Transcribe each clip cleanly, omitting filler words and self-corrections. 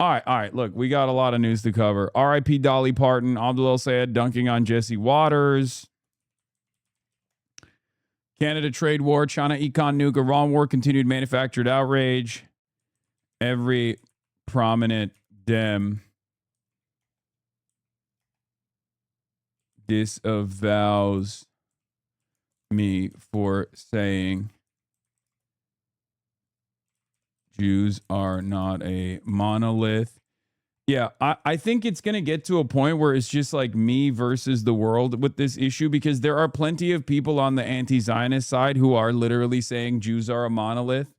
All right. Look, we got a lot of news to cover. R.I.P. Dolly Parton, Abdul El Sayed dunking on Jesse Waters. Canada trade war, China econ nuke, Iran war, continued manufactured outrage. Every prominent Dem disavows me for saying Jews are not a monolith. Yeah, I think it's going to get to a point where it's just like me versus the world with this issue, because there are plenty of people on the anti-Zionist side who are literally saying Jews are a monolith.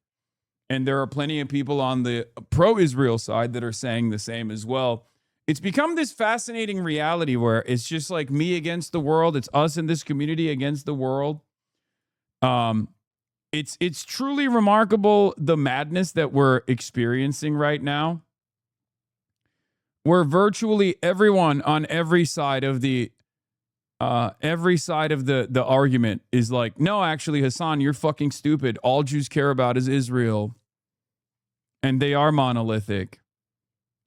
And there are plenty of people on the pro-Israel side that are saying the same as well. It's become this fascinating reality where it's just like me against the world. It's us in this community against the world. It's truly remarkable, the madness that we're experiencing right now, where virtually everyone on every side of the argument is like, no, actually, Hassan, you're fucking stupid. All Jews care about is Israel, and they are monolithic.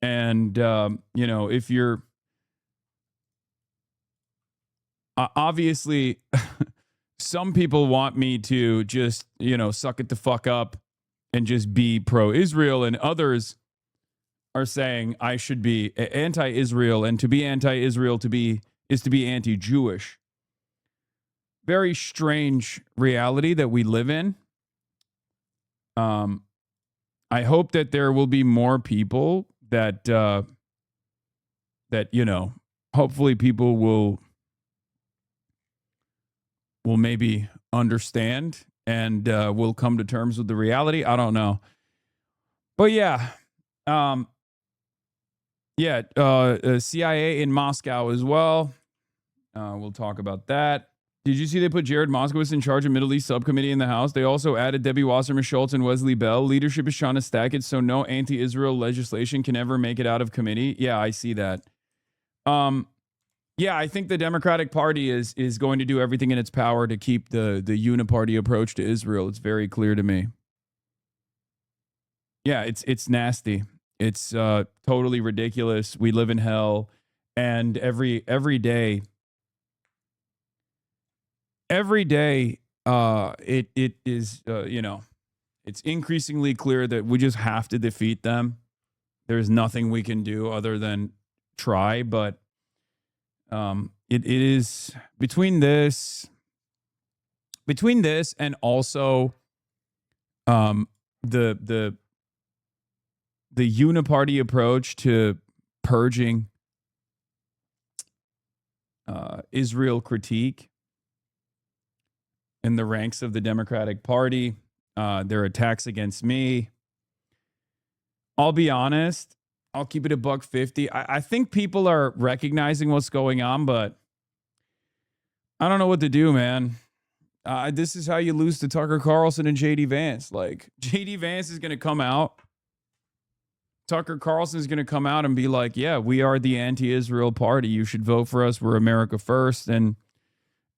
And if you're obviously some people want me to just, suck it the fuck up and just be pro-Israel, and others are saying I should be anti-Israel, and to be anti-Israel is to be anti-Jewish. Very strange reality that we live in. I hope that there will be more people that hopefully people will maybe understand and will come to terms with the reality. I don't know. But yeah. CIA in Moscow as well. We'll talk about that. Did you see they put Jared Moskowitz in charge of Middle East subcommittee in the House? They also added Debbie Wasserman Schultz and Wesley Bell. Leadership is trying to stack it so no anti-Israel legislation can ever make it out of committee. Yeah, I see that. I think the Democratic Party is going to do everything in its power to keep the uniparty approach to Israel. It's very clear to me. Yeah, it's nasty. It's totally ridiculous. We live in hell, and every day it is it's increasingly clear that we just have to defeat them. There's nothing we can do other than try, but it is between this and also the uniparty approach to purging Israel critique in the ranks of the Democratic Party, their attacks against me. I'll be honest. I'll keep it $1.50. I think people are recognizing what's going on, but I don't know what to do, man. This is how you lose to Tucker Carlson and JD Vance. Like, JD Vance is going to come out. Tucker Carlson is going to come out and be like, yeah, we are the anti-Israel party. You should vote for us. We're America first. And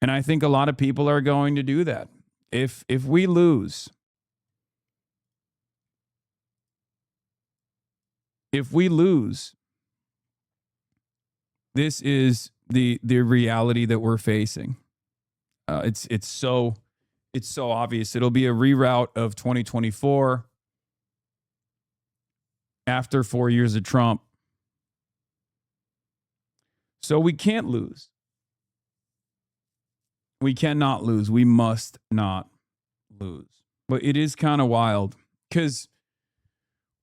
I think a lot of people are going to do that. If we lose, this is the reality that we're facing. It's so obvious. It'll be a reroute of 2024 after 4 years of Trump. So we can't lose. We cannot lose. We must not lose. But it is kind of wild because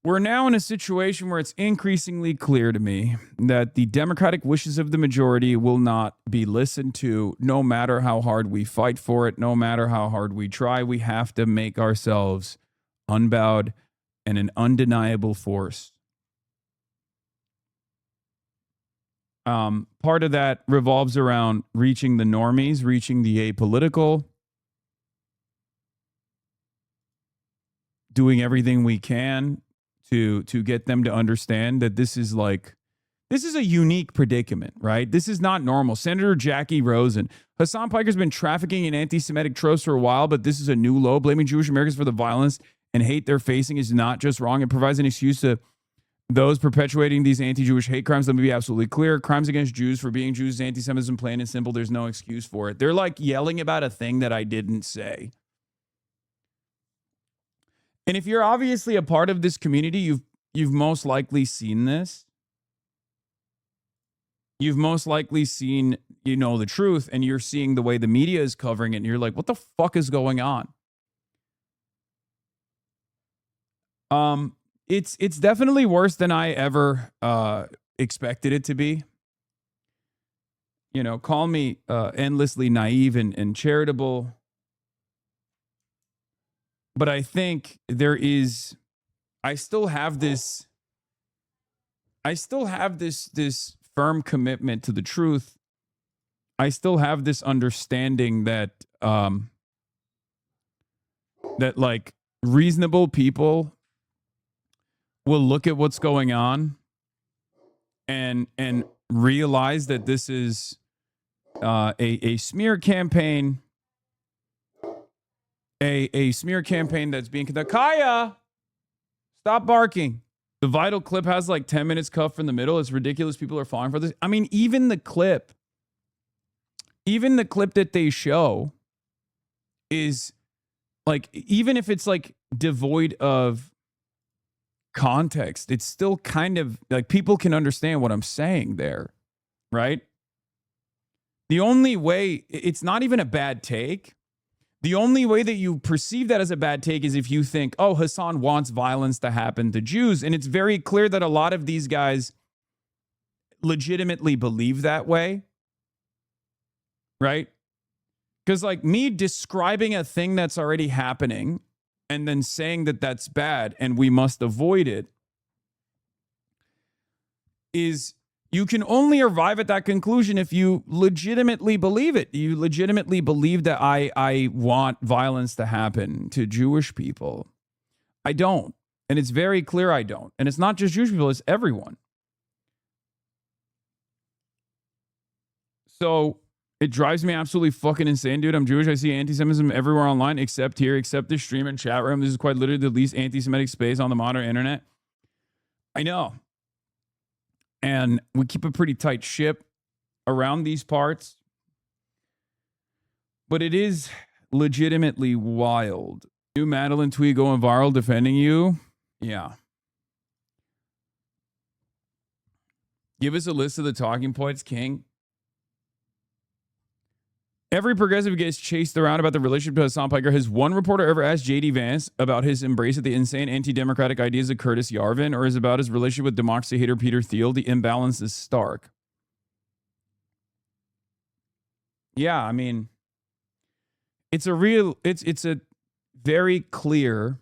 we're now in a situation where it's increasingly clear to me that the democratic wishes of the majority will not be listened to, no matter how hard we fight for it, no matter how hard we try. We have to make ourselves unbowed and an undeniable force. Part of that revolves around reaching the normies, reaching the apolitical, doing everything we can to get them to understand that this is a unique predicament, right? This is not normal. Senator Jackie Rosen. Hassan Piker's been trafficking in anti-Semitic tropes for a while, but this is a new low. Blaming Jewish Americans for the violence and hate they're facing is not just wrong. It provides an excuse to those perpetuating these anti-Jewish hate crimes, let me be absolutely clear. Crimes against Jews for being Jews is anti-Semitism, plain and simple. There's no excuse for it. They're like yelling about a thing that I didn't say. And if you're obviously a part of this community, you've most likely seen this. You've most likely seen, the truth, and you're seeing the way the media is covering it, and you're like, what the fuck is going on? It's definitely worse than I ever expected it to be. Call me endlessly naive and charitable, but I think I still have this firm commitment to the truth. I still have this understanding that that like reasonable people will look at what's going on and realize that this is a smear campaign, a smear campaign that's being conducted. Kaya, stop barking. The Vital clip has like 10 minutes cut from the middle. It's ridiculous. People are falling for this. I mean, even the clip that they show is like, even if it's like devoid of context, it's still kind of like people can understand what I'm saying there, right? The only way, it's not even a bad take. The only way that you perceive that as a bad take is if you think, oh, Hassan wants violence to happen to Jews. And it's very clear that a lot of these guys legitimately believe that way, right? Because like me describing a thing that's already happening and then saying that that's bad and we must avoid it is, you can only arrive at that conclusion if you legitimately believe it. You legitimately believe that I want violence to happen to Jewish people. I don't. And it's very clear I don't. And it's not just Jewish people, it's everyone. So it drives me absolutely fucking insane, dude. I'm Jewish. I see anti-Semitism everywhere online, except here, except this stream and chat room. This is quite literally the least anti-Semitic space on the modern internet. I know. And we keep a pretty tight ship around these parts. But it is legitimately wild. New Madeline tweet going viral defending you. Yeah. Give us a list of the talking points, King. Every progressive gets chased around about the relationship to Hassan Piker. Has one reporter ever asked J.D. Vance about his embrace of the insane anti-democratic ideas of Curtis Yarvin, or is it about his relationship with democracy hater Peter Thiel? The imbalance is stark. Yeah, I mean, it's a very clear,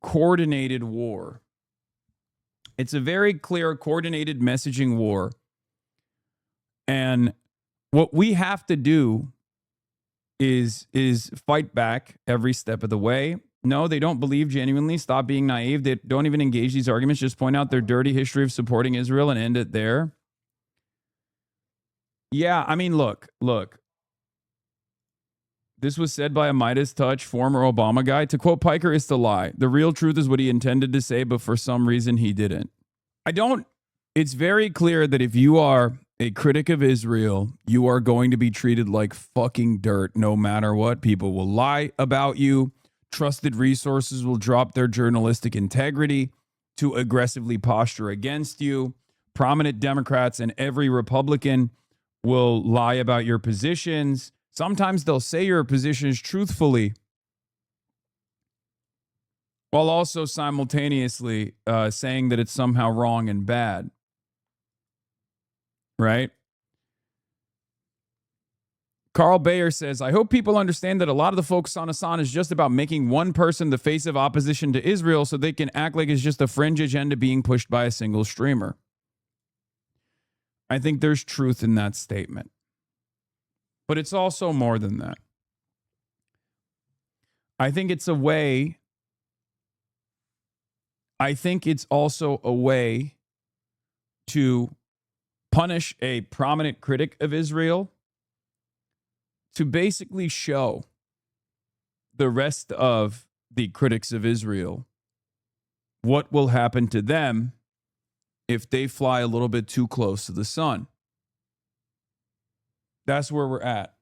coordinated war. It's a very clear, coordinated messaging war. And what we have to do is fight back every step of the way. No, they don't believe genuinely. Stop being naive. They don't even engage these arguments. Just point out their dirty history of supporting Israel and end it there. Yeah, I mean, look. This was said by a Midas touch former Obama guy. To quote Piker is to lie. The real truth is what he intended to say, but for some reason he didn't. It's very clear that if you are a critic of Israel, you are going to be treated like fucking dirt no matter what. People will lie about you. Trusted resources will drop their journalistic integrity to aggressively posture against you. Prominent Democrats and every Republican will lie about your positions. Sometimes they'll say your positions truthfully while also simultaneously saying that it's somehow wrong and bad. Right? Carl Bayer says, I hope people understand that a lot of the focus on Hassan is just about making one person the face of opposition to Israel so they can act like it's just a fringe agenda being pushed by a single streamer. I think there's truth in that statement. But it's also more than that. I think it's a way. I think it's also a way to punish a prominent critic of Israel, to basically show the rest of the critics of Israel what will happen to them if they fly a little bit too close to the sun. That's where we're at.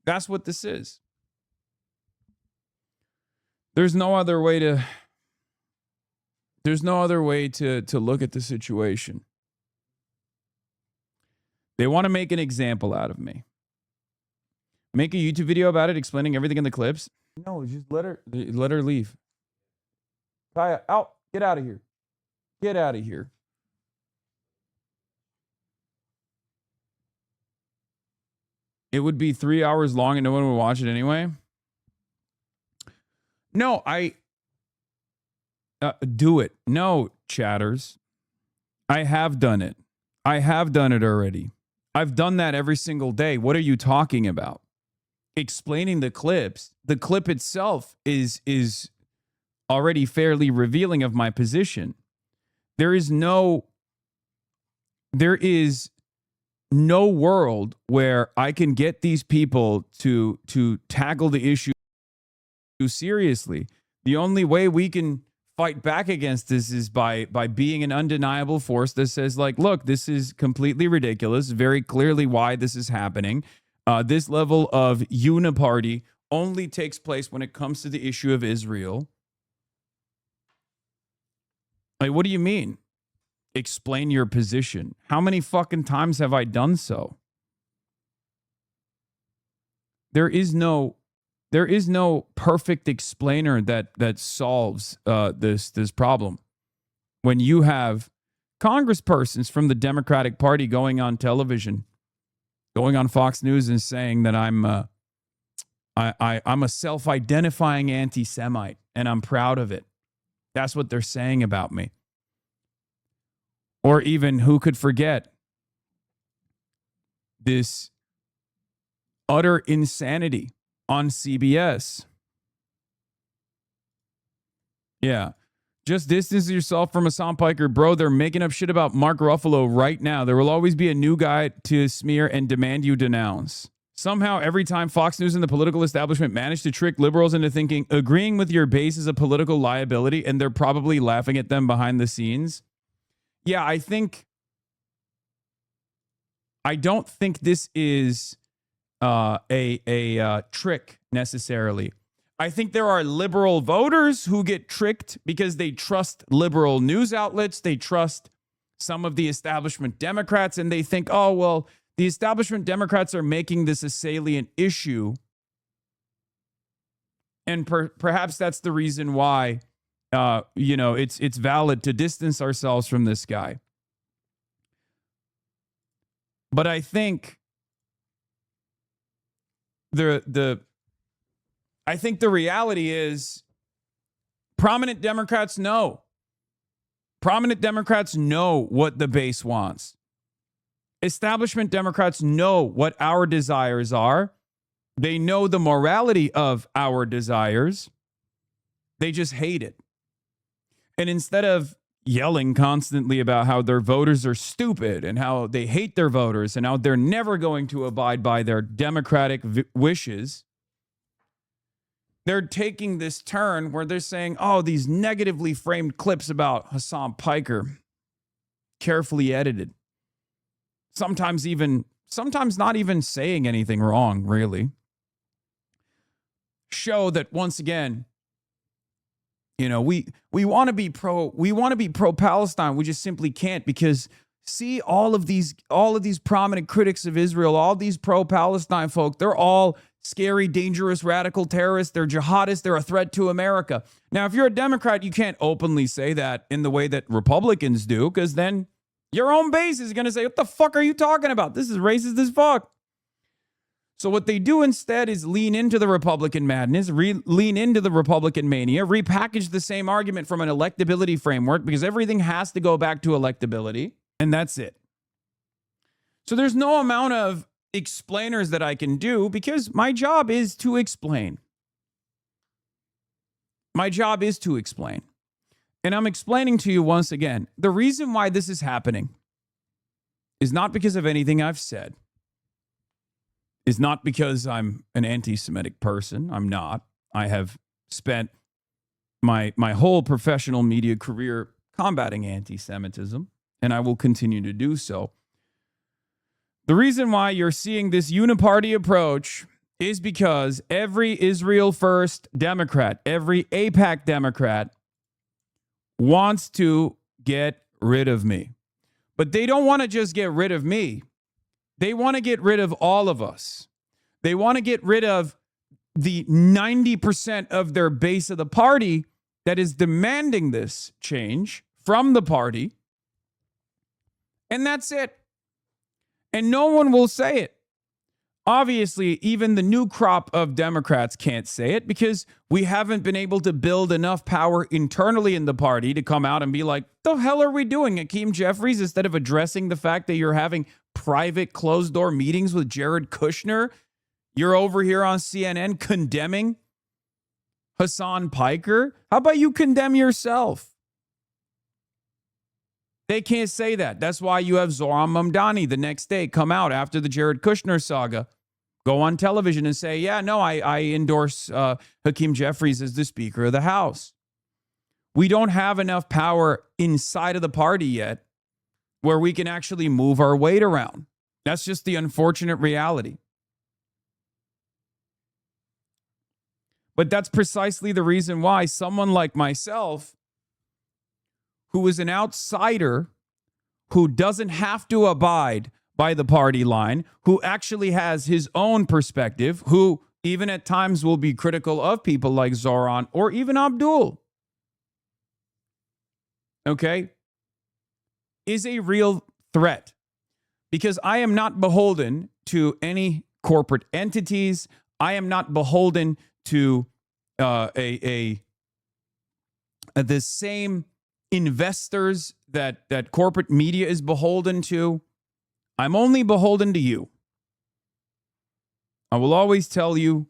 That's what this is. There's no other way to look at the situation. They want to make an example out of me. Make a YouTube video about it, explaining everything in the clips. No, just let her leave. Kaya, out. Get out of here. Get out of here. It would be 3 hours long and no one would watch it anyway. No, do it. No, chatters. I have done it. I have done it already. I've done that every single day. What are you talking about? Explaining the clips. The clip itself is already fairly revealing of my position. There is no world where I can get these people to tackle the issue seriously. The only way we can fight back against this is by being an undeniable force that says, like, look, this is completely ridiculous. Very clearly why this is happening. This level of uniparty only takes place when it comes to the issue of Israel. Like, what do you mean? Explain your position. How many fucking times have I done so? There is no perfect explainer that solves this problem. When you have congresspersons from the Democratic Party going on television, going on Fox News and saying that I'm a self-identifying anti-Semite and I'm proud of it. That's what they're saying about me. Or even, who could forget this utter insanity on CBS? Yeah. Just distance yourself from Hassan Piker. Bro, they're making up shit about Mark Ruffalo right now. There will always be a new guy to smear and demand you denounce. Somehow, every time Fox News and the political establishment manage to trick liberals into thinking agreeing with your base is a political liability, and they're probably laughing at them behind the scenes. Yeah, I don't think this is a trick necessarily. I think there are liberal voters who get tricked because they trust liberal news outlets. They trust some of the establishment Democrats, and they think, oh, well, the establishment Democrats are making this a salient issue. And perhaps that's the reason why, it's valid to distance ourselves from this guy. But I think the reality is prominent Democrats know. Prominent Democrats know what the base wants. Establishment Democrats know what our desires are. They know the morality of our desires. They just hate it. And instead of yelling constantly about how their voters are stupid and how they hate their voters and how they're never going to abide by their democratic wishes, they're taking this turn where they're saying, oh, these negatively framed clips about Hassan Piker, carefully edited. Sometimes not even saying anything wrong, really. Show that, once again, we want to be pro Palestine. We just simply can't, because see, all of these prominent critics of Israel, all these pro Palestine folk, they're all scary, dangerous, radical terrorists. They're jihadists. They're a threat to America. Now, if you're a Democrat, you can't openly say that in the way that Republicans do, because then your own base is going to say, what the fuck are you talking about? This is racist as fuck. So what they do instead is lean into the Republican madness, lean into the Republican mania, repackage the same argument from an electability framework, because everything has to go back to electability, and that's it. So there's no amount of explainers that I can do, because my job is to explain. My job is to explain. And I'm explaining to you once again, the reason why this is happening is not because of anything I've said. Is not because I'm an anti-Semitic person. I'm not. I have spent my whole professional media career combating anti-Semitism, and I will continue to do so. The reason why you're seeing this uniparty approach is because every Israel First Democrat, every AIPAC Democrat wants to get rid of me. But they don't want to just get rid of me. They want to get rid of all of us. They want to get rid of the 90% of their base of the party that is demanding this change from the party. And that's it. And no one will say it. Obviously, even the new crop of Democrats can't say it because we haven't been able to build enough power internally in the party to come out and be like, the hell are we doing, Hakeem Jeffries, instead of addressing the fact that you're having private closed-door meetings with Jared Kushner? You're over here on CNN condemning Hassan Piker. How about you condemn yourself? They can't say that. That's why you have Zoran Mamdani the next day come out after the Jared Kushner saga, go on television and say, yeah, no, I endorse Hakeem Jeffries as the Speaker of the House. We don't have enough power inside of the party yet where we can actually move our weight around. That's just the unfortunate reality. But that's precisely the reason why someone like myself, who is an outsider, who doesn't have to abide by the party line, who actually has his own perspective, who even at times will be critical of people like Zoran or even Abdul, okay, is a real threat. Because I am not beholden to any corporate entities. I am not beholden to the same investors that corporate media is beholden to. I'm only beholden to you. I will always tell you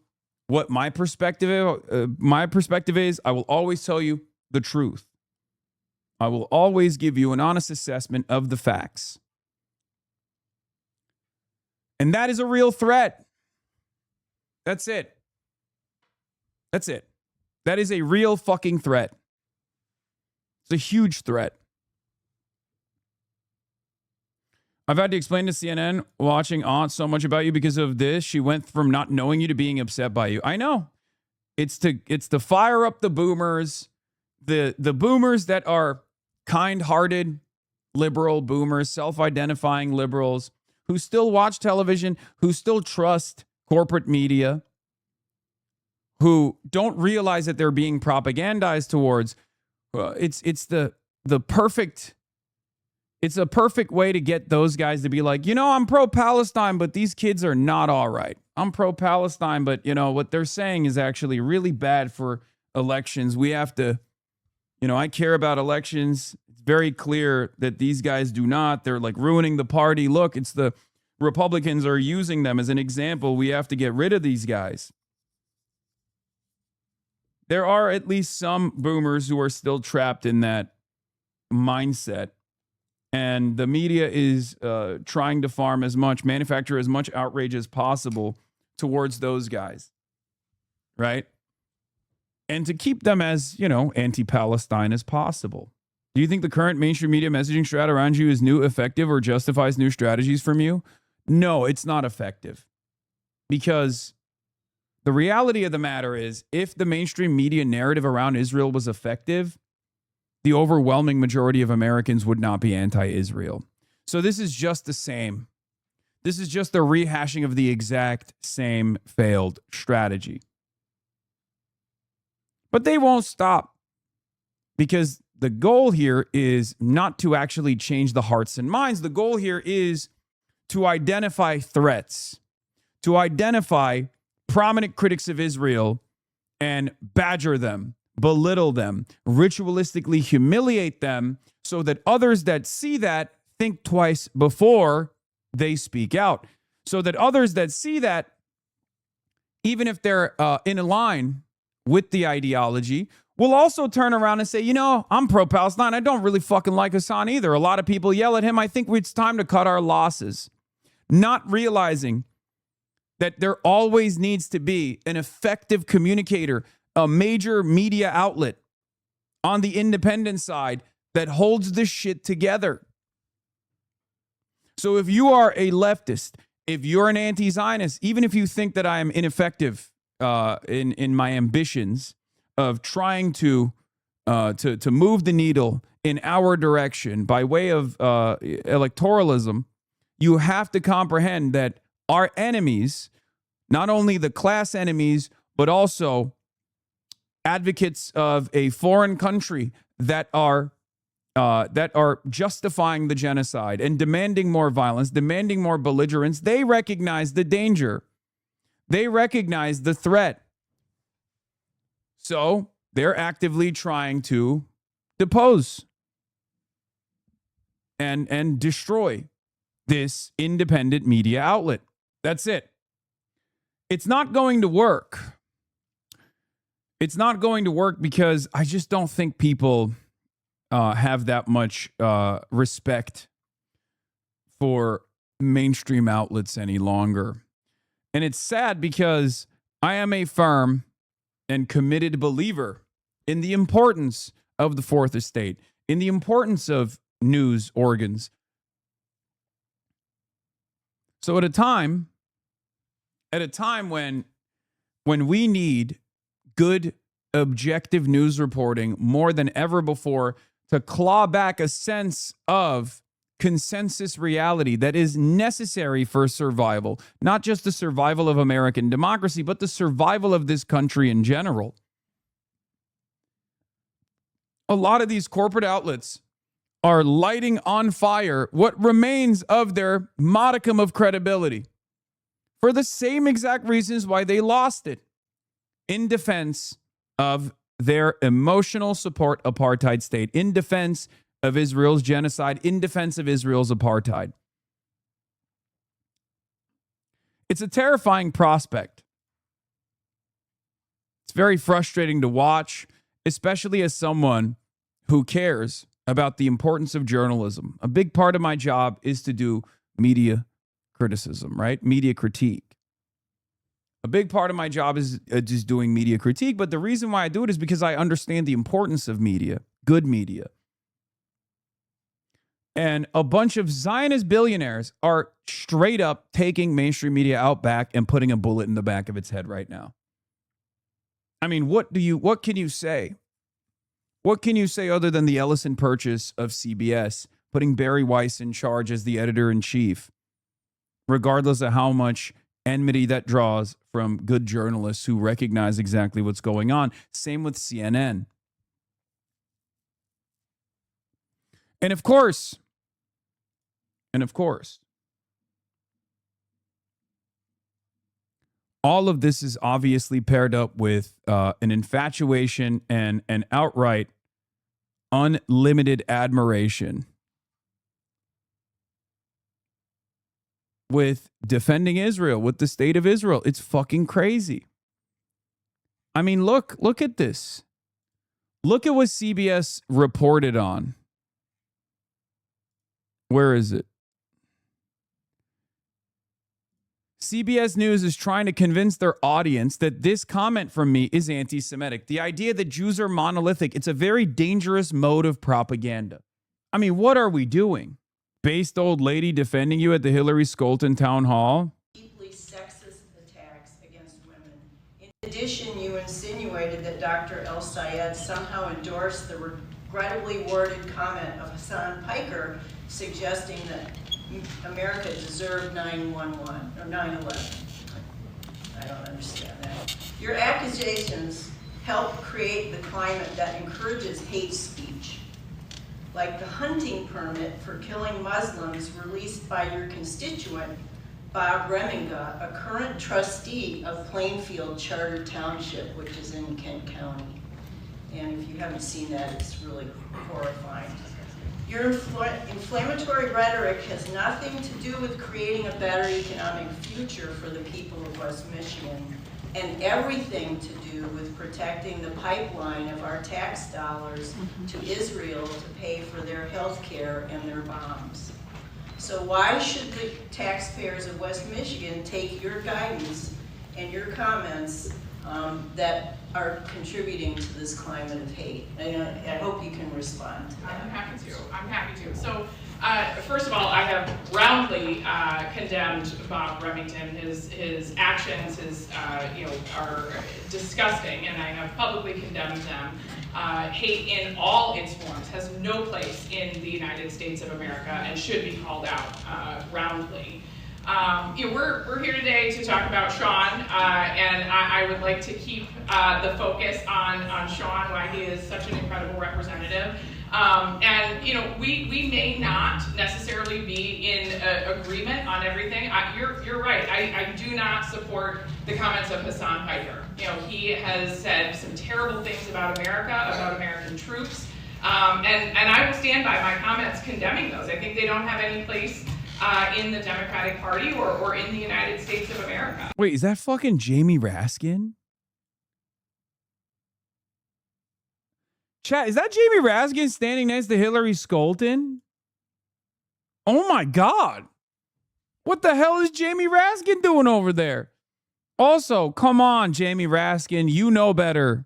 what my perspective is. I will always tell you the truth. I will always give you an honest assessment of the facts. And that is a real threat. That's it. That's it. That is a real fucking threat. It's a huge threat. I've had to explain to CNN watching Aunt so much about you because of this. She went from not knowing you to being upset by you. I know. It's to fire up the boomers, the boomers that are kind-hearted liberal boomers, self-identifying liberals who still watch television, who still trust corporate media, who don't realize that they're being propagandized towards. It's a perfect way to get those guys to be like, I'm pro-Palestine, but these kids are not all right. I'm pro-Palestine, but what they're saying is actually really bad for elections. We have to, I care about elections. It's very clear that these guys do not. They're like ruining the party. Look, it's the Republicans are using them as an example. We have to get rid of these guys. There are at least some boomers who are still trapped in that mindset. And the media is trying to manufacture as much outrage as possible towards those guys. Right? And to keep them as, anti-Palestine as possible. Do you think the current mainstream media messaging strat around you is new, effective, or justifies new strategies from you? No, it's not effective. Because the reality of the matter is, if the mainstream media narrative around Israel was effective, the overwhelming majority of Americans would not be anti-Israel. So this is just the same. This is just the rehashing of the exact same failed strategy. But they won't stop, because the goal here is not to actually change the hearts and minds. The goal here is to identify threats, to identify prominent critics of Israel and badger them, belittle them, ritualistically humiliate them, so that others that see that think twice before they speak out. So that others that see that, even if they're in line with the ideology, will also turn around and say, I'm pro-Palestine. I don't really fucking like Hassan either. A lot of people yell at him. I think it's time to cut our losses. Not realizing that there always needs to be an effective communicator, a major media outlet on the independent side that holds this shit together. So if you are a leftist, if you're an anti-Zionist, even if you think that I am ineffective in my ambitions of trying to move the needle in our direction by way of electoralism, you have to comprehend that our enemies, not only the class enemies, but also advocates of a foreign country that are justifying the genocide and demanding more violence, demanding more belligerence, they recognize the danger. They recognize the threat. So they're actively trying to depose and destroy this independent media outlet. That's it. It's not going to work. It's not going to work because I just don't think people have that much respect for mainstream outlets any longer. And it's sad because I am a firm and committed believer in the importance of the Fourth Estate, in the importance of news organs. So at a time when we need good, objective news reporting more than ever before to claw back a sense of consensus reality that is necessary for survival, not just the survival of American democracy, but the survival of this country in general. A lot of these corporate outlets are lighting on fire what remains of their modicum of credibility for the same exact reasons why they lost it, in defense of their emotional support apartheid state, in defense of Israel's genocide, in defense of Israel's apartheid. It's a terrifying prospect. It's very frustrating to watch, especially as someone who cares about the importance of journalism. A big part of my job is to do media criticism, right? Media critique. A big part of my job is just doing media critique, but the reason why I do it is because I understand the importance of media, good media. And a bunch of Zionist billionaires are straight up taking mainstream media out back and putting a bullet in the back of its head right now. I mean, what can you say? What can you say other than the Ellison purchase of CBS, putting Barry Weiss in charge as the editor-in-chief, regardless of how much enmity that draws from good journalists who recognize exactly what's going on? Same with CNN. And of course, all of this is obviously paired up with an infatuation and an outright unlimited admiration with defending Israel, with the state of Israel. It's fucking crazy. I mean, look at this. Look at what CBS reported on. Where is it? CBS News is trying to convince their audience that this comment from me is anti-Semitic. The idea that Jews are monolithic, it's a very dangerous mode of propaganda. I mean, what are we doing? Based old lady defending you at the Hillary Skolton town hall? Deeply sexist attacks against women. In addition, you insinuated that Dr. El Sayed somehow endorsed the regrettably worded comment of Hassan Piker suggesting that America deserved 9/11 or 9/11. I don't understand that. Your accusations help create the climate that encourages hate speech, like the hunting permit for killing Muslims released by your constituent, Bob Reminga, a current trustee of Plainfield Charter Township, which is in Kent County. And if you haven't seen that, it's really horrifying. Your inflammatory rhetoric has nothing to do with creating a better economic future for the people of West Michigan, and everything to do with protecting the pipeline of our tax dollars to Israel to pay for their health care and their bombs. So why should the taxpayers of West Michigan take your guidance and your comments that are contributing to this climate of hate? And I hope you can respond to that. I'm happy to. So, first of all, I have roundly condemned Bob Remington. His actions, are disgusting, and I have publicly condemned them. Hate in all its forms has no place in the United States of America and should be called out roundly. We're here today to talk about Sean, and I would like to keep the focus on Sean, why he is such an incredible representative. We may not necessarily be in agreement on everything. You're right. I do not support the comments of Hasan Piker. He has said some terrible things about America, about American troops, and I will stand by my comments condemning those. I think they don't have any place in the Democratic Party or in the United States of America. Wait, is that fucking Jamie Raskin? Chat, is that Jamie Raskin standing next to Hillary Skolton? Oh my God. What the hell is Jamie Raskin doing over there? Also, come on, Jamie Raskin, you know better.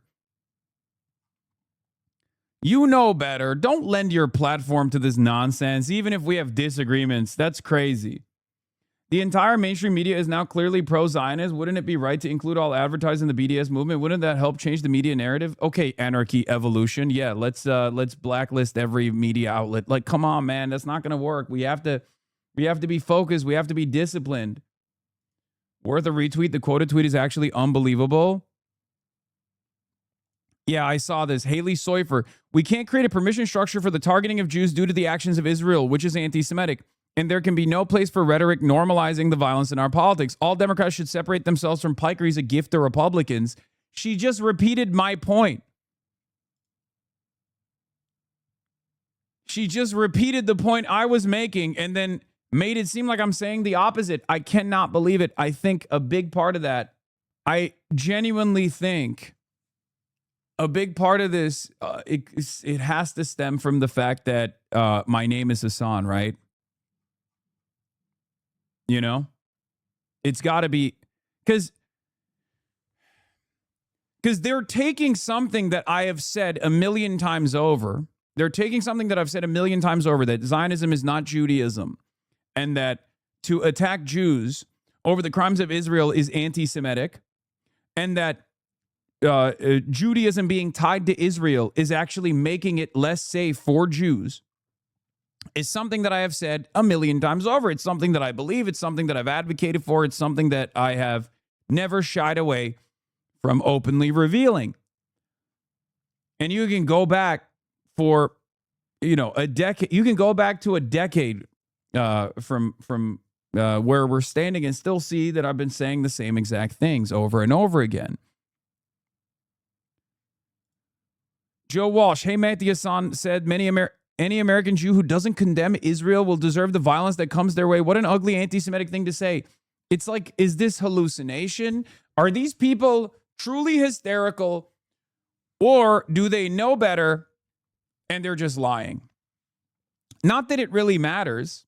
You know better. Don't lend your platform to this nonsense, even if we have disagreements. That's crazy. The entire mainstream media is now clearly pro-Zionist. Wouldn't it be right to include all advertising the BDS movement? Wouldn't that help change the media narrative? Okay, anarchy, evolution. Yeah, let's blacklist every media outlet. Like, come on, man, that's not going to work. We have to be focused. We have to be disciplined. Worth a retweet. The quoted tweet is actually unbelievable. Yeah, I saw this. Haley Soifer. We can't create a permission structure for the targeting of Jews due to the actions of Israel, which is anti-Semitic. And there can be no place for rhetoric normalizing the violence in our politics. All Democrats should separate themselves from Piker. He's a gift to Republicans. She just repeated my point. She just repeated the point I was making and then made it seem like I'm saying the opposite. I cannot believe it. I think a big part of that, I genuinely think a big part of this, it has to stem from the fact that my name is Hasan, right? You know, it's got to be because they're taking something that I have said a million times over. They're taking something that I've said a million times over, that Zionism is not Judaism, and that to attack Jews over the crimes of Israel is anti-Semitic, and that Judaism being tied to Israel is actually making it less safe for Jews, is something that I have said a million times over. It's something that I believe. It's something that I've advocated for. It's something that I have never shied away from openly revealing. And you can go back for, a decade. You can go back to a decade from where we're standing and still see that I've been saying the same exact things over and over again. Joe Walsh, hey, Matthew Hassan said any American Jew who doesn't condemn Israel will deserve the violence that comes their way. What an ugly anti-Semitic thing to say. It's like, is this hallucination? Are these people truly hysterical, or do they know better and they're just lying? Not that it really matters,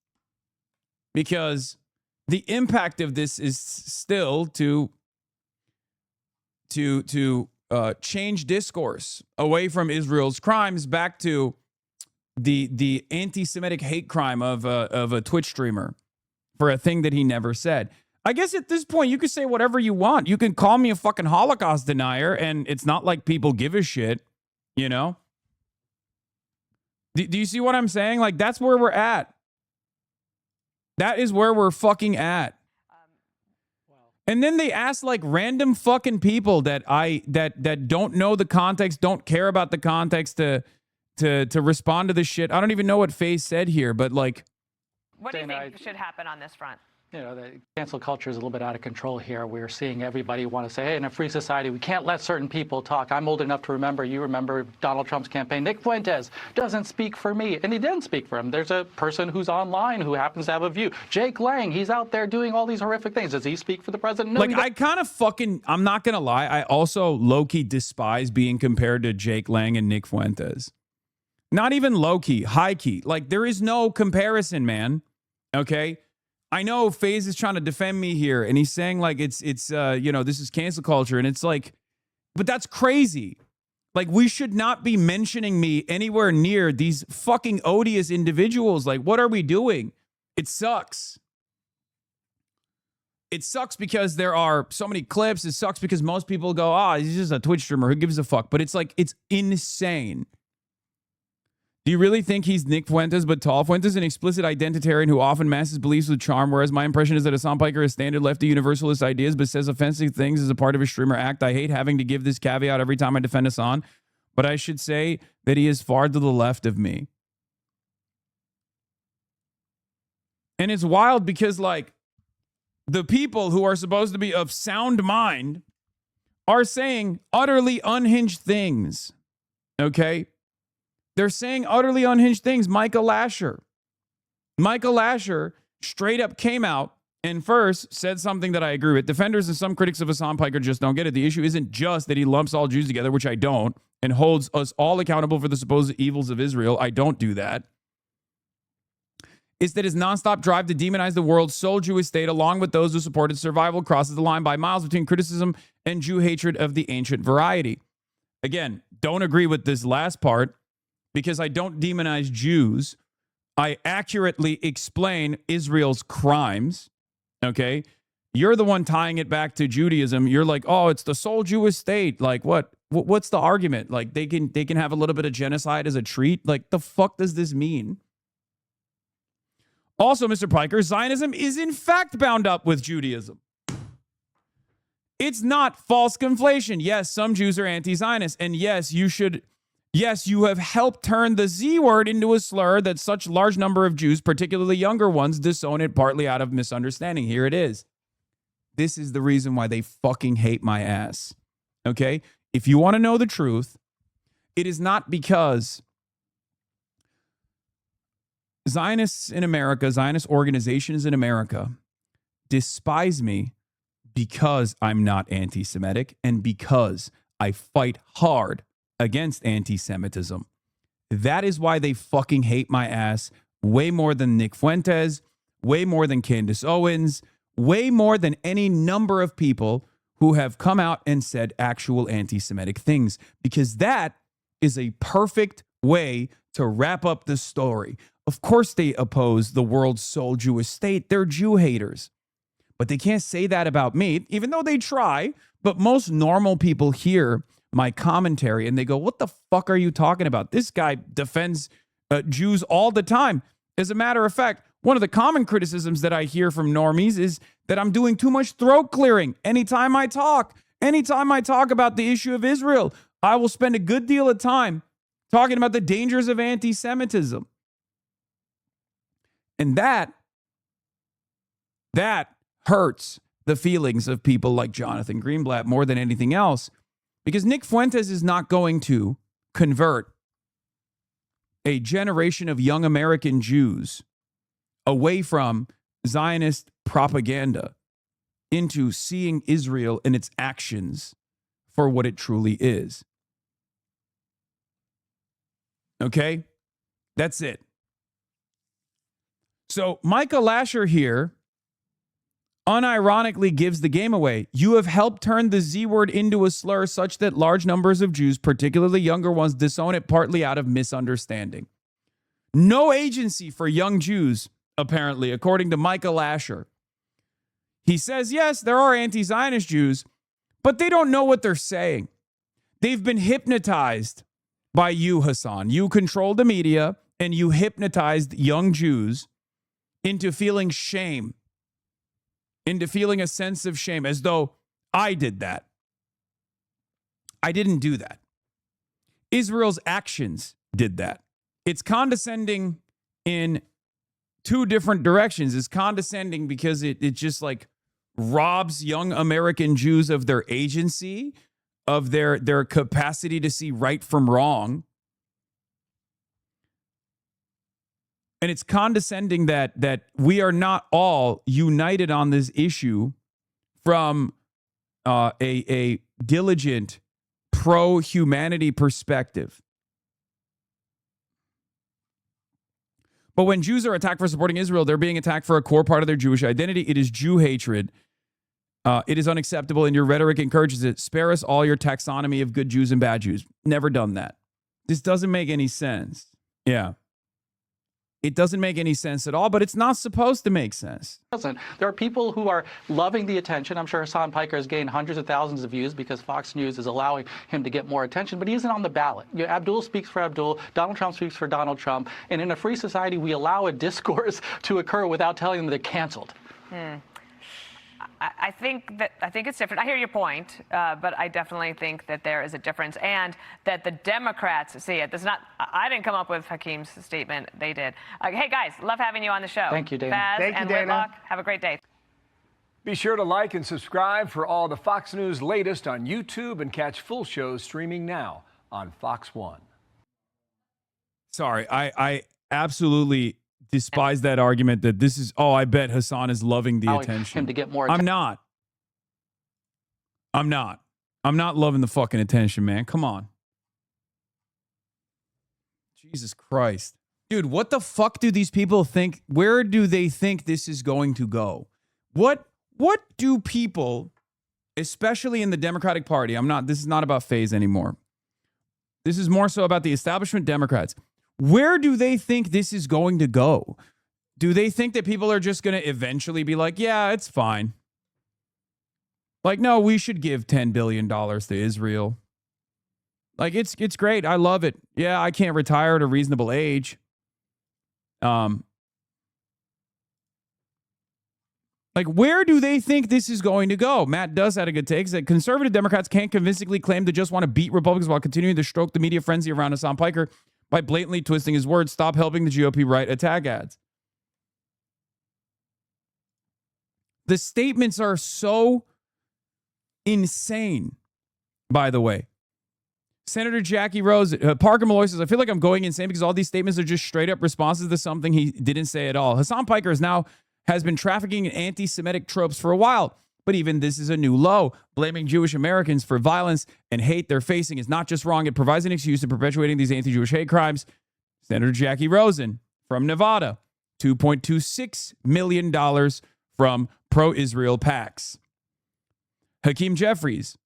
because the impact of this is still to change discourse away from Israel's crimes back to the anti-Semitic hate crime of a Twitch streamer for a thing that he never said. I guess at this point, you can say whatever you want. You can call me a fucking Holocaust denier, and it's not like people give a shit, you know? Do you see what I'm saying? Like, that's where we're at. That is where we're fucking at. And then they ask like random fucking people that don't know the context, don't care about the context to respond to this shit. I don't even know what Faye said here, but like, what do you think should happen on this front? The cancel culture is a little bit out of control here. We're seeing everybody want to say, hey, in a free society, we can't let certain people talk. I'm old enough to remember, you remember Donald Trump's campaign. Nick Fuentes doesn't speak for me, and he didn't speak for him. There's a person who's online who happens to have a view. Jake Lang, he's out there doing all these horrific things. Does he speak for the president? No, like, I kind of I'm not going to lie, I also low-key despise being compared to Jake Lang and Nick Fuentes. Not even low-key, high-key. Like, there is no comparison, man. Okay? I know FaZe is trying to defend me here, and he's saying like it's this is cancel culture, and it's like, But that's crazy. Like, we should not be mentioning me anywhere near these fucking odious individuals. Like, what are we doing? It sucks. It sucks because there are so many clips. It sucks because most people go, he's just a Twitch streamer. Who gives a fuck? But it's like, it's insane. Do you really think he's Nick Fuentes but tall? Fuentes is an explicit identitarian who often masks beliefs with charm, whereas my impression is that Hassan Piker has standard lefty universalist ideas but says offensive things as a part of his streamer act. I hate having to give this caveat every time I defend Hassan, but I should say that he is far to the left of me. And it's wild because, like, the people who are supposed to be of sound mind are saying utterly unhinged things, okay? They're saying utterly unhinged things. Michael Lasher straight up came out and first said something that I agree with. Defenders and some critics of Hassan Piker just don't get it. The issue isn't just that he lumps all Jews together, which I don't, and holds us all accountable for the supposed evils of Israel. I don't do that. It's that his nonstop drive to demonize the world's sole Jewish state, along with those who supported survival, crosses the line by miles between criticism and Jew hatred of the ancient variety. Again, don't agree with this last part, because I don't demonize Jews. I accurately explain Israel's crimes, okay? You're the one tying it back to Judaism. You're like, oh, it's the sole Jewish state. Like, what's the argument? Like, they can have a little bit of genocide as a treat? Like, the fuck does this mean? Also, Mr. Piker, Zionism is in fact bound up with Judaism. It's not false conflation. Yes, some Jews are anti-Zionist, and yes, you have helped turn the Z word into a slur that such large number of Jews, particularly younger ones, disown it partly out of misunderstanding. Here it is. This is the reason why they fucking hate my ass. Okay? If you want to know the truth, it is not because Zionists in America, Zionist organizations in America despise me because I'm not anti-Semitic and because I fight hard against anti-Semitism. That is why they fucking hate my ass way more than Nick Fuentes, way more than Candace Owens, way more than any number of people who have come out and said actual anti-Semitic things, because that is a perfect way to wrap up the story. Of course they oppose the world's sole Jewish state. They're Jew haters. But they can't say that about me, even though they try. But most normal people hear my commentary and they go, what the fuck are you talking about? This guy defends Jews all the time. As a matter of fact, one of the common criticisms that I hear from normies is that I'm doing too much throat clearing anytime I talk. Anytime I talk about the issue of Israel, I will spend a good deal of time talking about the dangers of anti-Semitism. And that hurts the feelings of people like Jonathan Greenblatt more than anything else. Because Nick Fuentes is not going to convert a generation of young American Jews away from Zionist propaganda into seeing Israel and its actions for what it truly is. Okay? That's it. So Michael Lasher here unironically gives the game away. You have helped turn the Z word into a slur such that large numbers of Jews, particularly younger ones, disown it partly out of misunderstanding. No agency for young Jews, apparently, according to Michael Lasher. He says, yes, there are anti-Zionist Jews, but they don't know what they're saying. They've been hypnotized by you, Hassan. You control the media, and you hypnotized young Jews into feeling shame, into feeling a sense of shame, as though I did that. I didn't do that. Israel's actions did that. It's condescending in two different directions. It's condescending because it just like robs young American Jews of their agency, of their capacity to see right from wrong. And it's condescending that we are not all united on this issue from a diligent pro-humanity perspective. But when Jews are attacked for supporting Israel, they're being attacked for a core part of their Jewish identity. It is Jew hatred. It is unacceptable, and your rhetoric encourages it. Spare us all your taxonomy of good Jews and bad Jews. Never done that. This doesn't make any sense. Yeah. It doesn't make any sense at all, but it's not supposed to make sense. There are people who are loving the attention. I'm sure Hassan Piker has gained hundreds of thousands of views because Fox News is allowing him to get more attention, but he isn't on the ballot. Abdul speaks for Abdul, Donald Trump speaks for Donald Trump, and in a free society, we allow a discourse to occur without telling them they're canceled. I think it's different. I hear your point, but I definitely think that there is a difference, and that the Democrats see it. This is not. I didn't come up with Hakeem's statement; they did. Hey guys, love having you on the show. Thank you, Dana. Faz Thank you, and Dana. Whitlock, have a great day. Be sure to like and subscribe for all the Fox News latest on YouTube and catch full shows streaming now on Fox One. Sorry, I absolutely despise that argument that this is, I bet Hassan is loving the attention. Him to get more I'm not. I'm not loving the fucking attention, man. Come on. Jesus Christ. Dude, what the fuck do these people think? Where do they think this is going to go? What do people, especially in the Democratic Party, this is not about Faze anymore. This is more so about the establishment Democrats. Where do they think this is going to go? Do they think that people are just going to eventually be like, yeah, it's fine? Like, no, we should give $10 billion to Israel. Like, it's great. I love it. Yeah, I can't retire at a reasonable age. Like, where do they think this is going to go? Matt does have a good take. He said, conservative Democrats can't convincingly claim to just want to beat Republicans while continuing to stroke the media frenzy around Hassan Piker by blatantly twisting his words. Stop helping the GOP write attack ads. The statements are so insane, by the way. Senator Jackie Rose, Parker Malloy says, I feel like I'm going insane because all these statements are just straight up responses to something he didn't say at all. Hassan Piker has been trafficking in anti-Semitic tropes for a while, but even this is a new low. Blaming Jewish Americans for violence and hate they're facing is not just wrong. It provides an excuse to perpetuating these anti-Jewish hate crimes. Senator Jackie Rosen from Nevada, $2.26 million from pro-Israel PACs. Hakeem Jeffries.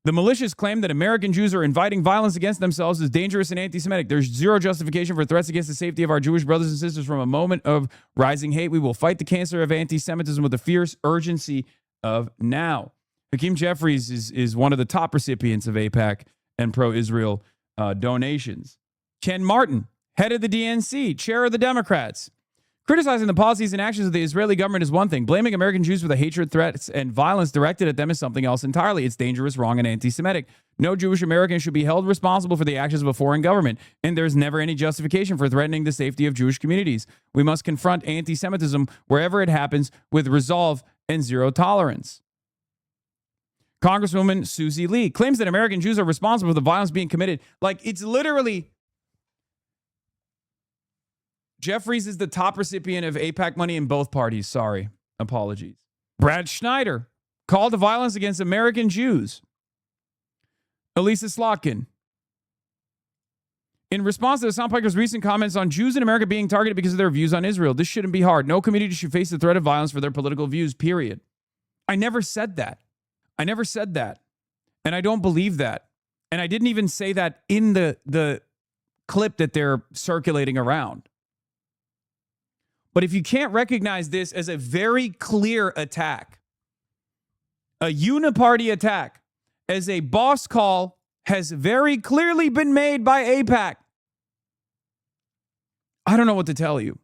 The malicious claim that American Jews are inviting violence against themselves is dangerous and anti-Semitic. There's zero justification for threats against the safety of our Jewish brothers and sisters from a moment of rising hate. We will fight the cancer of anti-Semitism with the fierce urgency of now. Hakeem Jeffries is one of the top recipients of AIPAC and pro-Israel donations. Ken Martin, head of the DNC, chair of the Democrats. Criticizing the policies and actions of the Israeli government is one thing. Blaming American Jews for the hatred, threats, and violence directed at them is something else entirely. It's dangerous, wrong, and anti-Semitic. No Jewish American should be held responsible for the actions of a foreign government, and there's never any justification for threatening the safety of Jewish communities. We must confront anti-Semitism wherever it happens with resolve and zero tolerance. Congresswoman Susie Lee claims that American Jews are responsible for the violence being committed. Like, it's literally... Jeffries is the top recipient of AIPAC money in both parties. Sorry. Apologies. Brad Schneider called to violence against American Jews. Elisa Slotkin. In response to Hassan Piker's recent comments on Jews in America being targeted because of their views on Israel, this shouldn't be hard. No community should face the threat of violence for their political views, period. I never said that. I never said that. And I don't believe that. And I didn't even say that in the clip that they're circulating around. But if you can't recognize this as a very clear attack, a uniparty attack, as a boss call has very clearly been made by AIPAC, I don't know what to tell you.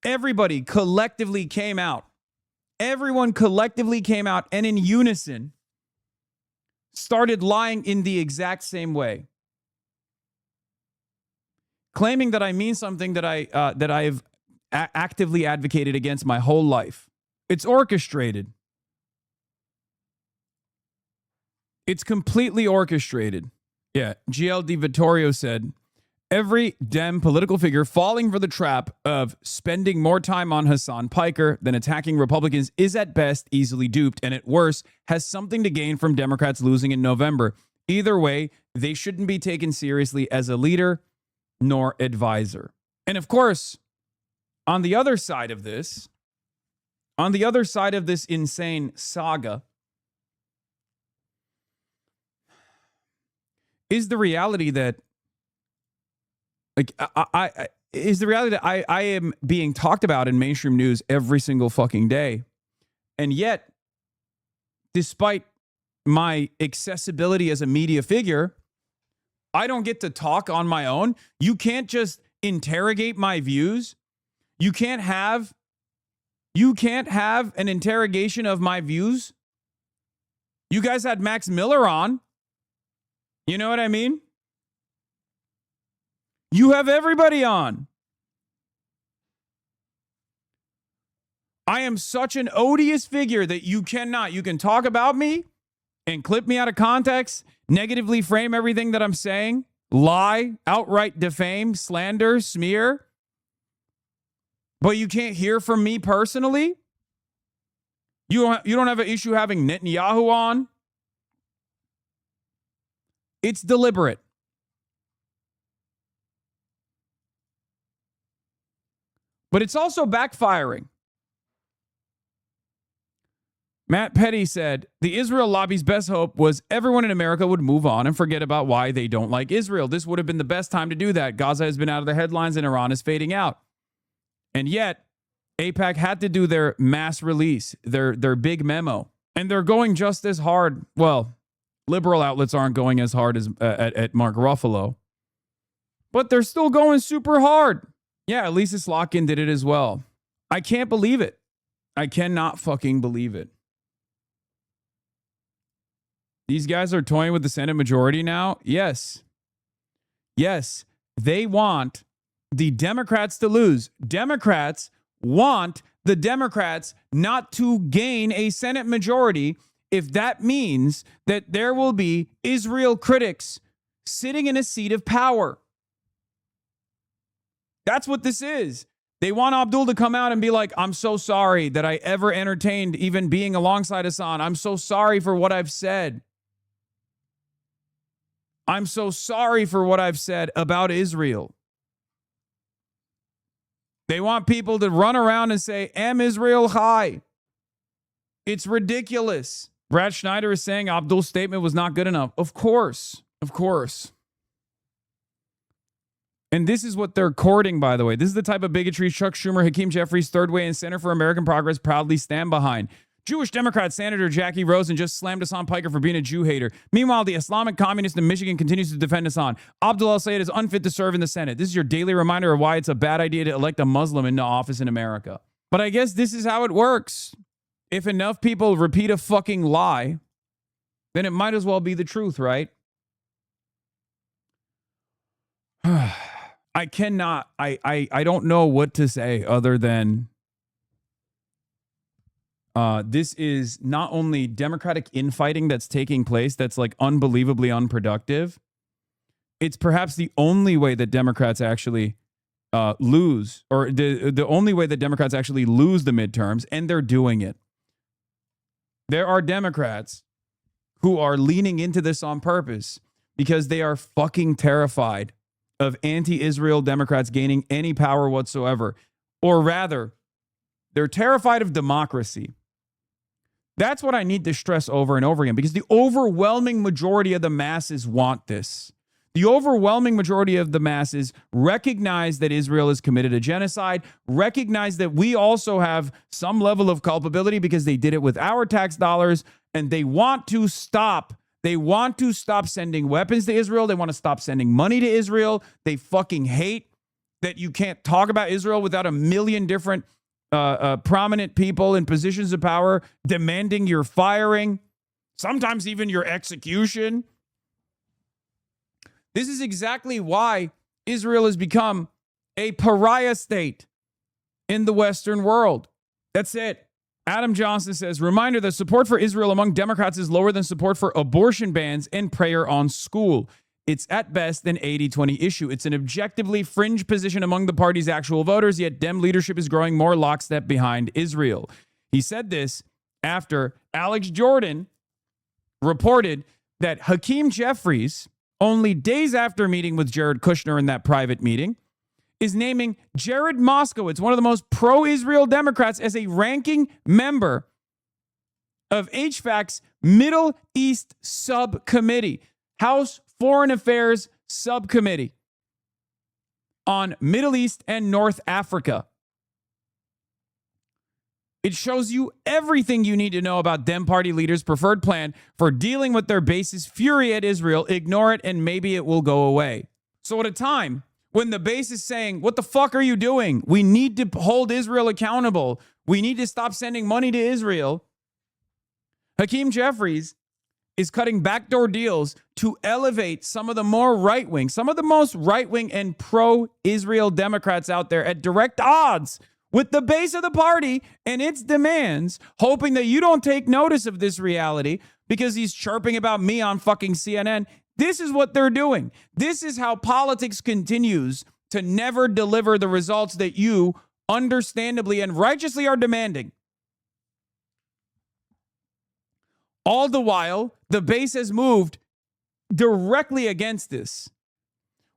Everybody collectively came out. Everyone collectively came out and in unison started lying in the exact same way. Claiming that I mean something that I've actively advocated against my whole life. It's orchestrated. It's completely orchestrated. Yeah, GLD Vittorio said, every Dem political figure falling for the trap of spending more time on Hassan Piker than attacking Republicans is at best easily duped, and at worst has something to gain from Democrats losing in November. Either way, they shouldn't be taken seriously as a leader nor advisor. And of course, on the other side of this, On the other side of this insane saga is the reality that, like, I am being talked about in mainstream news every single fucking day. And yet, despite my accessibility as a media figure, I don't get to talk on my own. You can't just interrogate my views. You can't have an interrogation of my views. You guys had Max Miller on. You know what I mean? You have everybody on. I am such an odious figure that you can talk about me and clip me out of context, negatively frame everything that I'm saying, lie, outright defame, slander, smear. But you can't hear from me personally. You don't have an issue having Netanyahu on. It's deliberate. But it's also backfiring. Matt Petty said, the Israel lobby's best hope was everyone in America would move on and forget about why they don't like Israel. This would have been the best time to do that. Gaza has been out of the headlines and Iran is fading out. And yet, AIPAC had to do their mass release, their big memo. And they're going just as hard. Well, liberal outlets aren't going as hard as at Mark Ruffalo. But they're still going super hard. Yeah, Lisa Slotkin did it as well. I can't believe it. I cannot fucking believe it. These guys are toying with the Senate majority now? Yes. Yes. They want the Democrats to lose. Democrats want the Democrats not to gain a Senate majority if that means that there will be Israel critics sitting in a seat of power. That's what this is. They want Abdul to come out and be like, I'm so sorry that I ever entertained even being alongside Hassan. I'm so sorry for what I've said. I'm so sorry for what I've said about Israel. They want people to run around and say, Am Israel Chai? It's ridiculous. Brad Schneider is saying Abdul's statement was not good enough. Of course. Of course. And this is what they're courting, by the way. This is the type of bigotry Chuck Schumer, Hakeem Jeffries, Third Way, and Center for American Progress proudly stand behind. Jewish Democrat Senator Jackie Rosen just slammed Hassan Piker for being a Jew hater. Meanwhile, the Islamic communist in Michigan continues to defend Hassan. Abdul al-Sayed is unfit to serve in the Senate. This is your daily reminder of why it's a bad idea to elect a Muslim into office in America. But I guess this is how it works. If enough people repeat a fucking lie, then it might as well be the truth, right? I cannot, I don't know what to say other than this is not only Democratic infighting that's taking place that's like unbelievably unproductive. It's perhaps the only way that Democrats actually lose, or the only way that Democrats actually lose the midterms, and they're doing it. There are Democrats who are leaning into this on purpose because they are fucking terrified of anti-Israel Democrats gaining any power whatsoever. Or rather, they're terrified of democracy. That's what I need to stress over and over again, because the overwhelming majority of the masses want this. The overwhelming majority of the masses recognize that Israel has committed a genocide, recognize that we also have some level of culpability because they did it with our tax dollars, and they want to stop. They want to stop sending weapons to Israel. They want to stop sending money to Israel. They fucking hate that you can't talk about Israel without a million different prominent people in positions of power demanding your firing, sometimes even your execution. This is exactly why Israel has become a pariah state in the Western world. That's it. Adam Johnson says, reminder that support for Israel among Democrats is lower than support for abortion bans and prayer on school. It's at best an 80-20 issue. It's an objectively fringe position among the party's actual voters, yet Dem leadership is growing more lockstep behind Israel. He said this after Alex Jordan reported that Hakeem Jeffries, only days after meeting with Jared Kushner in that private meeting, is naming Jared Moskowitz, one of the most pro-Israel Democrats, as a ranking member of HFAC's Middle East Subcommittee, House Foreign Affairs Subcommittee on Middle East and North Africa. It shows you everything you need to know about Dem Party leaders' preferred plan for dealing with their base's fury at Israel. Ignore it and maybe it will go away. So at a time when the base is saying, what the fuck are you doing? We need to hold Israel accountable. We need to stop sending money to Israel. Hakeem Jeffries is cutting backdoor deals to elevate some of the more right-wing, some of the most right-wing and pro-Israel Democrats out there at direct odds with the base of the party and its demands, hoping that you don't take notice of this reality because he's chirping about me on fucking CNN. This is what they're doing. This is how politics continues to never deliver the results that you understandably and righteously are demanding. All the while, the base has moved directly against this.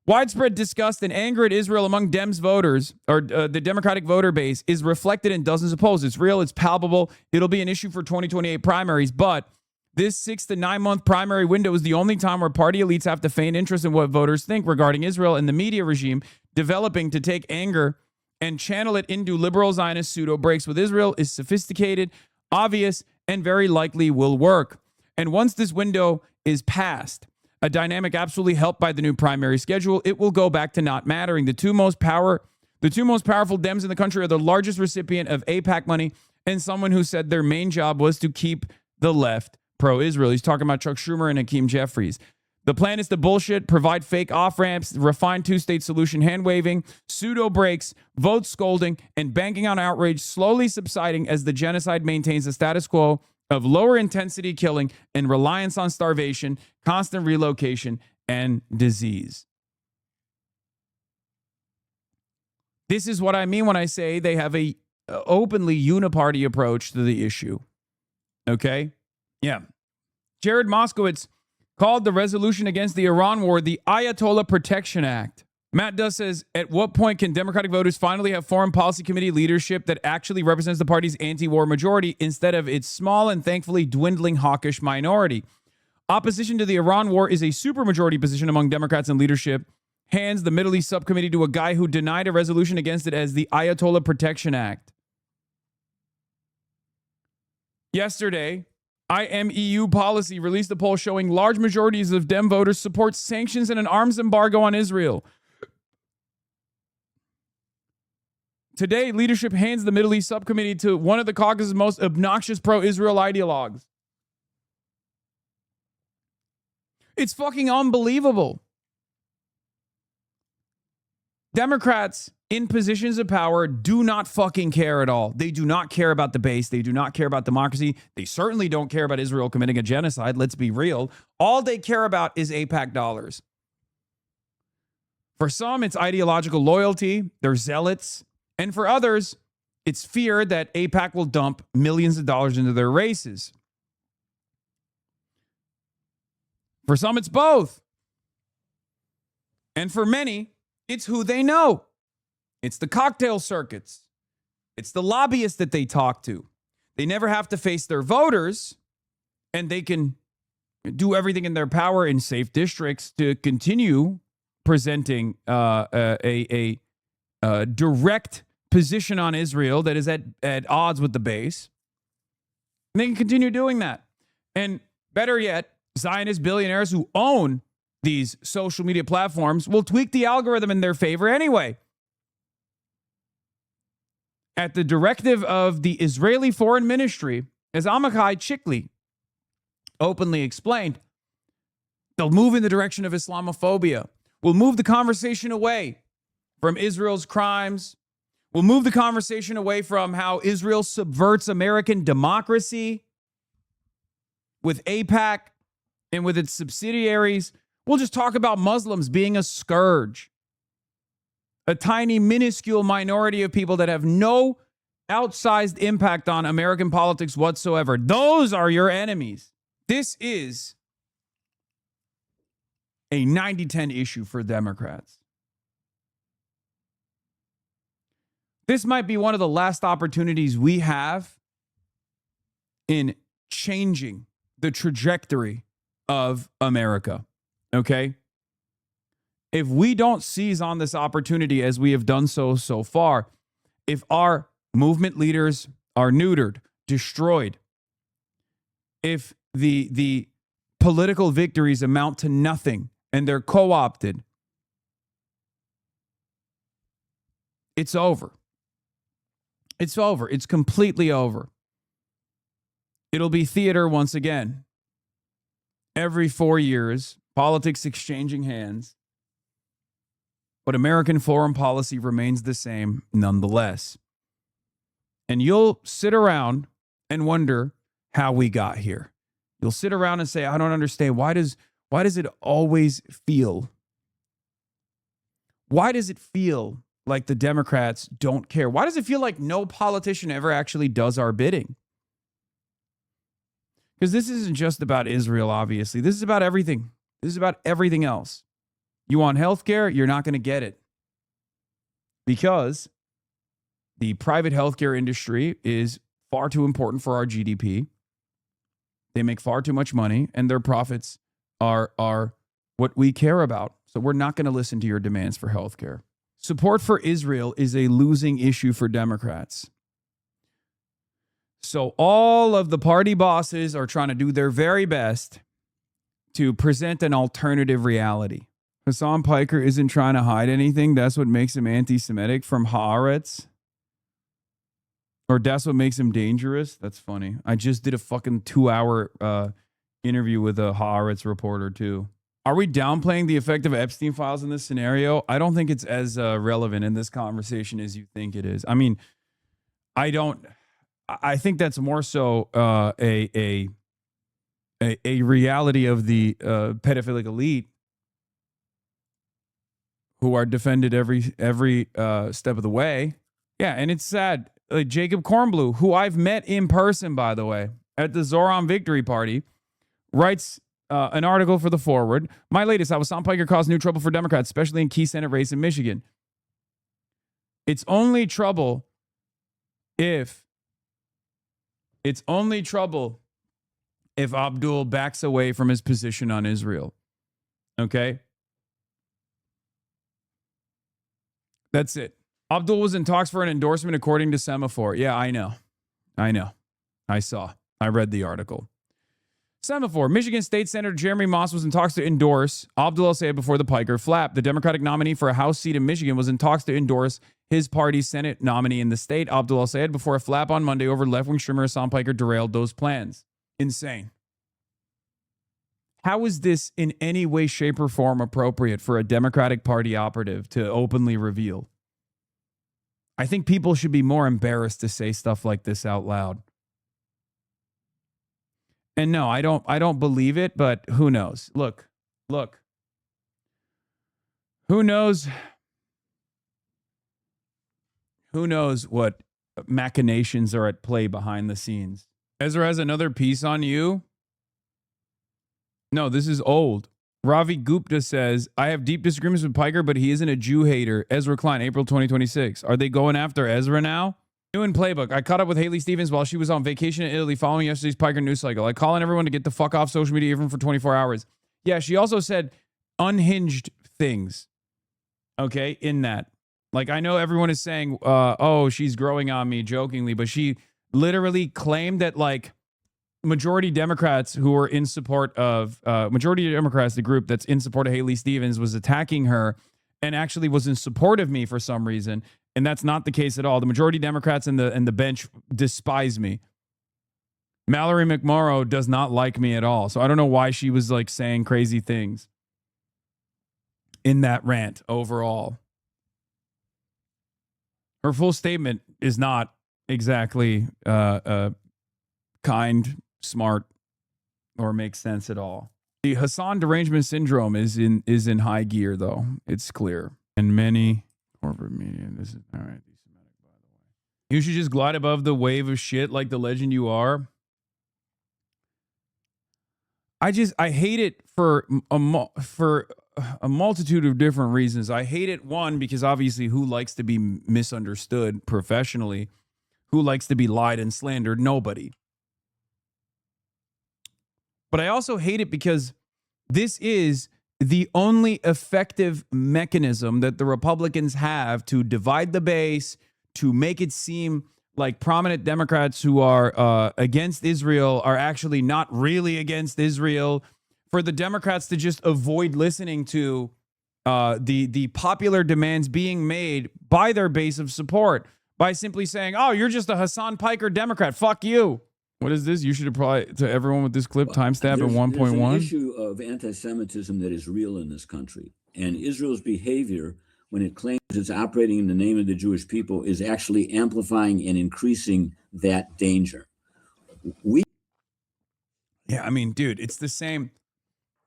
Widespread disgust and anger at Israel among Dems voters, or the Democratic voter base, is reflected in dozens of polls. It's real, it's palpable. It'll be an issue for 2028 primaries, but this 6 to 9 month primary window is the only time where party elites have to feign interest in what voters think regarding Israel, and the media regime developing to take anger and channel it into liberal Zionist pseudo breaks with Israel is sophisticated, obvious, and very likely will work. And once this window is passed, a dynamic absolutely helped by the new primary schedule, it will go back to not mattering. The two most powerful Dems in the country are the largest recipient of AIPAC money and someone who said their main job was to keep the left pro-Israel. He's talking about Chuck Schumer and Hakeem Jeffries. The plan is to bullshit, provide fake off-ramps, refine two-state solution hand-waving, pseudo-breaks, vote scolding, and banking on outrage slowly subsiding as the genocide maintains the status quo of lower intensity killing and reliance on starvation, constant relocation, and disease. This is what I mean when I say they have a openly uniparty approach to the issue. Okay? Yeah. Jared Moskowitz called the resolution against the Iran war the Ayatollah Protection Act. Matt Duss says, at what point can Democratic voters finally have foreign policy committee leadership that actually represents the party's anti-war majority instead of its small and thankfully dwindling hawkish minority? Opposition to the Iran war is a supermajority position among Democrats in leadership. Hands the Middle East subcommittee to a guy who denied a resolution against it as the Ayatollah Protection Act. Yesterday, IMEU Policy released a poll showing large majorities of Dem voters support sanctions and an arms embargo on Israel. Today, leadership hands the Middle East subcommittee to one of the caucus's most obnoxious pro-Israel ideologues. It's fucking unbelievable. Democrats in positions of power do not fucking care at all. They do not care about the base. They do not care about democracy. They certainly don't care about Israel committing a genocide. Let's be real. All they care about is AIPAC dollars. For some, it's ideological loyalty. They're zealots. And for others, it's fear that AIPAC will dump millions of dollars into their races. For some, it's both. And for many, it's who they know. It's the cocktail circuits. It's the lobbyists that they talk to. They never have to face their voters, and they can do everything in their power in safe districts to continue presenting a direct position on Israel that is at odds with the base. And they can continue doing that. And better yet, Zionist billionaires who own these social media platforms will tweak the algorithm in their favor anyway. At the directive of the Israeli Foreign Ministry, as Amichai Chikli openly explained, they'll move in the direction of Islamophobia. We'll move the conversation away from Israel's crimes. We'll move the conversation away from how Israel subverts American democracy with AIPAC and with its subsidiaries. We'll just talk about Muslims being a scourge. A tiny, minuscule minority of people that have no outsized impact on American politics whatsoever. Those are your enemies. This is a 90-10 issue for Democrats. This might be one of the last opportunities we have in changing the trajectory of America. Okay? If we don't seize on this opportunity as we have done so far, if our movement leaders are neutered, destroyed, if the political victories amount to nothing and they're co-opted, it's over. It's over. It's completely over. It'll be theater once again. Every 4 years, politics exchanging hands. But American foreign policy remains the same nonetheless. And you'll sit around and wonder how we got here. You'll sit around and say, I don't understand. Why does it always feel? Why does it feel like the Democrats don't care? Why does it feel like no politician ever actually does our bidding? Because this isn't just about Israel, obviously. This is about everything. This is about everything else. You want health care? You're not going to get it. Because the private healthcare industry is far too important for our GDP. They make far too much money, and their profits are what we care about. So we're not going to listen to your demands for healthcare. Support for Israel is a losing issue for Democrats. So all of the party bosses are trying to do their very best to present an alternative reality. Hassan Piker isn't trying to hide anything. That's what makes him anti-Semitic from Haaretz. Or that's what makes him dangerous. That's funny. I just did a fucking 2-hour interview with a Haaretz reporter too. Are we downplaying the effect of Epstein files in this scenario? I don't think it's as relevant in this conversation as you think it is. I mean, I think that's more so a reality of the pedophilic elite who are defended every step of the way. Yeah, and it's sad. Jacob Kornblue, who I've met in person, by the way, at the Zoran Victory Party, writes an article for The Forward. My latest, how Hassan Piker caused new trouble for Democrats, especially in key Senate race in Michigan. It's only trouble if Abdul backs away from his position on Israel. Okay? That's it. Abdul was in talks for an endorsement according to Semaphore. Yeah, I know. I saw. I read the article. Semaphore. Michigan State Senator Jeremy Moss was in talks to endorse Abdul El-Sayed before the Piker flap. The Democratic nominee for a House seat in Michigan was in talks to endorse his party's Senate nominee in the state, Abdul El-Sayed, before a flap on Monday over left-wing streamer Hassan Piker derailed those plans. Insane. How is this in any way, shape, or form appropriate for a Democratic Party operative to openly reveal? I think people should be more embarrassed to say stuff like this out loud. And no, I don't believe it, but who knows? Look. Who knows what machinations are at play behind the scenes? Ezra has another piece on you. No, this is old. Ravi Gupta says, I have deep disagreements with Piker, but he isn't a Jew hater. Ezra Klein, April 2026. Are they going after Ezra now? New in Playbook. I caught up with Haley Stevens while she was on vacation in Italy following yesterday's Piker news cycle. I call on everyone to get the fuck off social media even for 24 hours. Yeah, she also said unhinged things. Okay, in that. Like, I know everyone is saying, oh, she's growing on me jokingly, but she literally claimed that, like, majority Democrats who were in support of majority Democrats, the group that's in support of Haley Stevens, was attacking her and actually was in support of me for some reason. And that's not the case at all. The majority Democrats and the bench despise me. Mallory McMorrow does not like me at all. So I don't know why she was like saying crazy things in that rant overall. Her full statement is not exactly kind, smart, or makes sense at all. The Hassan derangement syndrome is in high gear, though. It's clear. And many corporate media. This is all right. You should just glide above the wave of shit like the legend you are. I hate it for a multitude of different reasons. I hate it, one, because obviously who likes to be misunderstood professionally? Who likes to be lied and slandered? Nobody. But I also hate it because this is the only effective mechanism that the Republicans have to divide the base, to make it seem like prominent Democrats who are against Israel are actually not really against Israel, for the Democrats to just avoid listening to the popular demands being made by their base of support by simply saying, oh, you're just a Hassan Piker Democrat. Fuck you. What is this? You should apply to everyone with this clip, timestamp at 1.1. There's an issue of anti-Semitism that is real in this country. And Israel's behavior, when it claims it's operating in the name of the Jewish people, is actually amplifying and increasing that danger. Yeah, I mean, dude, it's the same.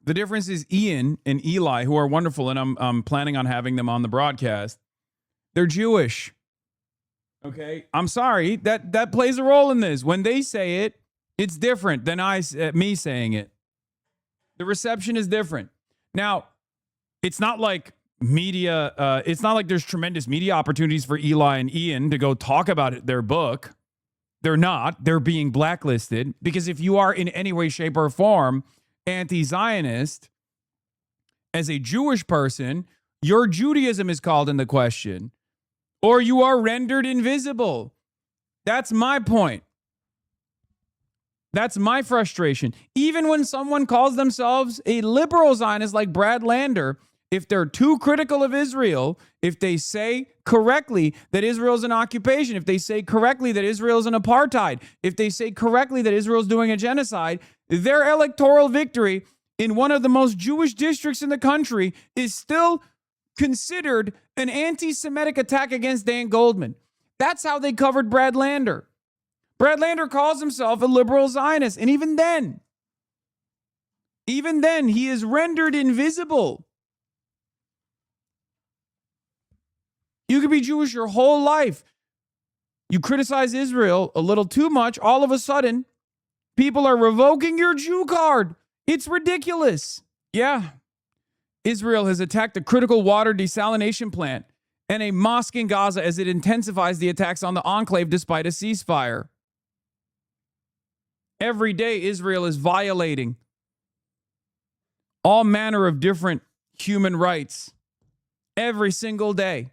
The difference is Ian and Eli, who are wonderful, and I'm planning on having them on the broadcast. They're Jewish. Okay, I'm sorry, that plays a role in this. When they say it, it's different than me saying it. The reception is different. Now, it's not like media. It's not like there's tremendous media opportunities for Eli and Ian to go talk about their book. They're not. They're being blacklisted because if you are in any way, shape, or form anti-Zionist as a Jewish person, your Judaism is called into question. Or you are rendered invisible. That's my point. That's my frustration. Even when someone calls themselves a liberal Zionist like Brad Lander, if they're too critical of Israel, if they say correctly that Israel's an occupation, if they say correctly that Israel's an apartheid, if they say correctly that Israel's doing a genocide, their electoral victory in one of the most Jewish districts in the country is still considered an anti-Semitic attack against Dan Goldman. That's how they covered Brad Lander. Brad Lander calls himself a liberal Zionist, and even then, he is rendered invisible. You could be Jewish your whole life. You criticize Israel a little too much, all of a sudden, people are revoking your Jew card. It's ridiculous. Yeah. Israel has attacked a critical water desalination plant and a mosque in Gaza as it intensifies the attacks on the enclave despite a ceasefire. Every day, Israel is violating all manner of different human rights. Every single day.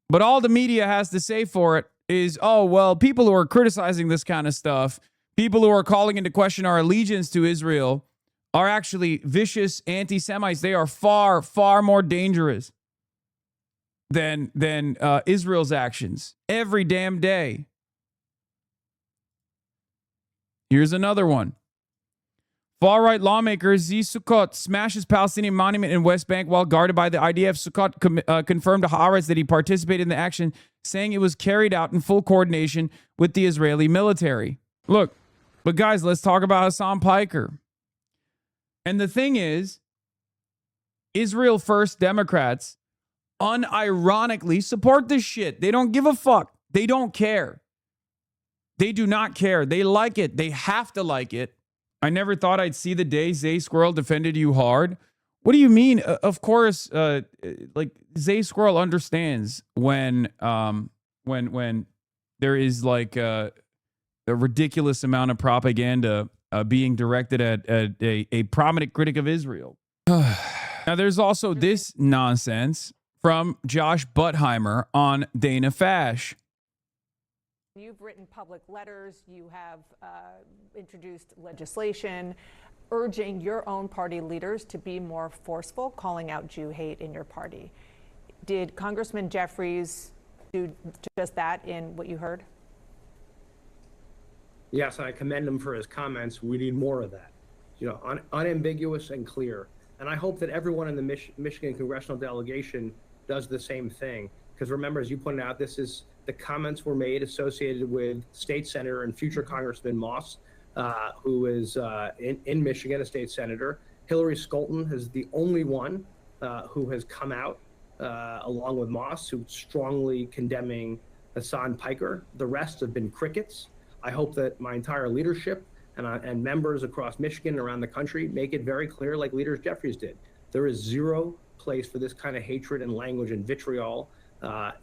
But all the media has to say for it is, oh, well, people who are criticizing this kind of stuff, people who are calling into question our allegiance to Israel, are actually vicious anti-Semites. They are far, far more dangerous than Israel's actions every damn day. Here's another one. Far-right lawmaker Z. Sukkot smashes Palestinian monument in West Bank while guarded by the IDF. Sukkot confirmed to Haaretz that he participated in the action, saying it was carried out in full coordination with the Israeli military. Look, but guys, let's talk about Hassan Piker. And the thing is, Israel First Democrats unironically support this shit. They don't give a fuck. They don't care. They do not care. They like it. They have to like it. I never thought I'd see the day Zay Squirrel defended you hard. What do you mean? Of course, like Zay Squirrel understands when there is like a ridiculous amount of propaganda being directed at a prominent critic of Israel. Now, there's also this nonsense from Josh Buttheimer on Dana Fash. You've written public letters. You have introduced legislation urging your own party leaders to be more forceful, calling out Jew hate in your party. Did Congressman Jeffries do just that in what you heard? Yes, I commend him for his comments. We need more of that, unambiguous and clear. And I hope that everyone in the Michigan congressional delegation does the same thing. Because remember, as you pointed out, the comments were made associated with State Senator and future Congressman Moss, who is in Michigan, a state senator. Hillary Scholten is the only one who has come out, along with Moss, who's strongly condemning Hassan Piker. The rest have been crickets. I hope that my entire leadership and members across Michigan and around the country make it very clear, like Leader Jeffries did. There is zero place for this kind of hatred and language and vitriol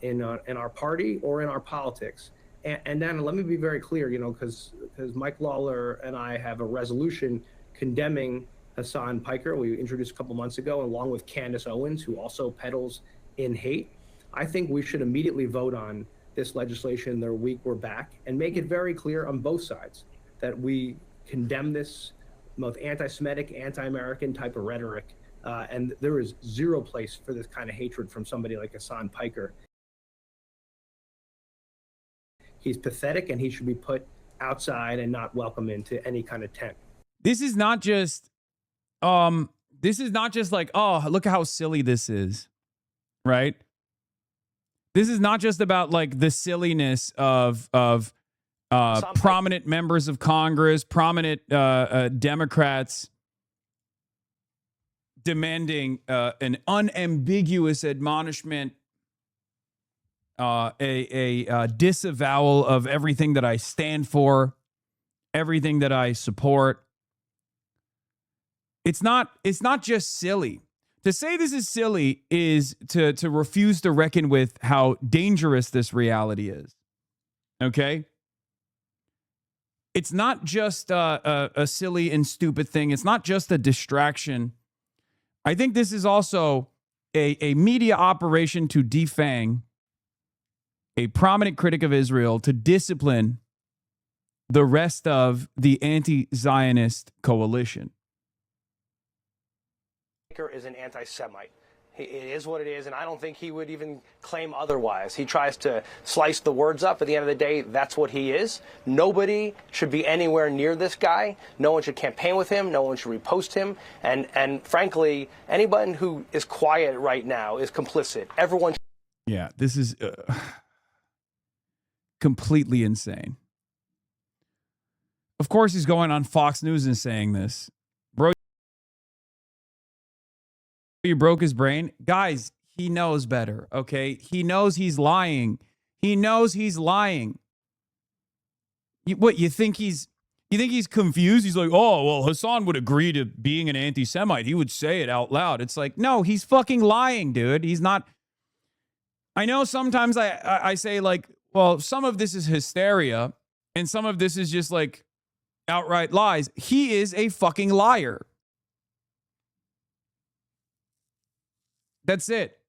in our party or in our politics. And then let me be very clear, because Mike Lawler and I have a resolution condemning Hassan Piker, we introduced a couple months ago, along with Candace Owens, who also peddles in hate. I think we should immediately vote on this legislation the week we're back and make it very clear on both sides that we condemn this both anti-Semitic, anti-American type of rhetoric. And there is zero place for this kind of hatred from somebody like Hassan Piker. He's pathetic and he should be put outside and not welcome into any kind of tent. This is not just like, oh, look at how silly this is, right? This is not just about like the silliness of prominent members of Congress, prominent Democrats demanding an unambiguous admonishment, a disavowal of everything that I stand for, everything that I support. It's not just silly. To say this is silly is to refuse to reckon with how dangerous this reality is. Okay? It's not just a silly and stupid thing. It's not just a distraction. I think this is also a media operation to defang a prominent critic of Israel, to discipline the rest of the anti-Zionist coalition. Is an anti-Semite. It is what it is, and I don't think he would even claim otherwise. He tries to slice the words up. At the end of the day, that's what he is. Nobody should be anywhere near this guy. No one should campaign with him. No one should repost him. And frankly, anybody who is quiet right now is complicit. Everyone. Yeah, this is completely insane. Of course, he's going on Fox News and saying this. Bro, you broke his brain. Guys, he knows better, okay? He knows he's lying. He knows he's lying. You think he's confused? He's like, oh, well, Hassan would agree to being an anti-Semite. He would say it out loud. It's like, no, he's fucking lying, dude. He's not. I know sometimes I say like, well, some of this is hysteria and some of this is just like outright lies. He is a fucking liar. That's it.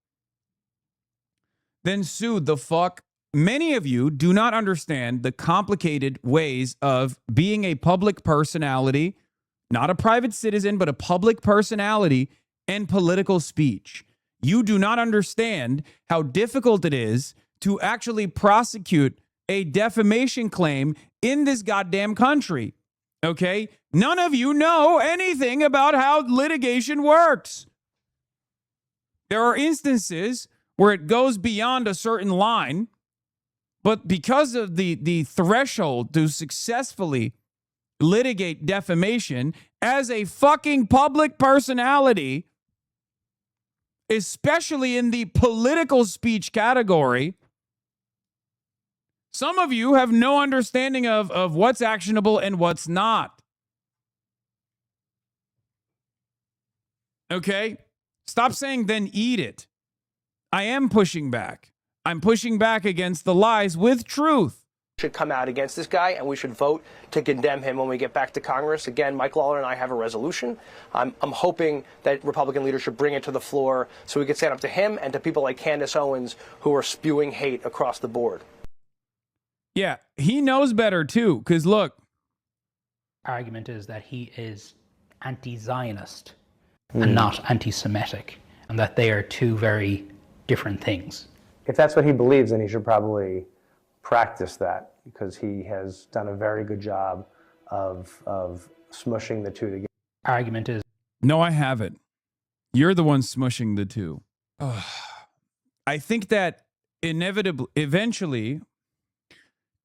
Then sue the fuck. Many of you do not understand the complicated ways of being a public personality, not a private citizen, but a public personality and political speech. You do not understand how difficult it is to actually prosecute a defamation claim in this goddamn country. Okay? None of you know anything about how litigation works. There are instances where it goes beyond a certain line, but because of the threshold to successfully litigate defamation as a fucking public personality, especially in the political speech category, some of you have no understanding of what's actionable and what's not. Okay? Stop saying then eat it. I am pushing back. I'm pushing back against the lies with truth. Should come out against this guy, and we should vote to condemn him when we get back to Congress. Again, Mike Lawler and I have a resolution. I'm hoping that Republican leadership bring it to the floor so we can stand up to him and to people like Candace Owens who are spewing hate across the board. Yeah, he knows better too, because look. Argument is that he is anti-Zionist and not anti-Semitic, and that they are two very different things. If that's what he believes, then he should probably practice that, because he has done a very good job of smushing the two together. Argument is... No, I haven't. You're the one smushing the two. I think that eventually,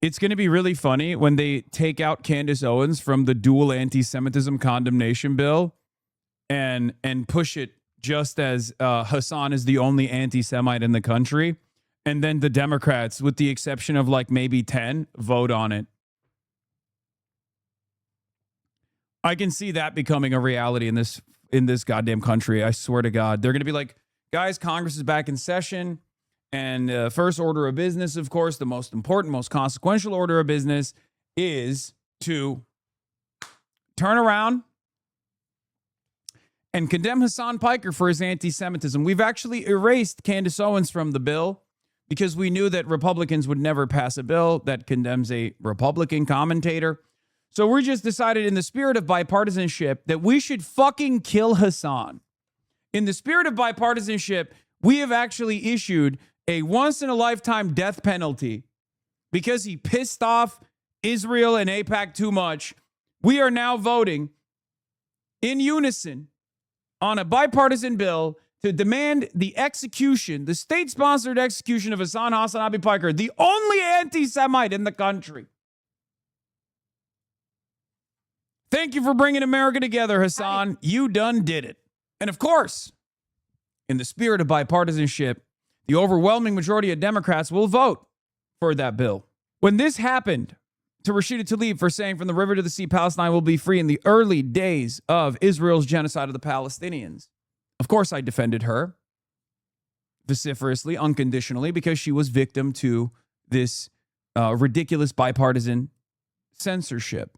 it's going to be really funny when they take out Candace Owens from the dual anti-Semitism condemnation bill and push it just as Hassan is the only anti-Semite in the country. And then the Democrats, with the exception of like maybe 10, vote on it. I can see that becoming a reality in this goddamn country. I swear to God. They're going to be like, guys, Congress is back in session. And first order of business, of course, the most important, most consequential order of business is to turn around and condemn Hassan Piker for his anti-Semitism. We've actually erased Candace Owens from the bill because we knew that Republicans would never pass a bill that condemns a Republican commentator. So we just decided in the spirit of bipartisanship that we should fucking kill Hassan. In the spirit of bipartisanship, we have actually issued a once-in-a-lifetime death penalty because he pissed off Israel and AIPAC too much. We are now voting in unison on a bipartisan bill to demand the execution, the state-sponsored execution of Hasanabi Piker, the only anti-Semite in the country. Thank you for bringing America together, Hassan. You done did it. And of course, in the spirit of bipartisanship, the overwhelming majority of Democrats will vote for that bill. When this happened to Rashida Tlaib for saying from the river to the sea, Palestine will be free in the early days of Israel's genocide of the Palestinians, of course I defended her vociferously, unconditionally, because she was victim to this ridiculous bipartisan censorship.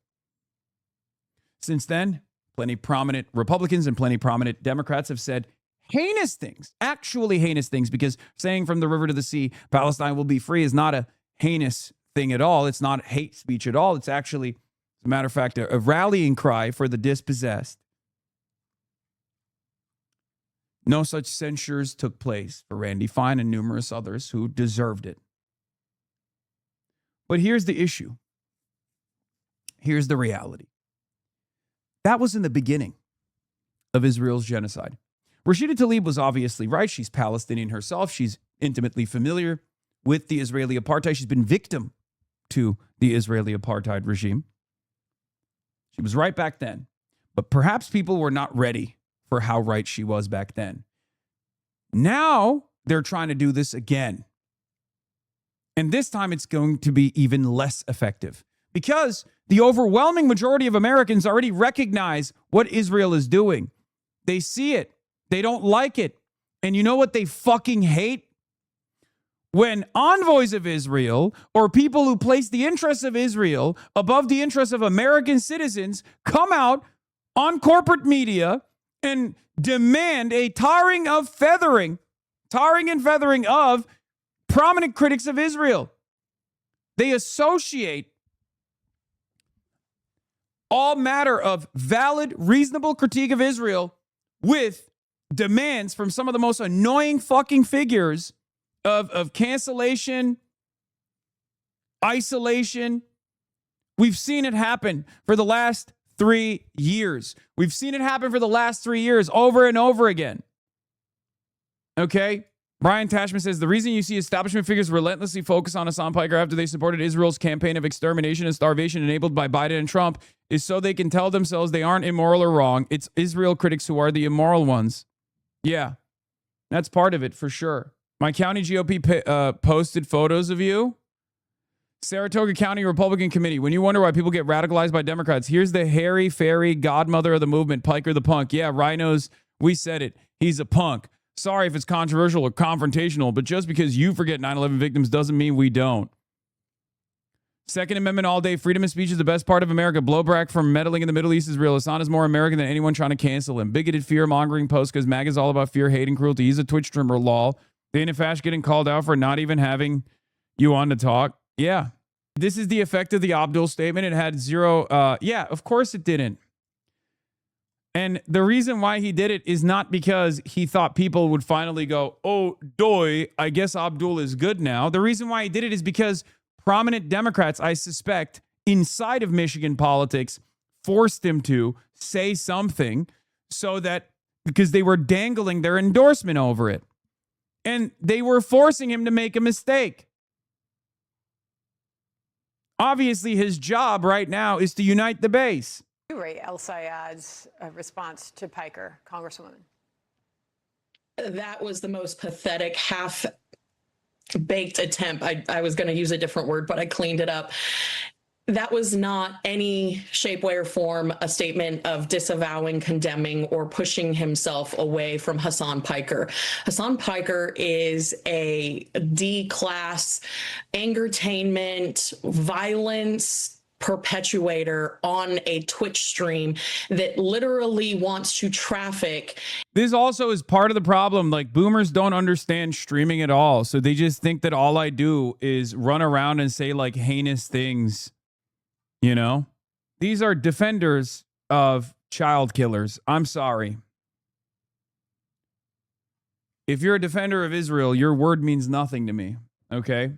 Since then, plenty prominent Republicans and plenty prominent Democrats have said heinous things, actually heinous things, because saying from the river to the sea, Palestine will be free is not a heinous thing at all. It's not hate speech at all. It's actually, as a matter of fact, a rallying cry for the dispossessed. No such censures took place for Randy Fine and numerous others who deserved it. But here's the issue. Here's the reality. That was in the beginning of Israel's genocide. Rashida Tlaib was obviously right. She's Palestinian herself. She's intimately familiar with the Israeli apartheid. She's been victim to the Israeli apartheid regime. She was right back then. But perhaps people were not ready for how right she was back then. Now they're trying to do this again. And this time it's going to be even less effective because the overwhelming majority of Americans already recognize what Israel is doing. They see it. They don't like it. And you know what they fucking hate? When envoys of Israel or people who place the interests of Israel above the interests of American citizens come out on corporate media and demand a tarring and feathering of prominent critics of Israel. They associate all matter of valid, reasonable critique of Israel with demands from some of the most annoying fucking figures of cancellation, isolation. We've seen it happen for the last 3 years. We've seen it happen for the last 3 years over and over again. Okay? Brian Tashman says, the reason you see establishment figures relentlessly focus on Hassan Piker after they supported Israel's campaign of extermination and starvation enabled by Biden and Trump is so they can tell themselves they aren't immoral or wrong. It's Israel critics who are the immoral ones. Yeah, that's part of it for sure. My county GOP posted photos of you. Saratoga County Republican Committee. When you wonder why people get radicalized by Democrats, here's the hairy, fairy godmother of the movement, Piker the punk. Yeah, Rhinos, we said it. He's a punk. Sorry if it's controversial or confrontational, but just because you forget 9/11 victims doesn't mean we don't. Second Amendment all day. Freedom of speech is the best part of America. Blowback from meddling in the Middle East is real. Hassan is more American than anyone trying to cancel him. Bigoted fear-mongering post because MAGA is all about fear, hate, and cruelty. He's a Twitch streamer, lol. Dana Fash getting called out for not even having you on to talk. Yeah. This is the effect of the Abdul statement. It had zero. Yeah, of course it didn't. And the reason why he did it is not because he thought people would finally go, oh, doy, I guess Abdul is good now. The reason why he did it is because prominent Democrats, I suspect, inside of Michigan politics, forced him to say something so that, because they were dangling their endorsement over it. And they were forcing him to make a mistake. Obviously, his job right now is to unite the base. Ray El Sayed's response to Piker, Congresswoman. That was the most pathetic, half-baked attempt. I was going to use a different word, but I cleaned it up. that was not any shape, way, or form a statement of disavowing, condemning, or pushing himself away from Hassan Piker. Hassan Piker is a D-class angertainment, violence perpetuator on a Twitch stream that literally wants to traffic. This also is part of the problem. Like, boomers don't understand streaming at all. So they just think that all I do is run around and say like heinous things. You know, these are defenders of child killers. I'm sorry. If you're a defender of Israel, your word means nothing to me. Okay.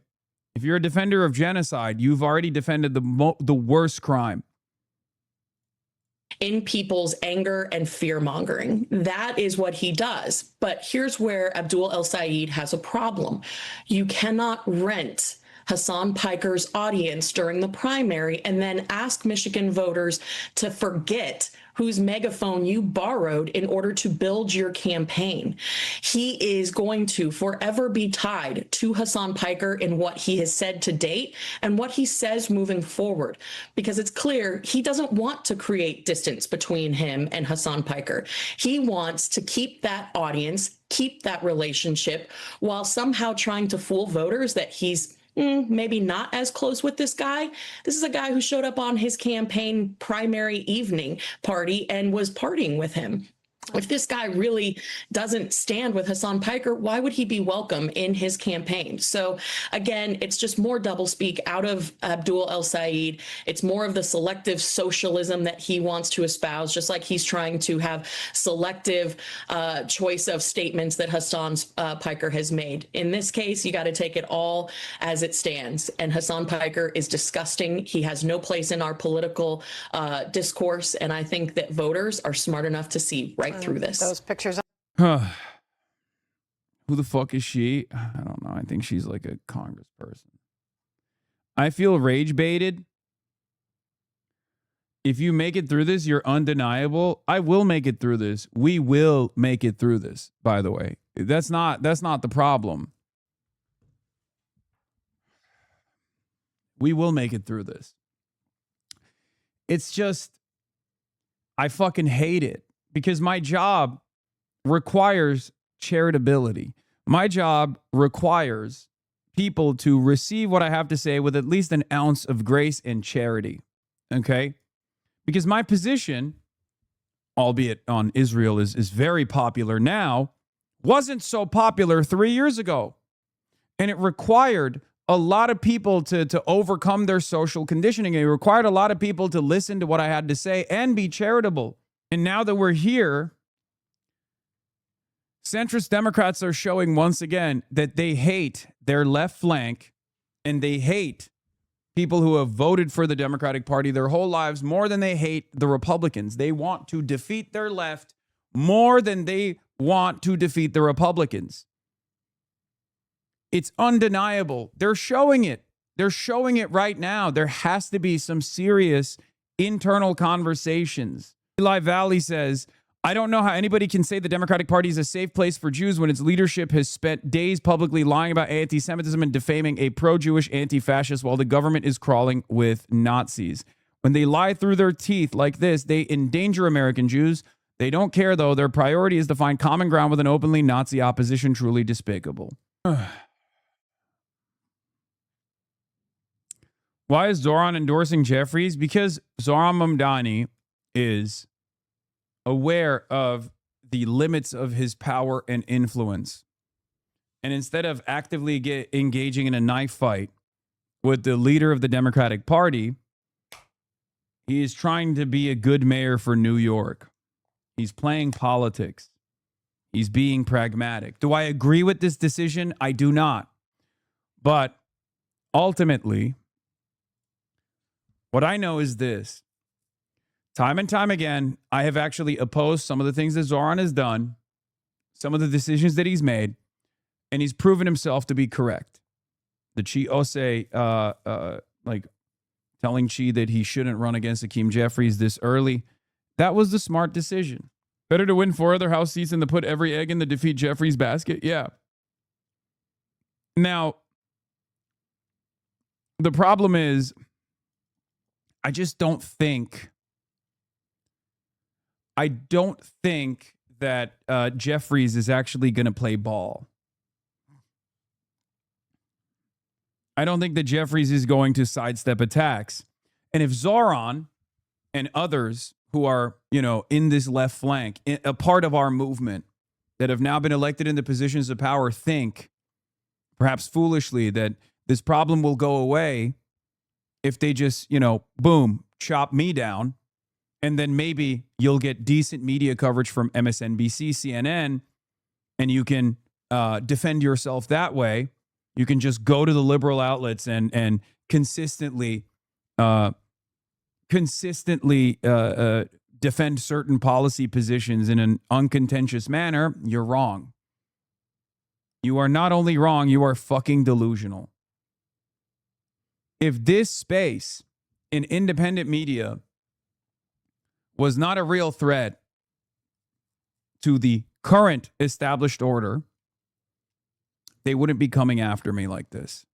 If you're a defender of genocide, you've already defended the worst crime. In people's anger and fear mongering. That is what he does. But here's where Abdul El Sayed has a problem. You cannot rent Hassan Piker's audience during the primary and then ask Michigan voters to forget whose megaphone you borrowed in order to build your campaign. He is going to forever be tied to Hassan Piker in what he has said to date and what he says moving forward, because it's clear he doesn't want to create distance between him and Hassan Piker. He wants to keep that audience, keep that relationship, while somehow trying to fool voters that he's maybe not as close with this guy. This is a guy who showed up on his campaign primary evening party and was partying with him. If this guy really doesn't stand with Hassan Piker, why would he be welcome in his campaign? So again, it's just more doublespeak out of Abdul El Sayed. It's more of the selective socialism that he wants to espouse, just like he's trying to have selective choice of statements that Hassan Piker has made. In this case, you got to take it all as it stands. And Hassan Piker is disgusting. He has no place in our political discourse. And I think that voters are smart enough to see right through this. Those pictures. Who the fuck is she? I don't know. I think she's like a congressperson. I feel rage baited. If you make it through this, you're undeniable. I will make it through this. We will make it through this, by the way. That's not the problem. We will make it through this. It's just, I fucking hate it. Because my job requires charitability. My job requires people to receive what I have to say with at least an ounce of grace and charity. Okay? Because my position, albeit on Israel is very popular now, wasn't so popular 3 years ago. And it required a lot of people to overcome their social conditioning. It required a lot of people to listen to what I had to say and be charitable. And now that we're here, centrist Democrats are showing once again that they hate their left flank and they hate people who have voted for the Democratic Party their whole lives more than they hate the Republicans. They want to defeat their left more than they want to defeat the Republicans. It's undeniable. They're showing it. They're showing it right now. There has to be some serious internal conversations. Eli Valley says, I don't know how anybody can say the Democratic Party is a safe place for Jews when its leadership has spent days publicly lying about anti-Semitism and defaming a pro-Jewish anti-fascist while the government is crawling with Nazis. When they lie through their teeth like this, they endanger American Jews. They don't care, though. Their priority is to find common ground with an openly Nazi opposition, truly despicable. Why is Zoran endorsing Jeffries? Because Zoran Mamdani is aware of the limits of his power and influence. And instead of actively engaging in a knife fight with the leader of the Democratic Party, he is trying to be a good mayor for New York. He's playing politics. He's being pragmatic. Do I agree with this decision? I do not. But ultimately, what I know is this. Time and time again, I have actually opposed some of the things that Zoran has done, some of the decisions that he's made, and he's proven himself to be correct. The Chi Ose, like telling Chi that he shouldn't run against Hakeem Jeffries this early, that was the smart decision. Better to win 4 other House seats than to put every egg in the defeat Jeffries basket? Yeah. Now, the problem is, I just don't think. I don't think that Jeffries is actually going to play ball. I don't think that Jeffries is going to sidestep attacks. And if Zoran and others who are, in this left flank, a part of our movement that have now been elected into positions of power, think, perhaps foolishly, that this problem will go away if they just, boom, chop me down. And then maybe you'll get decent media coverage from MSNBC, CNN, and you can defend yourself that way. You can just go to the liberal outlets and consistently defend certain policy positions in an uncontentious manner. You're wrong. You are not only wrong, you are fucking delusional. If this space in independent media was not a real threat to the current established order, they wouldn't be coming after me like this.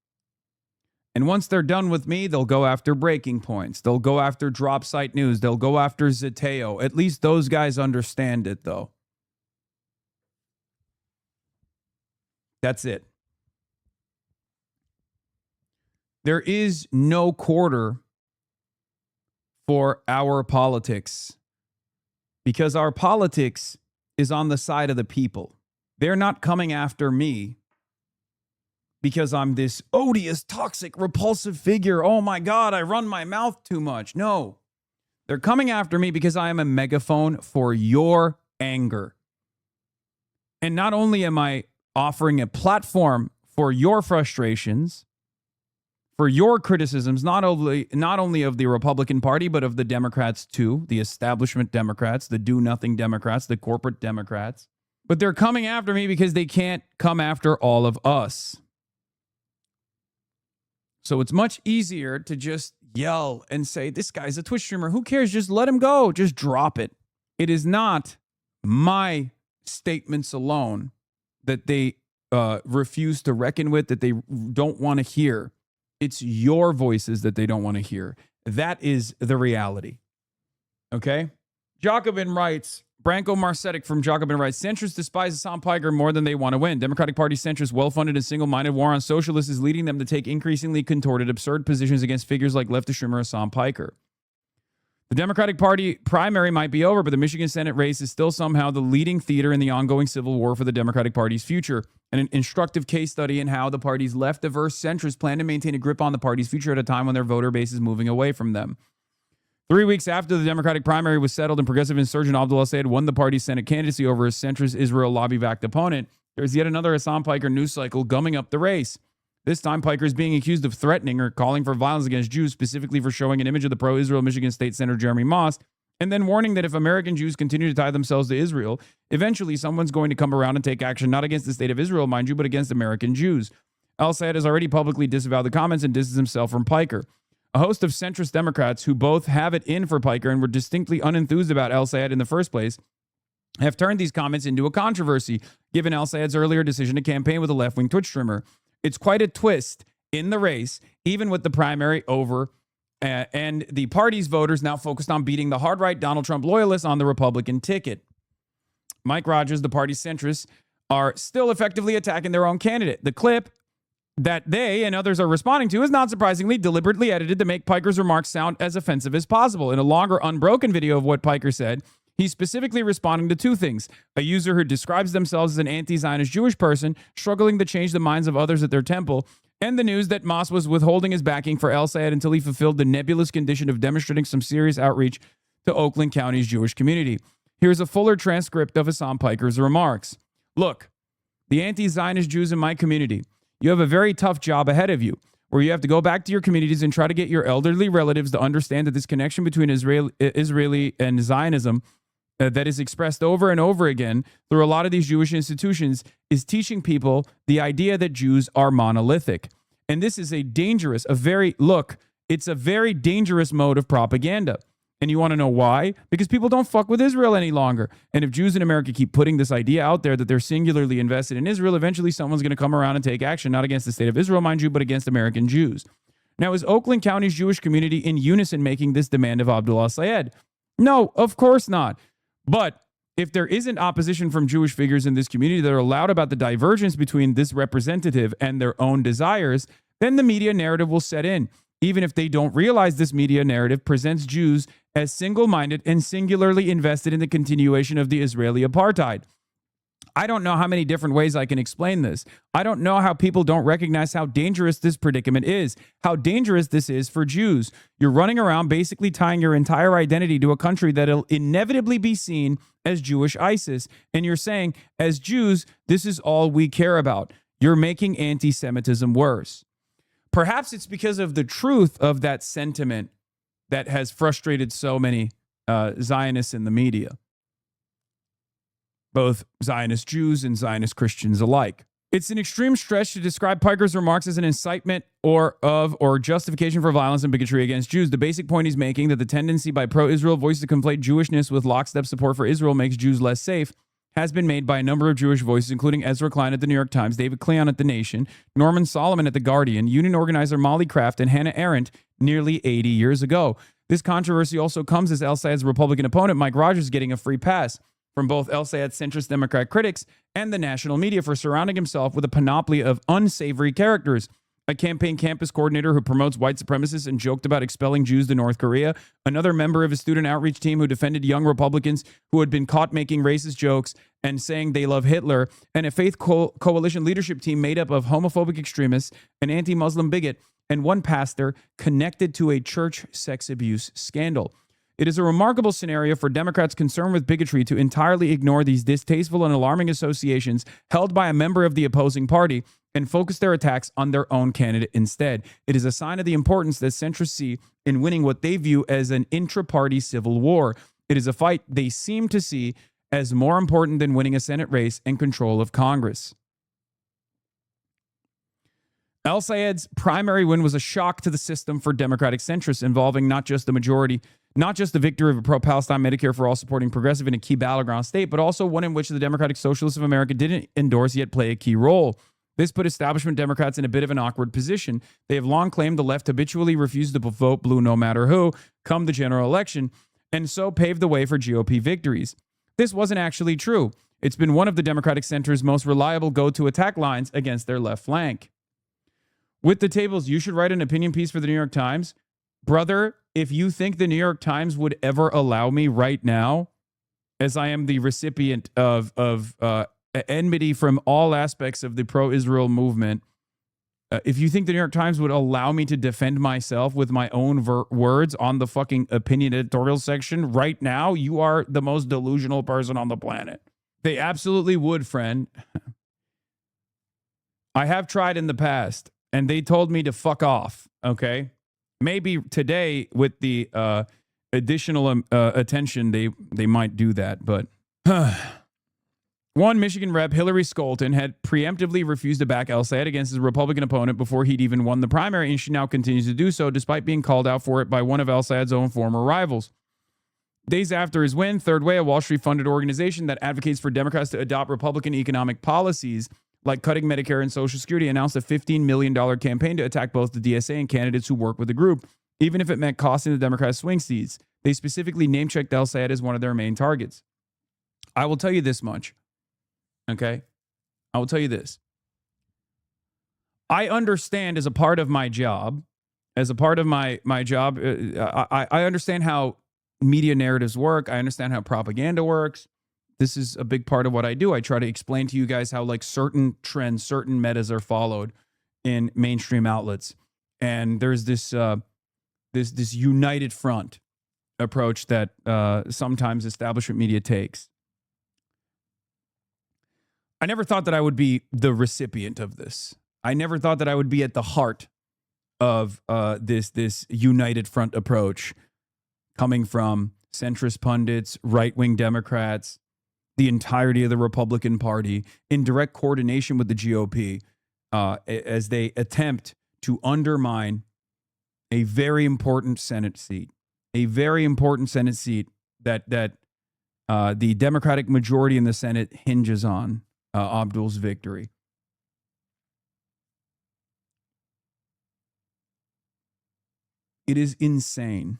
And once they're done with me, they'll go after Breaking Points. They'll go after Drop Site News. They'll go after Zeteo. At least those guys understand it, though. That's it. There is no quarter for our politics because our politics is on the side of the people. They're not coming after me because I'm this odious, toxic, repulsive figure. Oh my God, I run my mouth too much. No, they're coming after me because I am a megaphone for your anger. And not only am I offering a platform for your frustrations, for your criticisms, not only of the Republican Party, but of the Democrats too, the establishment Democrats, the do-nothing Democrats, the corporate Democrats. But they're coming after me because they can't come after all of us. So it's much easier to just yell and say, this guy's a Twitch streamer. Who cares? Just let him go. Just drop it. It is not my statements alone that they refuse to reckon with, that they don't want to hear. It's your voices that they don't want to hear. That is the reality. Okay? Jacobin writes, Branko Marcetic from Jacobin writes, centrists despise Hassan Piker more than they want to win. Democratic Party centrists, well-funded and single-minded war on socialists is leading them to take increasingly contorted, absurd positions against figures like leftist streamer Hassan Piker. The Democratic Party primary might be over, but the Michigan Senate race is still somehow the leading theater in the ongoing civil war for the Democratic Party's future, and an instructive case study in how the party's left-diverse centrists plan to maintain a grip on the party's future at a time when their voter base is moving away from them. 3 weeks after the Democratic primary was settled and progressive insurgent Abdul al-Sayed won the party's Senate candidacy over his centrist Israel lobby-backed opponent, there's yet another Hassan Piker news cycle gumming up the race. This time, Piker is being accused of threatening or calling for violence against Jews, specifically for showing an image of the pro-Israel Michigan State Senator Jeremy Moss, and then warning that if American Jews continue to tie themselves to Israel, eventually someone's going to come around and take action not against the state of Israel, mind you, but against American Jews. Al-Sayed has already publicly disavowed the comments and distanced himself from Piker. A host of centrist Democrats who both have it in for Piker and were distinctly unenthused about Al-Sayed in the first place have turned these comments into a controversy, given Al-Sayed's earlier decision to campaign with a left-wing Twitch streamer. It's quite a twist in the race, even with the primary over, and the party's voters now focused on beating the hard-right Donald Trump loyalists on the Republican ticket. Mike Rogers, the party's centrists, are still effectively attacking their own candidate. The clip that they and others are responding to is not surprisingly deliberately edited to make Piker's remarks sound as offensive as possible. In a longer, unbroken video of what Piker said, he's specifically responding to two things: a user who describes themselves as an anti-Zionist Jewish person struggling to change the minds of others at their temple, and the news that Moss was withholding his backing for Al-Sayed until he fulfilled the nebulous condition of demonstrating some serious outreach to Oakland County's Jewish community. Here's a fuller transcript of Hassan Piker's remarks. Look, the anti-Zionist Jews in my community, you have a very tough job ahead of you, where you have to go back to your communities and try to get your elderly relatives to understand that this connection between Israeli and Zionism that is expressed over and over again through a lot of these Jewish institutions is teaching people the idea that Jews are monolithic. And this is it's a very dangerous mode of propaganda. And you want to know why? Because people don't fuck with Israel any longer. And if Jews in America keep putting this idea out there that they're singularly invested in Israel, eventually someone's going to come around and take action, not against the state of Israel, mind you, but against American Jews. Now, is Oakland County's Jewish community in unison making this demand of Abdul al-Sayed? No, of course not. But if there isn't opposition from Jewish figures in this community that are loud about the divergence between this representative and their own desires, then the media narrative will set in. Even if they don't realize this media narrative presents Jews as single-minded and singularly invested in the continuation of the Israeli apartheid. I don't know how many different ways I can explain this. I don't know how people don't recognize how dangerous this predicament is, how dangerous this is for Jews. You're running around basically tying your entire identity to a country that'll inevitably be seen as Jewish ISIS. And you're saying, as Jews, this is all we care about. You're making anti-Semitism worse. Perhaps it's because of the truth of that sentiment that has frustrated so many Zionists in the media, both Zionist Jews and Zionist Christians alike. It's an extreme stretch to describe Piker's remarks as an incitement or justification for violence and bigotry against Jews. The basic point he's making, that the tendency by pro-Israel voices to conflate Jewishness with lockstep support for Israel makes Jews less safe, has been made by a number of Jewish voices, including Ezra Klein at the New York Times, David Cleon at The Nation, Norman Solomon at The Guardian, union organizer Molly Kraft, and Hannah Arendt nearly 80 years ago. This controversy also comes as al-Sayed's Republican opponent, Mike Rogers, getting a free pass from both al-Sayed's centrist Democrat critics and the national media for surrounding himself with a panoply of unsavory characters. A campaign campus coordinator who promotes white supremacists and joked about expelling Jews to North Korea, another member of his student outreach team who defended young Republicans who had been caught making racist jokes and saying they love Hitler, and a faith coalition leadership team made up of homophobic extremists, an anti-Muslim bigot, and one pastor connected to a church sex abuse scandal. It is a remarkable scenario for Democrats concerned with bigotry to entirely ignore these distasteful and alarming associations held by a member of the opposing party and focus their attacks on their own candidate instead. It is a sign of the importance that centrists see in winning what they view as an intra-party civil war. It is a fight they seem to see as more important than winning a Senate race and control of Congress. Al-Sayed's primary win was a shock to the system for Democratic centrists, involving not just the victory of a pro-Palestine Medicare for all supporting progressive in a key battleground state, but also one in which the Democratic Socialists of America didn't endorse yet play a key role. This put establishment Democrats in a bit of an awkward position. They have long claimed the left habitually refused to vote blue no matter who come the general election, and so paved the way for GOP victories. This wasn't actually true. It's been one of the Democratic center's most reliable go-to attack lines against their left flank. With the tables, you should write an opinion piece for the New York Times. Brother, if you think the New York Times would ever allow me right now, as I am the recipient of enmity from all aspects of the pro-Israel movement, if you think the New York Times would allow me to defend myself with my own words on the fucking opinion editorial section right now, you are the most delusional person on the planet. They absolutely would, friend. I have tried in the past, and they told me to fuck off, okay? Maybe today, with the additional attention, they might do that, but... One Michigan rep, Hillary Skolton, had preemptively refused to back al-Sayed against his Republican opponent before he'd even won the primary, and she now continues to do so, despite being called out for it by one of al-Sayed's own former rivals. Days after his win, Third Way, a Wall Street-funded organization that advocates for Democrats to adopt Republican economic policies like cutting Medicare and Social Security, announced a $15 million campaign to attack both the DSA and candidates who work with the group, even if it meant costing the Democrats swing seats. They specifically name-checked al-Sayed as one of their main targets. I will tell you this much. Okay, I will tell you this. I understand as a part of my job, I understand how media narratives work. I understand how propaganda works. This is a big part of what I do. I try to explain to you guys how like certain trends, certain metas are followed in mainstream outlets. And there's this this united front approach that sometimes establishment media takes. I never thought that I would be the recipient of this. I never thought that I would be at the heart of this united front approach coming from centrist pundits, right-wing Democrats, the entirety of the Republican Party, in direct coordination with the GOP, as they attempt to undermine a very important Senate seat, that the Democratic majority in the Senate hinges on. Abdul's victory. It is insane.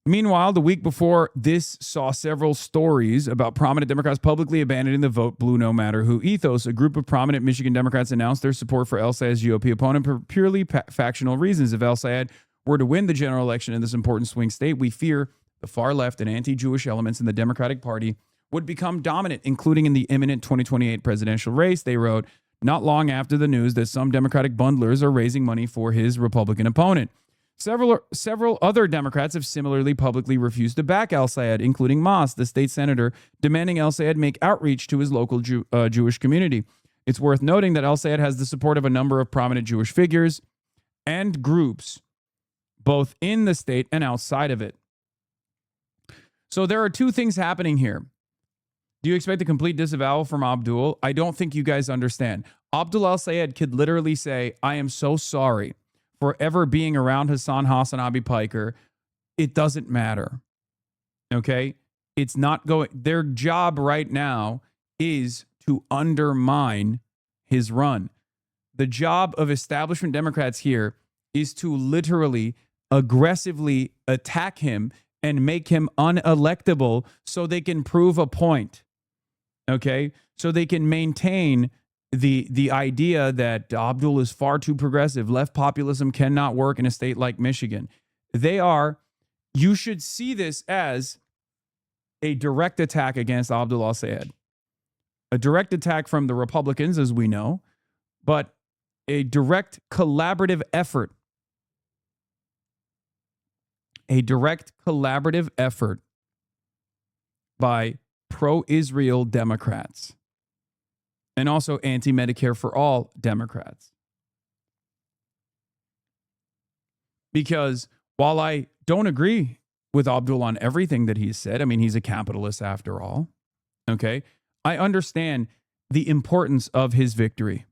Meanwhile, the week before this saw several stories about prominent Democrats publicly abandoning the vote blue no matter who ethos. A group of prominent Michigan Democrats announced their support for El Sayed's GOP opponent for purely factional reasons. If El Sayed were to win the general election in this important swing state, we fear the far left and anti-Jewish elements in the Democratic Party would become dominant, including in the imminent 2028 presidential race. They wrote not long after the news that some Democratic bundlers are raising money for his Republican opponent. Several other Democrats have similarly publicly refused to back El Sayed, including Moss, the state senator, demanding El Sayed make outreach to his local Jewish community. It's worth noting that El Sayed has the support of a number of prominent Jewish figures and groups, both in the state and outside of it. So there are two things happening here. Do you expect a complete disavowal from Abdul? I don't think you guys understand. Abdul El Sayed could literally say, I am so sorry for ever being around Hasanabi Piker. It doesn't matter. Okay? It's not going. Their job right now is to undermine his run. The job of establishment Democrats here is to literally aggressively attack him and make him unelectable so they can prove a point. Okay? So they can maintain the idea that Abdul is far too progressive. Left populism cannot work in a state like Michigan. You should see this as a direct attack against Abdul El Sayed. A direct attack from the Republicans, as we know, but a direct collaborative effort. A direct collaborative effort by pro-Israel Democrats. And also anti-Medicare for all Democrats. Because while I don't agree with Abdul on everything that he's said, I mean, he's a capitalist after all, okay? I understand the importance of his victory.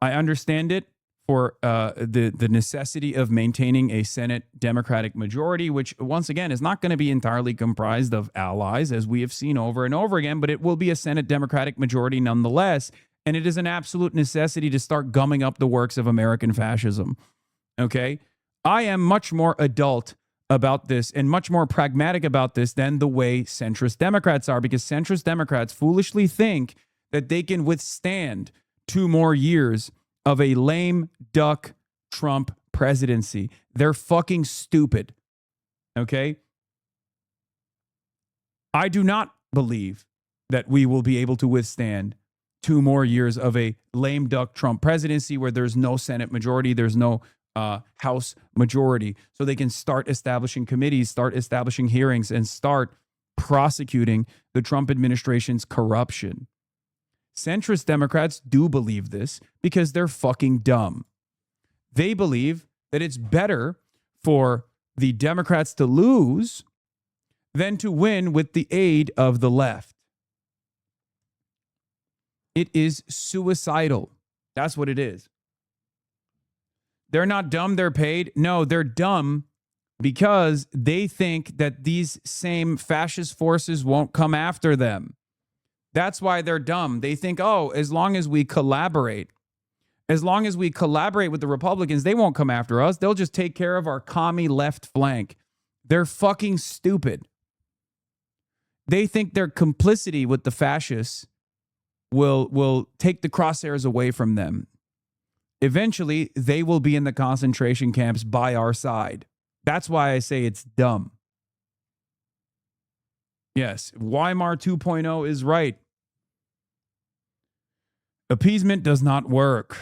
I understand it for the necessity of maintaining a Senate Democratic majority, which, once again, is not going to be entirely comprised of allies, as we have seen over and over again, but it will be a Senate Democratic majority nonetheless, and it is an absolute necessity to start gumming up the works of American fascism, okay? I am much more adult about this and much more pragmatic about this than the way centrist Democrats are, because centrist Democrats foolishly think that they can withstand 2 more years of a lame duck Trump presidency. They're fucking stupid. Okay? I do not believe that we will be able to withstand 2 more years of a lame duck Trump presidency where there's no Senate majority, there's no House majority. So they can start establishing committees, start establishing hearings, and start prosecuting the Trump administration's corruption. Centrist Democrats do believe this because they're fucking dumb. They believe that it's better for the Democrats to lose than to win with the aid of the left. It is suicidal. That's what it is. They're not dumb, they're paid. No, they're dumb because they think that these same fascist forces won't come after them. That's why they're dumb. They think, oh, as long as we collaborate with the Republicans, they won't come after us. They'll just take care of our commie left flank. They're fucking stupid. They think their complicity with the fascists will take the crosshairs away from them. Eventually, they will be in the concentration camps by our side. That's why I say it's dumb. Yes, Weimar 2.0 is right. Appeasement does not work.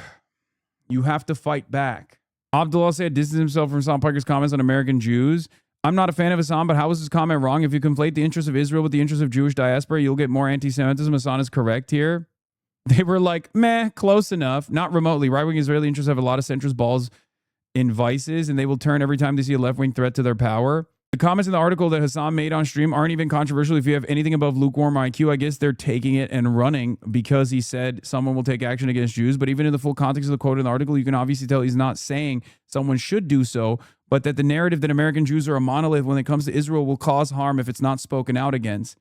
You have to fight back. Abdul El Sayed distanced himself from Hassan Piker's comments on American Jews. I'm not a fan of Hassan, but how was his comment wrong? If you conflate the interests of Israel with the interests of Jewish diaspora, you'll get more anti-Semitism. Hassan is correct here. They were like, meh, close enough. Not remotely. Right-wing Israeli interests have a lot of centrist balls in vices, and they will turn every time they see a left-wing threat to their power. The comments in the article that Hassan made on stream aren't even controversial if you have anything above lukewarm IQ. I guess they're taking it and running because he said someone will take action against Jews. But even in the full context of the quote in the article, you can obviously tell he's not saying someone should do so, but that the narrative that American Jews are a monolith when it comes to Israel will cause harm if it's not spoken out against.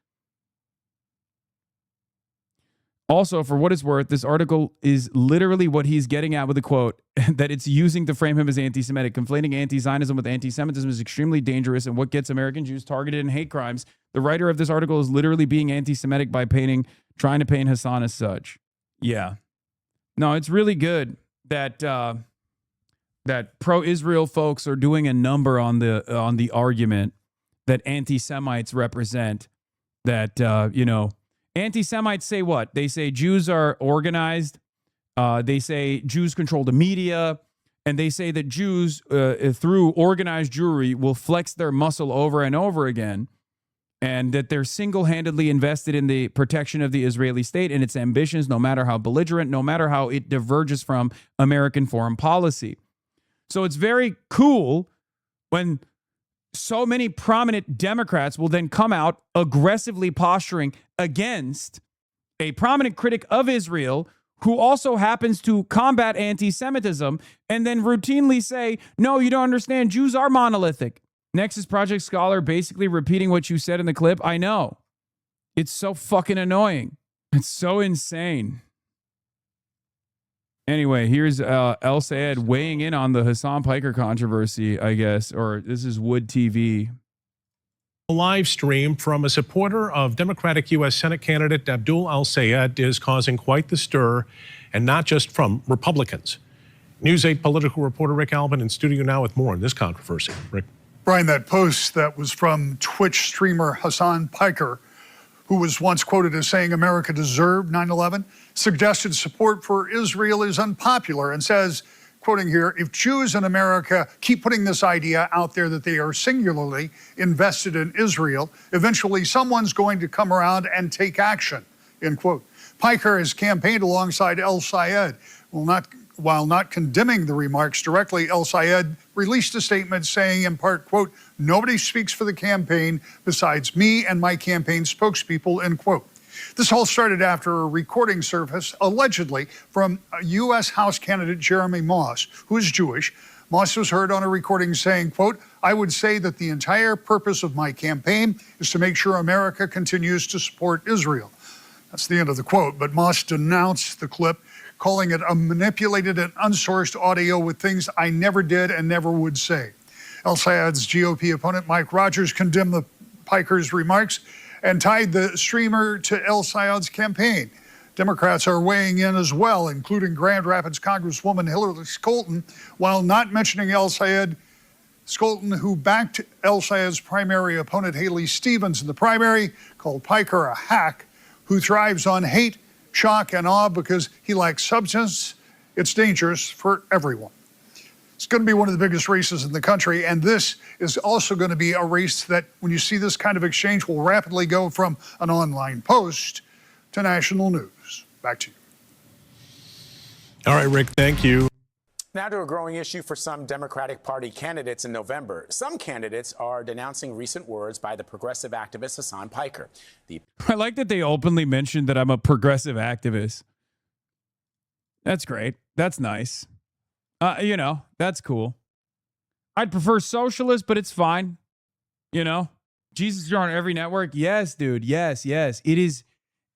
Also, for what it's worth, this article is literally what he's getting at with the quote that it's using to frame him as anti-Semitic. Conflating anti-Zionism with anti-Semitism is extremely dangerous and what gets American Jews targeted in hate crimes. The writer of this article is literally being anti-Semitic by trying to paint Hassan as such. Yeah. No, it's really good that that pro-Israel folks are doing a number on the argument that anti-Semites represent. That anti-Semites say what? They say Jews are organized. They say Jews control the media. And they say that Jews, through organized Jewry, will flex their muscle over and over again. And that they're single-handedly invested in the protection of the Israeli state and its ambitions, no matter how belligerent, no matter how it diverges from American foreign policy. So it's very cool when so many prominent Democrats will then come out aggressively posturing against a prominent critic of Israel who also happens to combat anti-Semitism and then routinely say, no, you don't understand, Jews are monolithic. Nexus Project scholar basically repeating what you said in the clip. I know. It's so fucking annoying. It's so insane. Anyway, here's El Sayed weighing in on the Hassan Piker controversy, I guess, or this is Wood TV. A live stream from a supporter of Democratic U.S. Senate candidate Abdul El Sayed is causing quite the stir, and not just from Republicans. News 8 political reporter Rick Albin in studio now with more on this controversy. Rick. Brian, that post that was from Twitch streamer Hassan Piker, who was once quoted as saying America deserved 9/11, suggested support for Israel is unpopular and says, quoting here, if Jews in America keep putting this idea out there that they are singularly invested in Israel, eventually someone's going to come around and take action, end quote. Piker has campaigned alongside El Sayed. While not condemning the remarks directly, El Sayed released a statement saying, in part, quote, nobody speaks for the campaign besides me and my campaign spokespeople, end quote. This all started after a recording surfaced, allegedly, from U.S. House candidate Jeremy Moss, who is Jewish. Moss was heard on a recording saying, quote, I would say that the entire purpose of my campaign is to make sure America continues to support Israel. That's the end of the quote, but Moss denounced the clip, calling it a manipulated and unsourced audio with things I never did and never would say. El Sayed's GOP opponent, Mike Rogers, condemned the Piker's remarks and tied the streamer to El Sayed's campaign. Democrats are weighing in as well, including Grand Rapids Congresswoman Hillary Scholten, while not mentioning El Sayed. Scholten, who backed El Sayed's primary opponent, Haley Stevens, in the primary, called Piker a hack who thrives on hate, shock, and awe because he lacks substance. It's dangerous for everyone. It's going to be one of the biggest races in the country, and this is also going to be a race that, when you see this kind of exchange, will rapidly go from an online post to national news. Back to you. All right, Rick, thank you. Now to a growing issue for some Democratic Party candidates in November. Some candidates are denouncing recent words by the progressive activist Hassan Piker. I like that they openly mentioned that I'm a progressive activist. That's great. That's nice. That's cool. I'd prefer socialist, but it's fine. Jesus, you're on every network. Yes, dude. Yes. It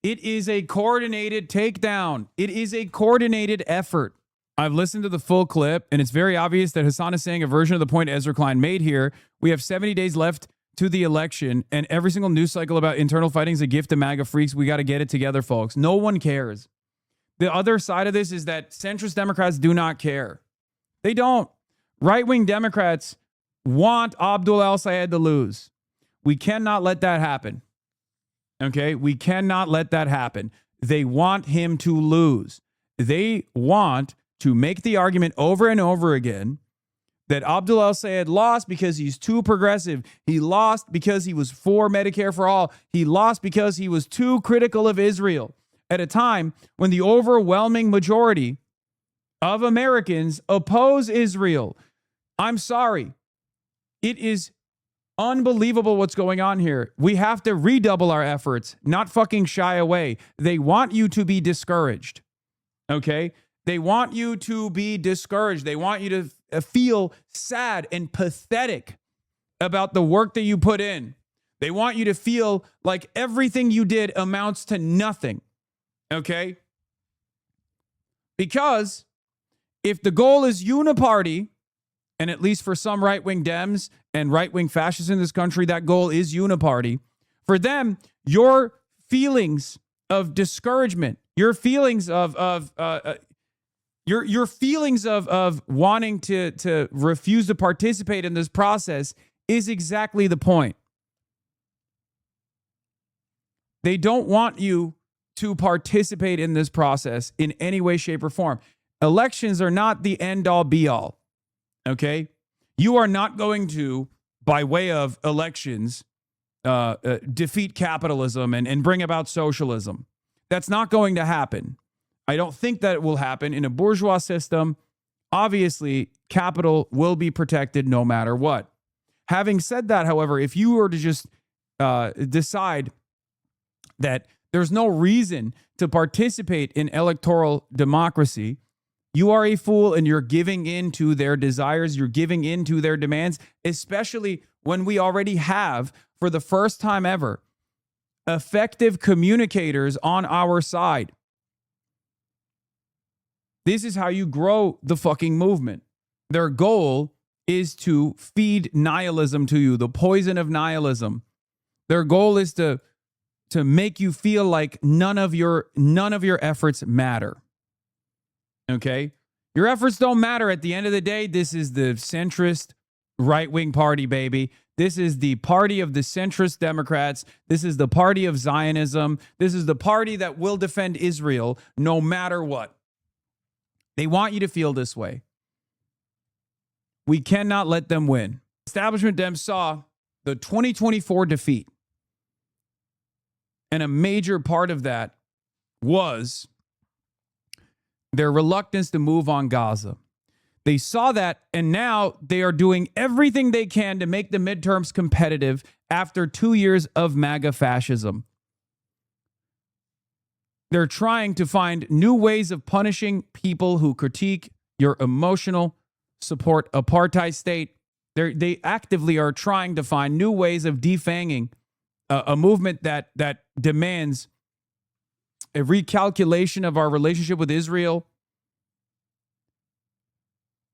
is a coordinated takedown. It is a coordinated effort. I've listened to the full clip, and it's very obvious that Hassan is saying a version of the point Ezra Klein made here. We have 70 days left to the election, and every single news cycle about internal fighting is a gift to MAGA freaks. We got to get it together, folks. No one cares. The other side of this is that centrist Democrats do not care. They don't. Right-wing Democrats want Abdul El Sayed to lose. We cannot let that happen. Okay? We cannot let that happen. They want him to lose. They want to make the argument over and over again that Abdul El Sayed lost because he's too progressive. He lost because he was for Medicare for all. He lost because he was too critical of Israel at a time when the overwhelming majority of Americans oppose Israel. I'm sorry. It is unbelievable what's going on here. We have to redouble our efforts, not fucking shy away. They want you to be discouraged. Okay? They want you to be discouraged. They want you to feel sad and pathetic about the work that you put in. They want you to feel like everything you did amounts to nothing. Okay? Because if the goal is uniparty, and at least for some right-wing Dems and right-wing fascists in this country, that goal is uniparty. For them, your feelings of discouragement, your feelings of wanting to refuse to participate in this process is exactly the point. They don't want you to participate in this process in any way, shape, or form. Elections are not the end-all, be-all. Okay? You are not going to, by way of elections, defeat capitalism and bring about socialism. That's not going to happen. I don't think that it will happen. In a bourgeois system, obviously, capital will be protected no matter what. Having said that, however, if you were to just decide that there's no reason to participate in electoral democracy, you are a fool and you're giving in to their desires. You're giving in to their demands, especially when we already have, for the first time ever, effective communicators on our side. This is how you grow the fucking movement. Their goal is to feed nihilism to you, the poison of nihilism. Their goal is to make you feel like none of your efforts matter. Okay? Your efforts don't matter at the end of the day. This is the centrist right-wing party, baby. This is the party of the centrist Democrats. This is the party of Zionism. This is the party that will defend Israel no matter what. They want you to feel this way. We cannot let them win. Establishment Dems saw the 2024 defeat. And a major part of that was their reluctance to move on Gaza. They saw that, and now they are doing everything they can to make the midterms competitive after 2 years of MAGA fascism. They're trying to find new ways of punishing people who critique your emotional support apartheid state. They actively are trying to find new ways of defanging a movement that demands a recalculation of our relationship with Israel.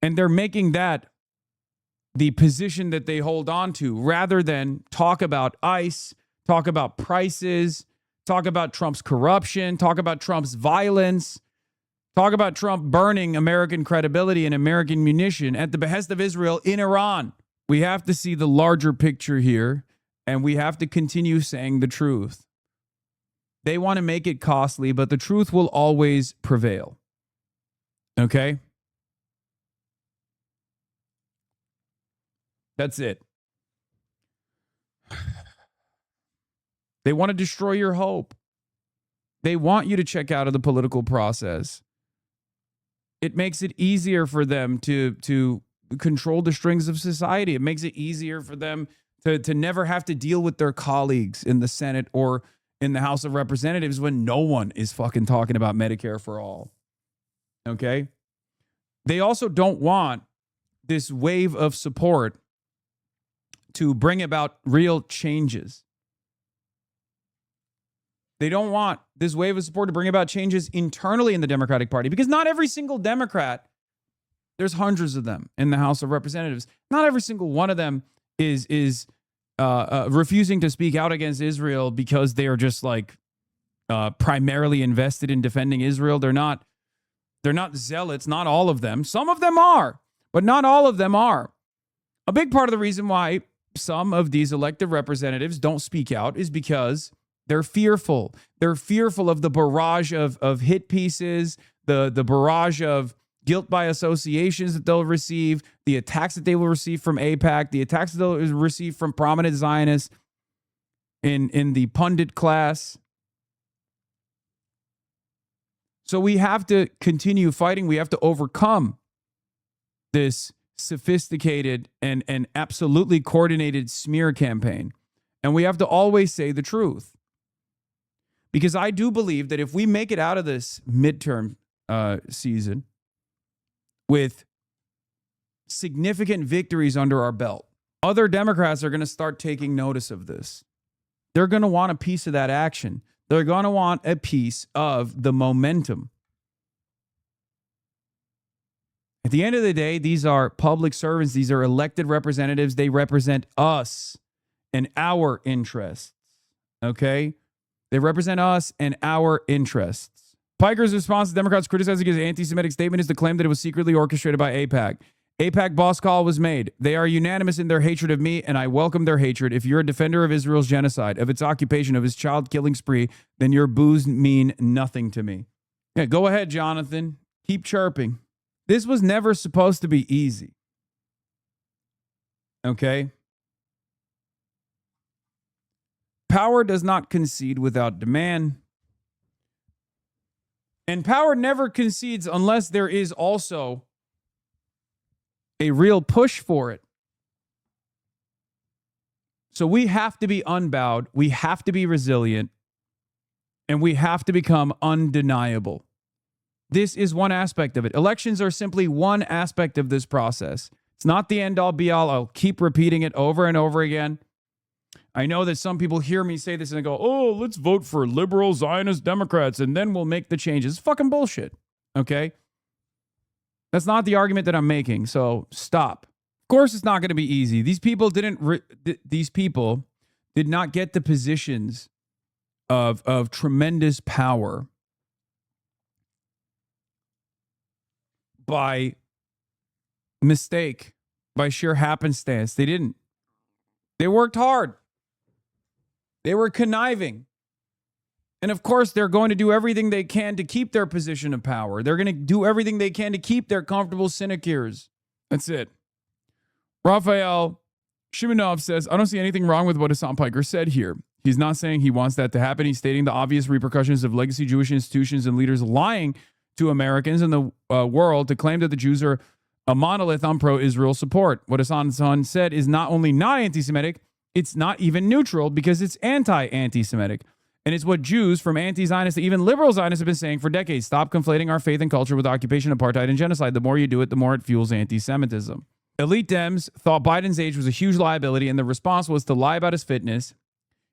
And they're making that the position that they hold on to rather than talk about ICE, talk about prices, talk about Trump's corruption, talk about Trump's violence, talk about Trump burning American credibility and American munition at the behest of Israel in Iran. We have to see the larger picture here, and we have to continue saying the truth. They want to make it costly, but the truth will always prevail. Okay? That's it. They want to destroy your hope. They want you to check out of the political process. It makes it easier for them to control the strings of society. It makes it easier for them to never have to deal with their colleagues in the Senate or in the House of Representatives when no one is fucking talking about Medicare for all. Okay? They also don't want this wave of support to bring about real changes. They don't want this wave of support to bring about changes internally in the Democratic Party, because not every single Democrat, there's hundreds of them in the House of Representatives, not every single one of them is refusing to speak out against Israel because they are just like primarily invested in defending Israel. They're not zealots, not all of them. Some of them are, but not all of them are. A big part of the reason why some of these elected representatives don't speak out is because they're fearful. They're fearful of the barrage of hit pieces, the barrage of guilt by associations that they'll receive, the attacks that they will receive from AIPAC, the attacks that they'll receive from prominent Zionists in the pundit class. So we have to continue fighting. We have to overcome this sophisticated and absolutely coordinated smear campaign. And we have to always say the truth. Because I do believe that if we make it out of this midterm season with significant victories under our belt, other Democrats are going to start taking notice of this. They're going to want a piece of that action. They're going to want a piece of the momentum. At the end of the day, these are public servants. These are elected representatives. They represent us and our interests. Okay? They represent us and our interests. Piker's response to Democrats criticizing his anti-Semitic statement is to claim that it was secretly orchestrated by AIPAC. AIPAC boss call was made. They are unanimous in their hatred of me, and I welcome their hatred. If you're a defender of Israel's genocide, of its occupation, of its child-killing spree, then your boos mean nothing to me. Yeah, go ahead, Jonathan. Keep chirping. This was never supposed to be easy. Okay? Power does not concede without demand. And power never concedes unless there is also a real push for it. So we have to be unbowed, we have to be resilient, and we have to become undeniable. This is one aspect of it. Elections are simply one aspect of this process. It's not the end all be all. I'll keep repeating it over and over again. I know that some people hear me say this and they go, oh, let's vote for liberal Zionist Democrats and then we'll make the changes. It's fucking bullshit. Okay? That's not the argument that I'm making. So stop. Of course, it's not going to be easy. These people did not get the positions of tremendous power by mistake, by sheer happenstance. They didn't. They worked hard. They were conniving. And of course, they're going to do everything they can to keep their position of power. They're going to do everything they can to keep their comfortable sinecures. That's it. Raphael Shimonov says, I don't see anything wrong with what Hassan Piker said here. He's not saying he wants that to happen. He's stating the obvious repercussions of legacy Jewish institutions and leaders lying to Americans and the world to claim that the Jews are a monolith on pro-Israel support. What Hassan said is not only not anti-Semitic, it's not even neutral because it's anti-Semitic. And it's what Jews from anti-Zionists to even liberal Zionists have been saying for decades. Stop conflating our faith and culture with occupation, apartheid, and genocide. The more you do it, the more it fuels anti-Semitism. Elite Dems thought Biden's age was a huge liability, and the response was to lie about his fitness,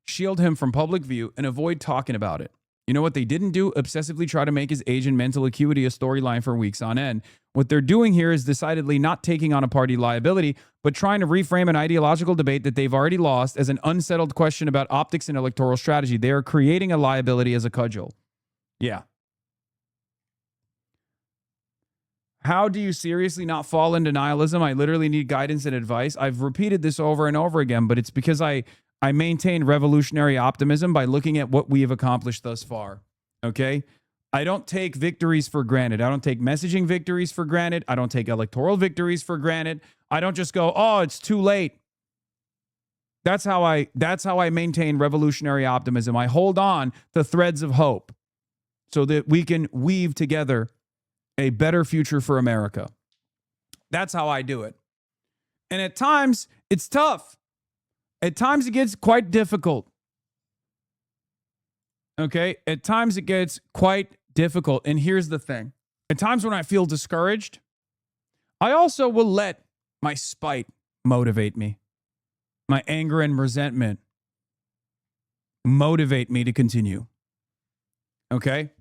shield him from public view, and avoid talking about it. You know what they didn't do? Obsessively try to make his age and mental acuity a storyline for weeks on end. What they're doing here is decidedly not taking on a party liability, but trying to reframe an ideological debate that they've already lost as an unsettled question about optics and electoral strategy. They are creating a liability as a cudgel. Yeah. How do you seriously not fall into nihilism? I literally need guidance and advice. I've repeated this over and over again, but it's because I maintain revolutionary optimism by looking at what we have accomplished thus far. Okay? I don't take victories for granted. I don't take messaging victories for granted. I don't take electoral victories for granted. I don't just go, oh, it's too late. That's how I maintain revolutionary optimism. I hold on to threads of hope so that we can weave together a better future for America. That's how I do it. And at times, it's tough. At times, it gets quite difficult. Okay? At times, it gets quite difficult. And here's the thing. At times when I feel discouraged, I also will let my spite motivate me. My anger and resentment motivate me to continue. Okay?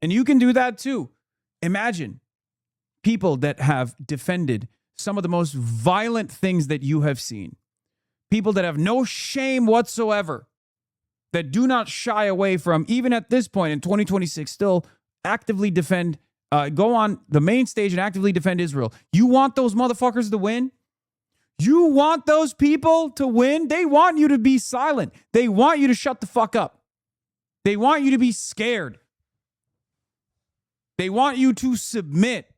And you can do that too. Imagine people that have defended some of the most violent things that you have seen. People that have no shame whatsoever, that do not shy away from, even at this point in 2026, still actively defend, go on the main stage and actively defend Israel. You want those motherfuckers to win? You want those people to win? They want you to be silent. They want you to shut the fuck up. They want you to be scared. They want you to submit.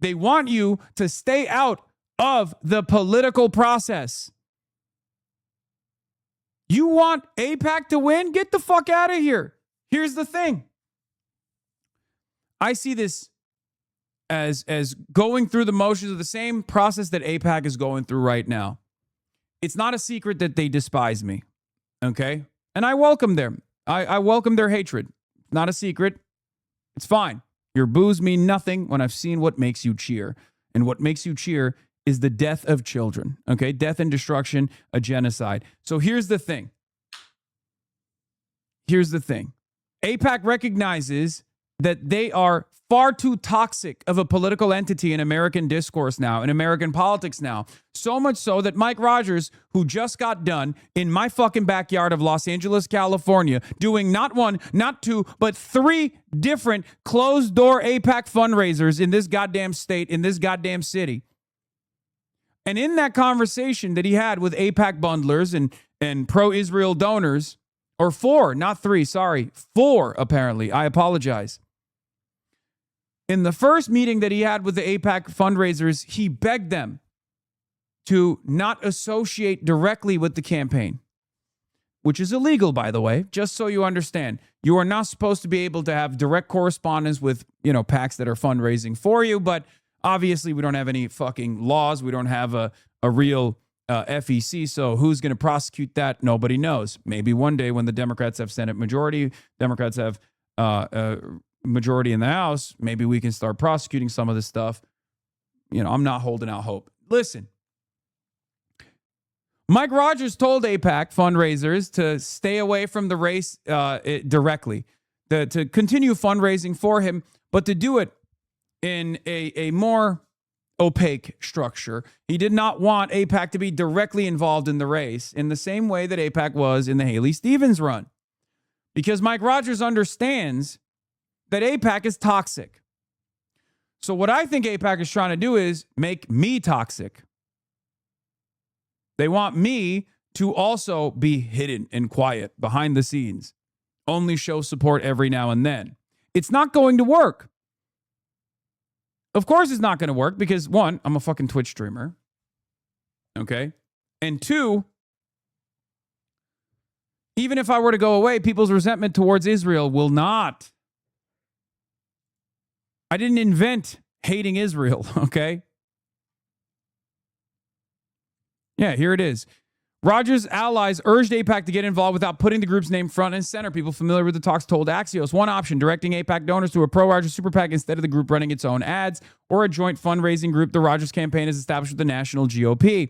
They want you to stay out of the political process. You want AIPAC to win? Get the fuck out of here. Here's the thing. I see this as going through the motions of the same process that AIPAC is going through right now. It's not a secret that they despise me, okay? And I welcome them. I welcome their hatred. Not a secret. It's fine. Your boos mean nothing when I've seen what makes you cheer. And what makes you cheer is the death of children, okay? Death and destruction, a genocide. So here's the thing. Here's the thing. AIPAC recognizes that they are far too toxic of a political entity in American discourse now, in American politics now. So much so that Mike Rogers, who just got done in my fucking backyard of Los Angeles, California, doing not one, not two, but 3 different closed-door AIPAC fundraisers in this goddamn state, in this goddamn city. And in that conversation that he had with AIPAC bundlers and pro-Israel donors, or 4, not 3, sorry, 4 apparently, I apologize. In the first meeting that he had with the AIPAC fundraisers, he begged them to not associate directly with the campaign, which is illegal, by the way, just so you understand. You are not supposed to be able to have direct correspondence with, PACs that are fundraising for you, but obviously we don't have any fucking laws. We don't have a real FEC, so who's going to prosecute that? Nobody knows. Maybe one day when the Democrats have Senate majority, Democrats have majority in the House, maybe we can start prosecuting some of this stuff. I'm not holding out hope. Listen, Mike Rogers told AIPAC fundraisers to stay away from the race directly, to continue fundraising for him, but to do it in a more opaque structure. He did not want AIPAC to be directly involved in the race in the same way that AIPAC was in the Haley Stevens run. Because Mike Rogers understands that AIPAC is toxic. So what I think AIPAC is trying to do is make me toxic. They want me to also be hidden and quiet behind the scenes, only show support every now and then. It's not going to work. Of course it's not going to work because, 1, I'm a fucking Twitch streamer. Okay? And 2, even if I were to go away, people's resentment towards Israel will not. I didn't invent hating Israel, okay? Yeah, here it is. Rogers' allies urged AIPAC to get involved without putting the group's name front and center. People familiar with the talks told Axios one option, directing AIPAC donors to a pro-Rogers super PAC instead of the group running its own ads, or a joint fundraising group the Rogers campaign has established with the national GOP.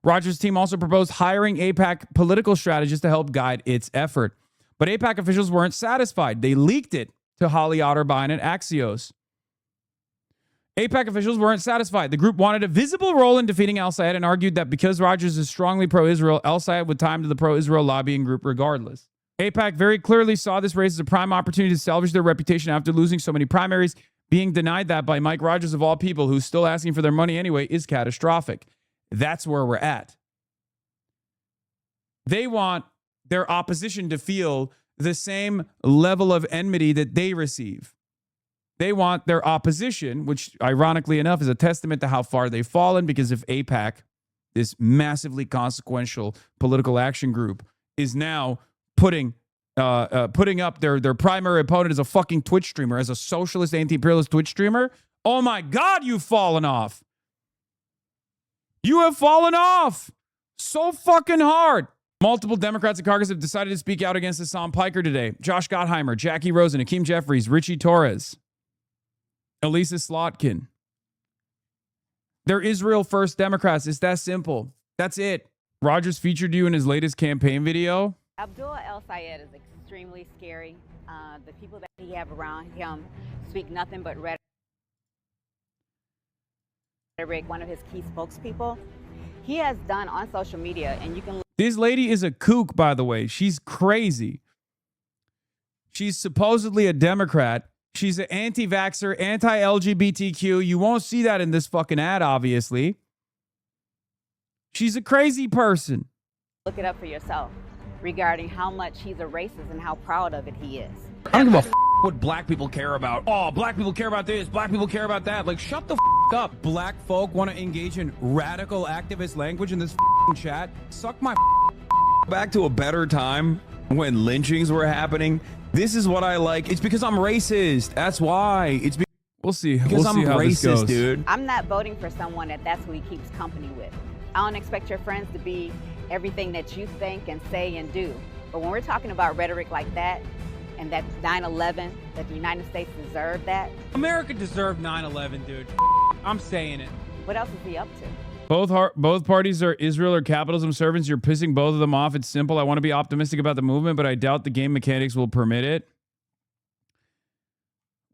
Rogers' team also proposed hiring AIPAC political strategists to help guide its effort. But AIPAC officials weren't satisfied. They leaked it to Holly Otterbein at Axios. AIPAC officials weren't satisfied. The group wanted a visible role in defeating al-Sayed and argued that because Rogers is strongly pro-Israel, al-Sayed would time to the pro-Israel lobbying group regardless. AIPAC very clearly saw this race as a prime opportunity to salvage their reputation after losing so many primaries. Being denied that by Mike Rogers, of all people, who's still asking for their money anyway, is catastrophic. That's where we're at. They want their opposition to feel the same level of enmity that they receive. They want their opposition, which ironically enough is a testament to how far they've fallen, because if AIPAC, this massively consequential political action group, is now putting up their primary opponent as a fucking Twitch streamer, as a socialist, anti-imperialist Twitch streamer, oh my God, you've fallen off. You have fallen off so fucking hard. Multiple Democrats in Congress have decided to speak out against Hassan Piker today. Josh Gottheimer, Jackie Rosen, Hakeem Jeffries, Richie Torres, Elisa Slotkin. They're Israel First Democrats. It's that simple. That's it. Rogers featured you in his latest campaign video. Abdullah El-Sayed is extremely scary. The people that he have around him speak nothing but rhetoric. One of his key spokespeople, he has done on social media, and you can. This lady is a kook, by the way. She's crazy. She's supposedly a Democrat. She's an anti-vaxxer, anti-LGBTQ. You won't see that in this fucking ad, obviously. She's a crazy person. Look it up for yourself regarding how much he's a racist and how proud of it he is. I don't give a what black people care about. Oh, black people care about this. Black people care about that. Like, shut the up. Black folk want to engage in radical activist language in this chat. Suck my back to a better time when lynchings were happening. This is what I like. It's because I'm racist. That's why. We'll see. Because I'm racist, dude. I'm not voting for someone that's who he keeps company with. I don't expect your friends to be everything that you think and say and do. But when we're talking about rhetoric like that, and that 9/11, that the United States deserved that. America deserved 9/11, dude. I'm saying it. What else is he up to? Both parties are Israel or capitalism servants. You're pissing both of them off. It's simple. I want to be optimistic about the movement, but I doubt the game mechanics will permit it.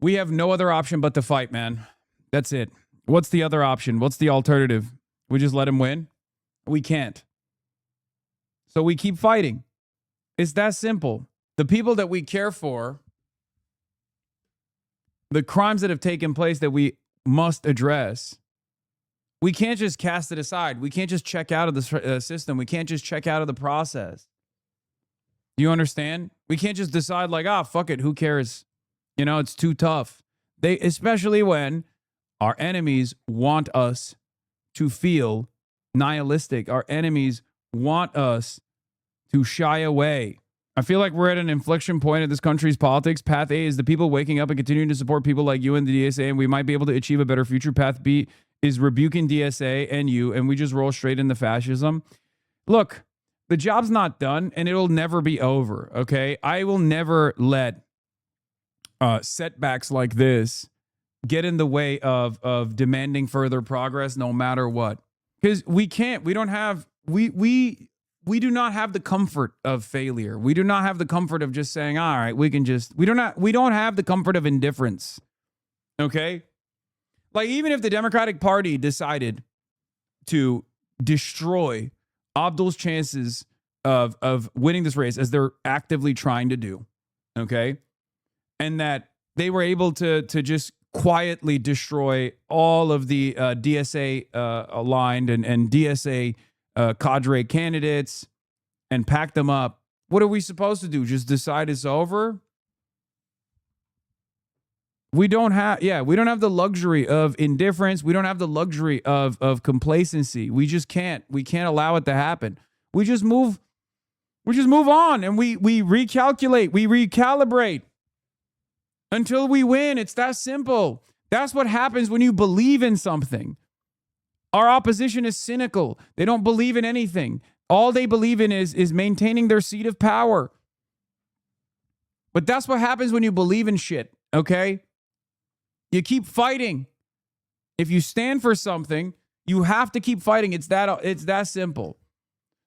We have no other option but to fight, man. That's it. What's the other option? What's the alternative? We just let him win? We can't. So we keep fighting. It's that simple. The people that we care for, the crimes that have taken place that we must address, we can't just cast it aside. We can't just check out of the system. We can't just check out of the process. Do you understand? We can't just decide like, fuck it, who cares? You know, it's too tough. Especially when our enemies want us to feel nihilistic. Our enemies want us to shy away. I feel like we're at an inflection point in this country's politics. Path A is the people waking up and continuing to support people like you and the DSA, and we might be able to achieve a better future. Path B is rebuking DSA and you, and we just roll straight into fascism. Look, the job's not done, and it'll never be over, okay? I will never let setbacks like this get in the way of demanding further progress no matter what. Because we do not have the comfort of failure. We do not have the comfort of just saying, all right, we don't have the comfort of indifference. Okay? Like, even if the Democratic Party decided to destroy Abdul's chances of winning this race, as they're actively trying to do, okay? And that they were able to just quietly destroy all of the DSA aligned and DSA cadre candidates and pack them up. What are we supposed to do? Just decide it's over? We don't have the luxury of indifference. We don't have the luxury of complacency. We just can't. We can't allow it to happen. We just move on, and we recalculate, we recalibrate until we win. It's that simple. That's what happens when you believe in something. Our opposition is cynical. They don't believe in anything. All they believe in is maintaining their seat of power. But that's what happens when you believe in shit, okay? You keep fighting. If you stand for something, you have to keep fighting. It's that simple.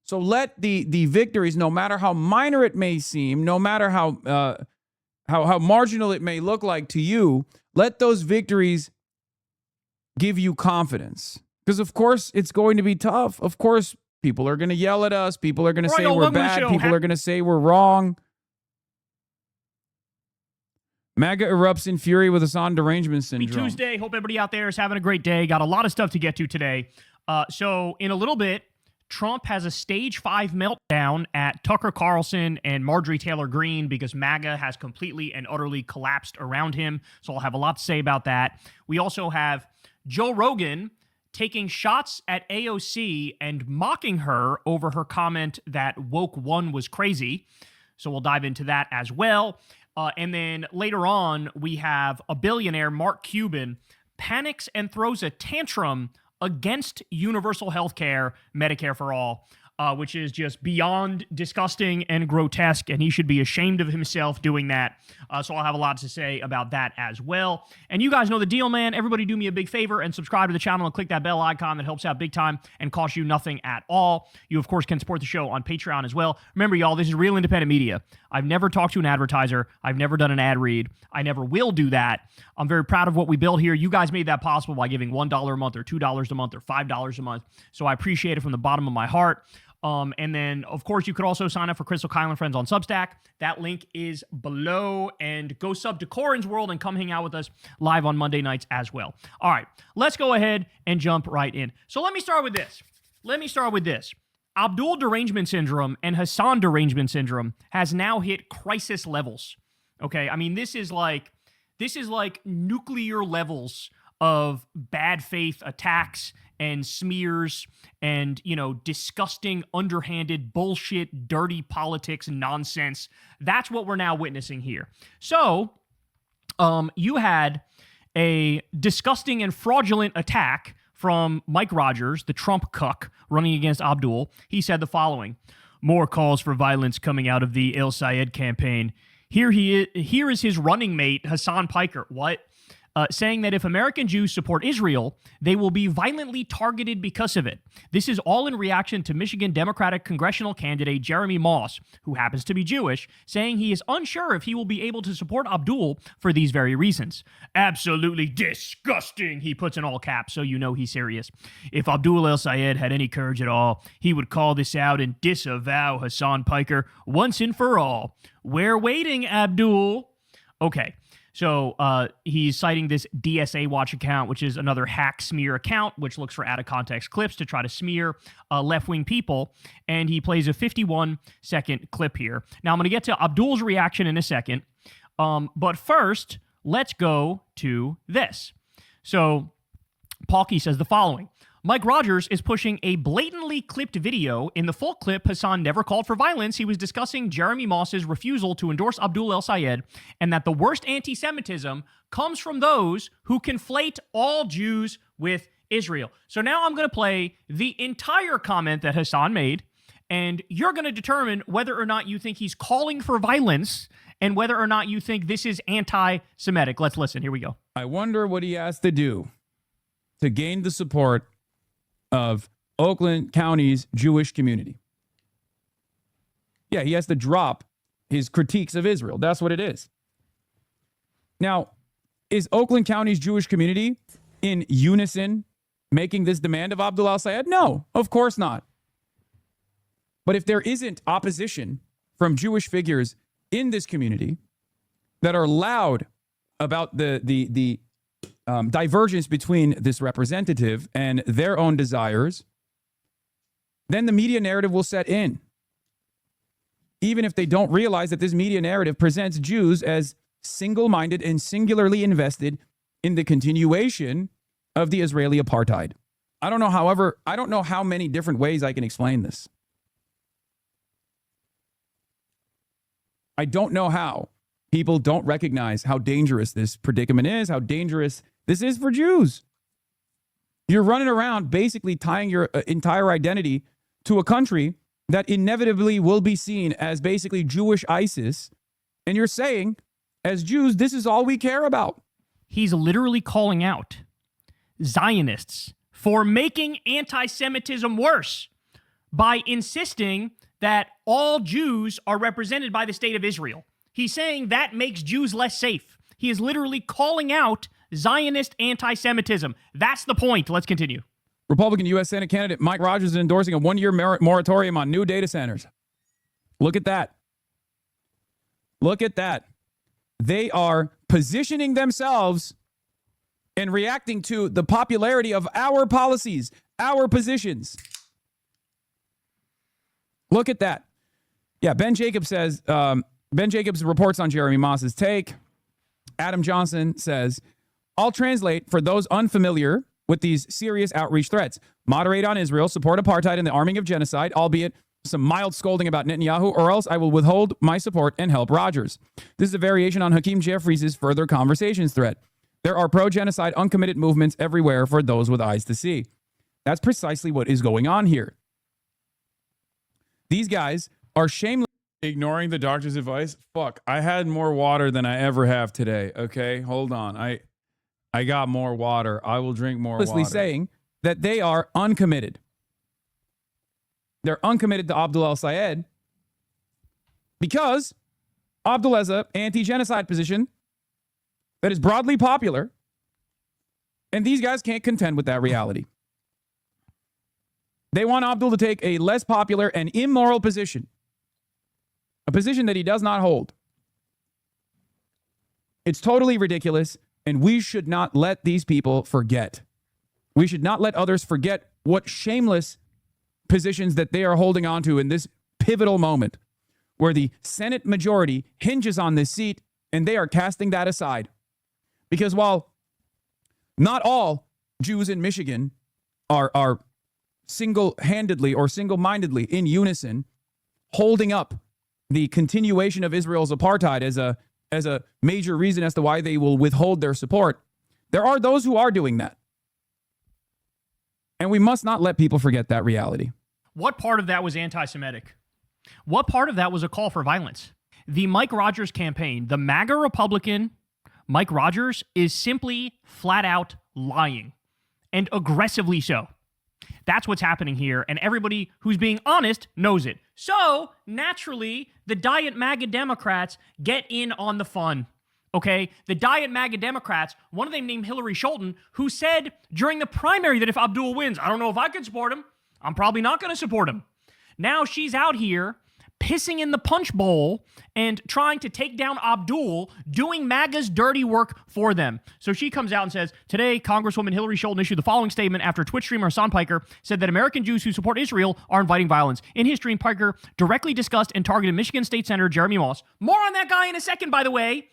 So let the victories, no matter how minor it may seem, no matter how marginal it may look like to you, let those victories give you confidence. Because of course it's going to be tough. Of course people are going to yell at us. People are going to say we're bad. People are going to say we're wrong. MAGA erupts in fury with Hassan derangement syndrome. Tuesday. Hope everybody out there is having a great day. Got a lot of stuff to get to today. So in a little bit, Trump has a stage 5 meltdown at Tucker Carlson and Marjorie Taylor Greene because MAGA has completely and utterly collapsed around him. So I'll have a lot to say about that. We also have Joe Rogan taking shots at AOC and mocking her over her comment that woke one was crazy. So we'll dive into that as well. And then later on, we have a billionaire, Mark Cuban, panics and throws a tantrum against universal health care, Medicare for all, which is just beyond disgusting and grotesque, and he should be ashamed of himself doing that. So I'll have a lot to say about that as well. And you guys know the deal, man. Everybody do me a big favor and subscribe to the channel and click that bell icon. That helps out big time and costs you nothing at all. You, of course, can support the show on Patreon as well. Remember, y'all, this is real independent media. I've never talked to an advertiser. I've never done an ad read. I never will do that. I'm very proud of what we built here. You guys made that possible by giving $1 a month or $2 a month or $5 a month. So I appreciate it from the bottom of my heart. And then, of course, you could also sign up for Crystal Kyle and Friends on Substack. That link is below. And go sub to Corin's World and come hang out with us live on Monday nights as well. All right, let's go ahead and jump right in. So let me start with this. Abdul derangement syndrome and Hassan derangement syndrome has now hit crisis levels. Okay, I mean, this is like nuclear levels of bad faith attacks and smears and, disgusting, underhanded, bullshit, dirty politics nonsense. That's what we're now witnessing here. So, you had a disgusting and fraudulent attack from Mike Rogers, the Trump cuck, running against Abdul. He said the following: more calls for violence coming out of the El Sayed campaign. Here is his running mate, Hassan Piker. What? saying that if American Jews support Israel, they will be violently targeted because of it. This is all in reaction to Michigan Democratic congressional candidate Jeremy Moss, who happens to be Jewish, saying he is unsure if he will be able to support Abdul for these very reasons. Absolutely disgusting, he puts in all caps, so you know he's serious. If Abdul el-Sayed had any courage at all, he would call this out and disavow Hassan Piker once and for all. We're waiting, Abdul. Okay. So he's citing this DSA Watch account, which is another hack smear account, which looks for out-of-context clips to try to smear left-wing people. And he plays a 51-second clip here. Now, I'm going to get to Abdul's reaction in a second. But first, let's go to this. So Palkey says the following. Mike Rogers is pushing a blatantly clipped video. In the full clip, Hassan never called for violence. He was discussing Jeremy Moss's refusal to endorse Abdul el-Sayed and that the worst anti-Semitism comes from those who conflate all Jews with Israel. So now I'm going to play the entire comment that Hassan made, and you're going to determine whether or not you think he's calling for violence and whether or not you think this is anti-Semitic. Let's listen. Here we go. I wonder what he has to do to gain the support of Oakland County's Jewish community. Yeah, he has to drop his critiques of Israel. That's what it is. Now, is Oakland County's Jewish community in unison making this demand of Abdul el-Sayed? No, of course not. But if there isn't opposition from Jewish figures in this community that are loud about the divergence between this representative and their own desires, then the media narrative will set in. Even if they don't realize that this media narrative presents Jews as single-minded and singularly invested in the continuation of the Israeli apartheid. I don't know how many different ways I can explain this. I don't know how people don't recognize how dangerous this predicament is, how dangerous this is for Jews. You're running around basically tying your entire identity to a country that inevitably will be seen as basically Jewish ISIS. And you're saying, as Jews, this is all we care about. He's literally calling out Zionists for making anti-Semitism worse by insisting that all Jews are represented by the state of Israel. He's saying that makes Jews less safe. He is literally calling out Zionist anti-Semitism. That's the point. Let's continue. Republican U.S. Senate candidate Mike Rogers is endorsing a one-year moratorium on new data centers. Look at that. Look at that. They are positioning themselves and reacting to the popularity of our policies, our positions. Look at that. Yeah, Ben Jacobs says, Ben Jacobs reports on Jeremy Moss's take. Adam Johnson says, I'll translate for those unfamiliar with these serious outreach threats. Moderate on Israel, support apartheid and the arming of genocide, albeit some mild scolding about Netanyahu, or else I will withhold my support and help Rogers. This is a variation on Hakeem Jeffries' further conversations threat. There are pro-genocide uncommitted movements everywhere for those with eyes to see. That's precisely what is going on here. These guys are shamelessly ignoring the doctor's advice. Fuck, I had more water than I ever have today. Okay, hold on. I got more water. I will drink more water. Saying that they are uncommitted. They're uncommitted to Abdul el-Sayed because Abdul has an anti-genocide position that is broadly popular, and these guys can't contend with that reality. They want Abdul to take a less popular and immoral position, a position that he does not hold. It's totally ridiculous, and we should not let these people forget. We should not let others forget what shameless positions that they are holding on to in this pivotal moment where the Senate majority hinges on this seat, and they are casting that aside. Because while not all Jews in Michigan are single-handedly or single-mindedly in unison holding up the continuation of Israel's apartheid as a major reason as to why they will withhold their support, there are those who are doing that. And we must not let people forget that reality. What part of that was anti-Semitic? What part of that was a call for violence? The Mike Rogers campaign, the MAGA Republican, Mike Rogers is simply flat out lying, and aggressively so. That's what's happening here, and everybody who's being honest knows it. So, naturally, the Diet MAGA Democrats get in on the fun. Okay? The Diet MAGA Democrats, one of them named Hillary Scholten, who said during the primary that if Abdul wins, I don't know if I could support him. I'm probably not going to support him. Now she's out here pissing in the punch bowl and trying to take down Abdul, doing MAGA's dirty work for them. So she comes out and says, today, Congresswoman Hillary Scholten issued the following statement after Twitch streamer Hassan Piker said that American Jews who support Israel are inviting violence. In his stream, Piker directly discussed and targeted Michigan State Senator Jeremy Moss. More on that guy in a second, by the way.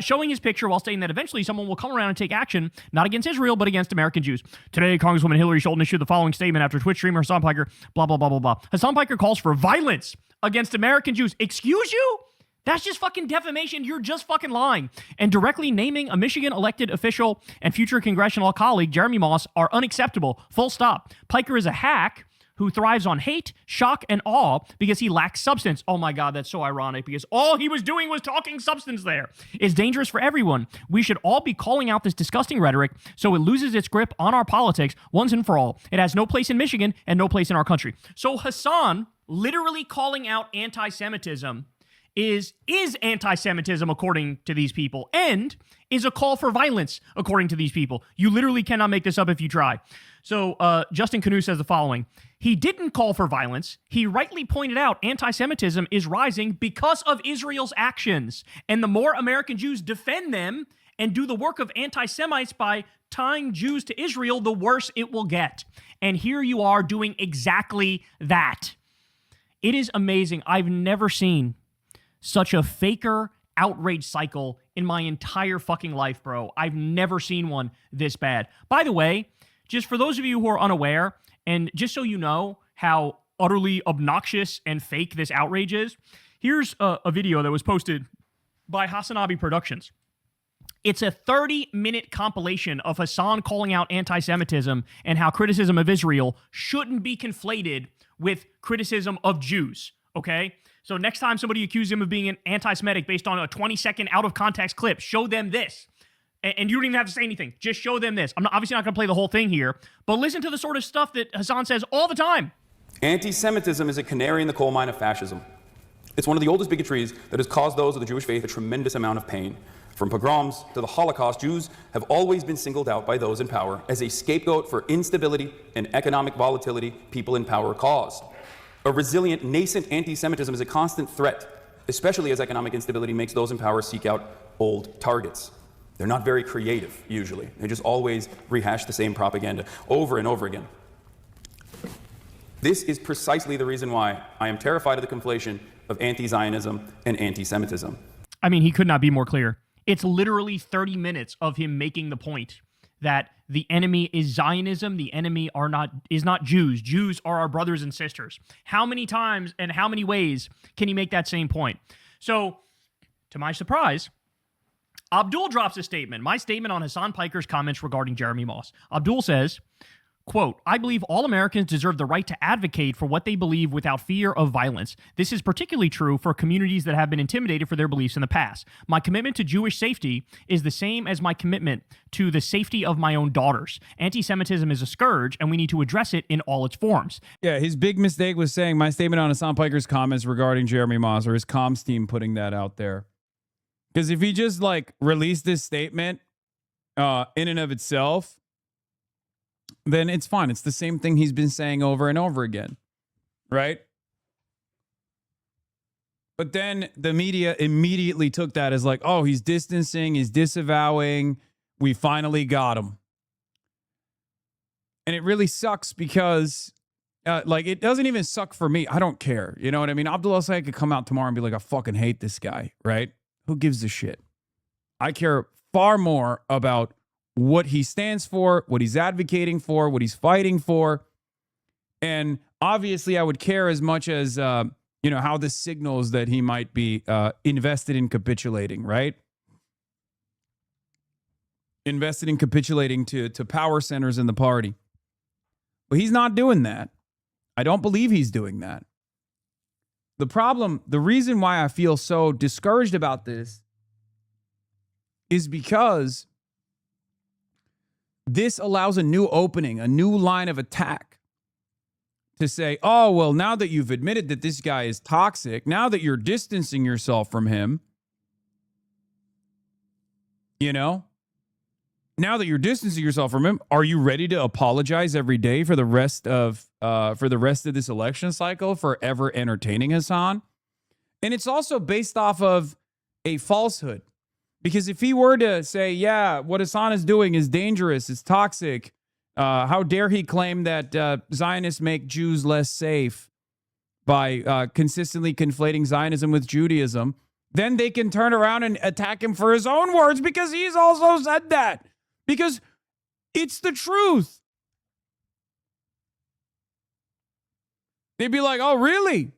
Showing his picture while stating that eventually someone will come around and take action, not against Israel, but against American Jews. Today, Congresswoman Hillary Scholten issued the following statement after Twitch streamer Hassan Piker, blah, blah, blah, blah, blah. Hassan Piker calls for violence against American Jews. Excuse you? That's just fucking defamation. You're just fucking lying. And directly naming a Michigan elected official and future congressional colleague, Jeremy Moss, are unacceptable. Full stop. Piker is a hack who thrives on hate, shock, and awe because he lacks substance. Oh my God, that's so ironic because all he was doing was talking substance there. It's dangerous for everyone. We should all be calling out this disgusting rhetoric so it loses its grip on our politics once and for all. It has no place in Michigan and no place in our country. So Hassan literally calling out anti-Semitism is anti-Semitism according to these people and is a call for violence according to these people. You literally cannot make this up if you try. So Justin Canoe says the following. He didn't call for violence. He rightly pointed out anti-Semitism is rising because of Israel's actions. And the more American Jews defend them and do the work of anti-Semites by tying Jews to Israel, the worse it will get. And here you are doing exactly that. It is amazing. I've never seen such a faker outrage cycle in my entire fucking life, bro. I've never seen one this bad. By the way, just for those of you who are unaware, and just so you know how utterly obnoxious and fake this outrage is, here's a video that was posted by Hasanabi Productions. It's a 30-minute compilation of Hassan calling out anti-Semitism and how criticism of Israel shouldn't be conflated with criticism of Jews, okay? So next time somebody accuses him of being an anti-Semitic based on a 20-second out-of-context clip, show them this. And you don't even have to say anything. Just show them this. I'm obviously not going to play the whole thing here, but listen to the sort of stuff that Hassan says all the time. Anti-Semitism is a canary in the coal mine of fascism. It's one of the oldest bigotries that has caused those of the Jewish faith a tremendous amount of pain. From pogroms to the Holocaust, Jews have always been singled out by those in power as a scapegoat for instability and economic volatility people in power caused. A resilient, nascent anti-Semitism is a constant threat, especially as economic instability makes those in power seek out old targets. They're not very creative, usually. They just always rehash the same propaganda over and over again. This is precisely the reason why I am terrified of the conflation of anti-Zionism and anti-Semitism. I mean, he could not be more clear. It's literally 30 minutes of him making the point that the enemy is Zionism, the enemy is not Jews. Jews are our brothers and sisters. How many times and how many ways can he make that same point? So, to my surprise, Abdul drops a statement, my statement on Hassan Piker's comments regarding Jeremy Moss. Abdul says, quote, I believe all Americans deserve the right to advocate for what they believe without fear of violence. This is particularly true for communities that have been intimidated for their beliefs in the past. My commitment to Jewish safety is the same as my commitment to the safety of my own daughters. Anti-Semitism is a scourge, and we need to address it in all its forms. Yeah, his big mistake was saying my statement on Hassan Piker's comments regarding Jeremy Moss, or his comms team putting that out there. Because if he just like released this statement in and of itself, then it's fine. It's the same thing he's been saying over and over again, right? But then the media immediately took that as like, oh, he's distancing, he's disavowing, we finally got him. And it really sucks because, like, it doesn't even suck for me. I don't care. You know what I mean? Abdul El-Sayed could come out tomorrow and be like, I fucking hate this guy, right? Who gives a shit? I care far more about what he stands for, what he's advocating for, what he's fighting for. And obviously I would care as much as, how this signals that he might be invested in capitulating, right? Invested in capitulating to power centers in the party. But he's not doing that. I don't believe he's doing that. The reason why I feel so discouraged about this is because this allows a new opening, a new line of attack to say, oh, well, now that you've admitted that this guy is toxic, now that you're distancing yourself from him, you know, now that you're distancing yourself from him, are you ready to apologize every day for the rest of this election cycle for ever entertaining Hassan? And it's also based off of a falsehood. Because if he were to say, yeah, what Hassan is doing is dangerous, it's toxic, how dare he claim that Zionists make Jews less safe by consistently conflating Zionism with Judaism, then they can turn around and attack him for his own words because he's also said that. Because it's the truth. They'd be like, oh, really?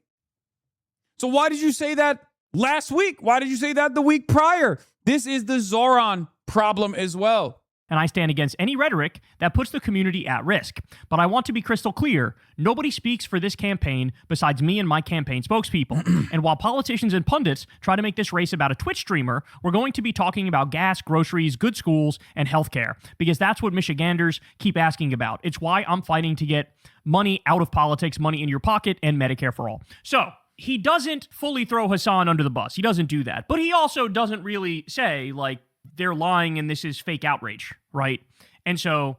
So why did you say that last week? Why did you say that the week prior? This is the Zoran problem as well. And I stand against any rhetoric that puts the community at risk. But I want to be crystal clear. Nobody speaks for this campaign besides me and my campaign spokespeople. And while politicians and pundits try to make this race about a Twitch streamer, we're going to be talking about gas, groceries, good schools, and healthcare. Because that's what Michiganders keep asking about. It's why I'm fighting to get money out of politics, money in your pocket, and Medicare for all. So he doesn't fully throw Hassan under the bus. He doesn't do that. But he also doesn't really say, like, they're lying and this is fake outrage, right? And so,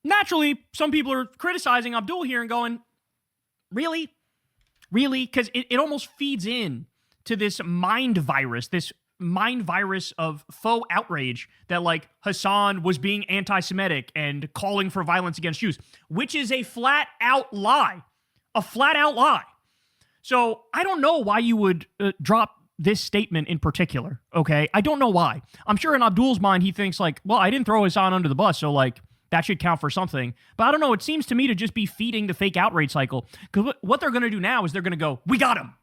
naturally, some people are criticizing Abdul here and going, really? Really? Because it almost feeds in to this mind virus of faux outrage that, like, Hassan was being anti-Semitic and calling for violence against Jews, which is a flat-out lie. A flat-out lie. So I don't know why you would drop this statement in particular, okay? I don't know why. I'm sure in Abdul's mind, he thinks like, well, I didn't throw Hassan under the bus, so like, that should count for something. But I don't know, it seems to me to just be feeding the fake outrage cycle. Because what they're going to do now is they're going to go, we got him.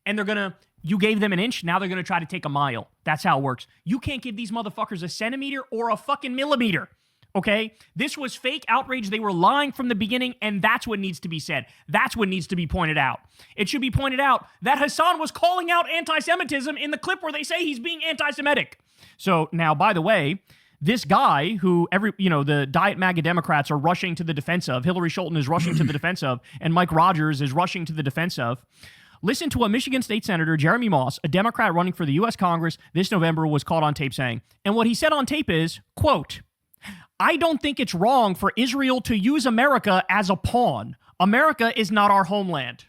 And they're going to, you gave them an inch, now they're going to try to take a mile. That's how it works. You can't give these motherfuckers a centimeter or a fucking millimeter. Okay? This was fake outrage. They were lying from the beginning, and that's what needs to be said. That's what needs to be pointed out. It should be pointed out that Hassan was calling out anti-Semitism in the clip where they say he's being anti-Semitic. So now, by the way, this guy who the Diet MAGA Democrats are rushing to the defense of, Hillary Scholten is rushing to the defense of, and Mike Rogers is rushing to the defense of. Listen to what Michigan State Senator Jeremy Moss, a Democrat running for the U.S. Congress this November, was caught on tape saying. And what he said on tape is, quote, I don't think it's wrong for Israel to use America as a pawn. America is not our homeland.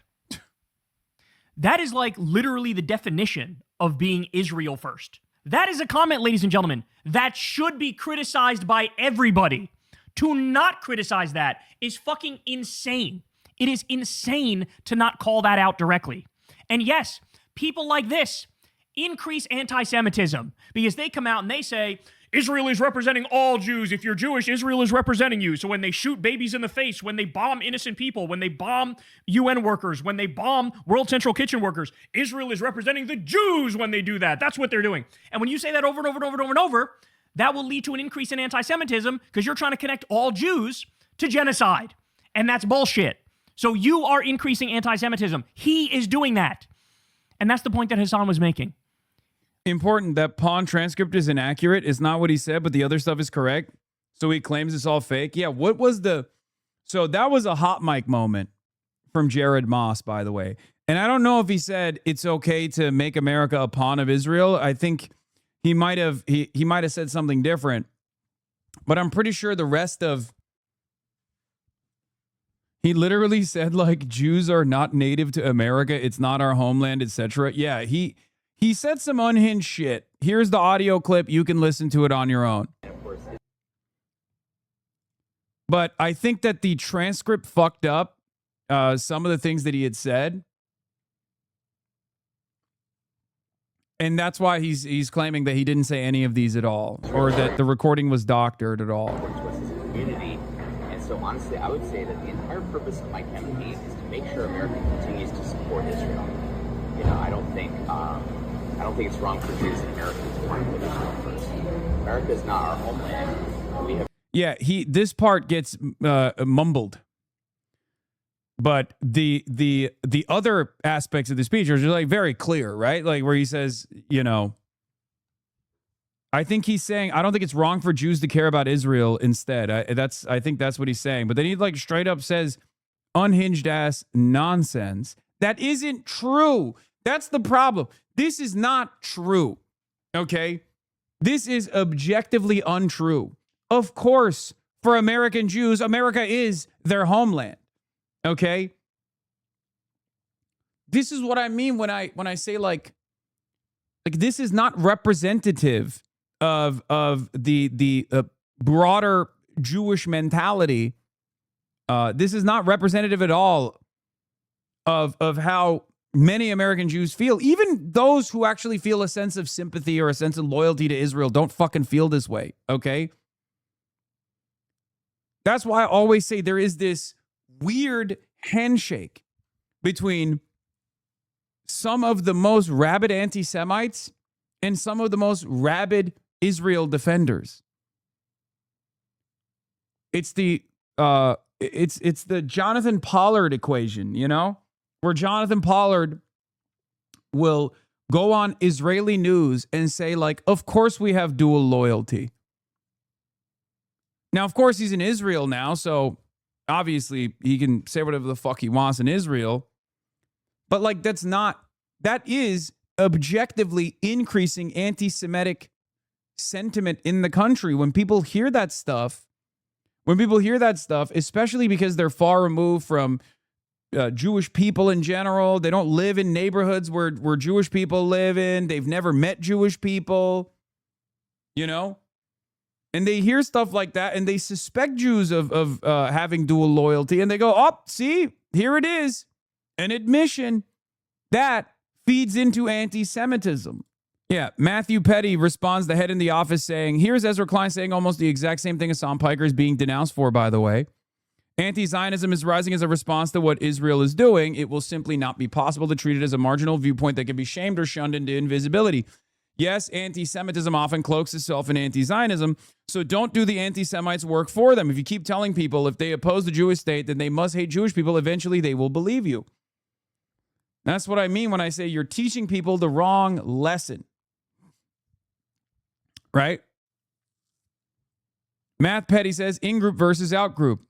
That is like literally the definition of being Israel first. That is a comment, ladies and gentlemen, that should be criticized by everybody. To not criticize that is fucking insane. It is insane to not call that out directly. And yes, people like this increase anti-Semitism because they come out and they say, Israel is representing all Jews. If you're Jewish, Israel is representing you. So when they shoot babies in the face, when they bomb innocent people, when they bomb UN workers, when they bomb World Central Kitchen workers, Israel is representing the Jews when they do that. That's what they're doing. And when you say that over and over and over and over and over, that will lead to an increase in anti-Semitism because you're trying to connect all Jews to genocide. And that's bullshit. So you are increasing anti-Semitism. He is doing that. And that's the point that Hassan was making. Important, that pawn transcript is inaccurate. It's not what he said, but the other stuff is correct. So he claims it's all fake. Yeah, what was so that was a hot mic moment from Jared Moss, by the way. And I don't know if he said it's okay to make America a pawn of Israel. I think he might have he might have said something different. But I'm pretty sure the rest of he literally said like Jews are not native to America. It's not our homeland, etc. Yeah, he said some unhinged shit. Here's the audio clip. You can listen to it on your own. But I think that the transcript fucked up some of the things that he had said. And that's why he's claiming that he didn't say any of these at all, or that the recording was doctored at all. And so honestly, I would say that the entire purpose of my campaign is to make sure America continues to support Israel. You know, I don't think it's wrong for Jews in America to want to put Israel first. America is not our homeland. Yeah, this part gets mumbled. But the other aspects of the speech are just like very clear, right? Like where he says, you know, I think he's saying, I don't think it's wrong for Jews to care about Israel instead. I think that's what he's saying. But then he like straight up says unhinged ass nonsense. That isn't true. That's the problem. This is not true. Okay? This is objectively untrue. Of course, for American Jews, America is their homeland. Okay? This is what I mean when I say like this is not representative of the broader Jewish mentality. This is not representative at all of how many American Jews feel. Even those who actually feel a sense of sympathy or a sense of loyalty to Israel don't fucking feel this way, okay? That's why I always say there is this weird handshake between some of the most rabid anti-Semites and some of the most rabid Israel defenders. It's the it's the Jonathan Pollard equation, you know, where Jonathan Pollard will go on Israeli news and say like, of course we have dual loyalty. Now, of course, he's in Israel now, so obviously he can say whatever the fuck he wants in Israel. But like, that is objectively increasing anti-Semitic sentiment in the country. When people hear that stuff, especially because they're far removed from Jewish people in general, they don't live in neighborhoods where Jewish people live in, they've never met Jewish people, you know? And they hear stuff like that and they suspect Jews of having dual loyalty, and they go, oh, see, here it is, an admission. That feeds into anti-Semitism. Yeah, Matthew Petty responds, the head in the office, saying, here's Ezra Klein saying almost the exact same thing Hassan Piker is being denounced for, by the way. Anti-Zionism is rising as a response to what Israel is doing. It will simply not be possible to treat it as a marginal viewpoint that can be shamed or shunned into invisibility. Yes, anti-Semitism often cloaks itself in anti-Zionism, so don't do the anti-Semites work for them. If you keep telling people if they oppose the Jewish state, then they must hate Jewish people, eventually they will believe you. That's what I mean when I say you're teaching people the wrong lesson. Right? Matt Petty says, in-group versus out-group.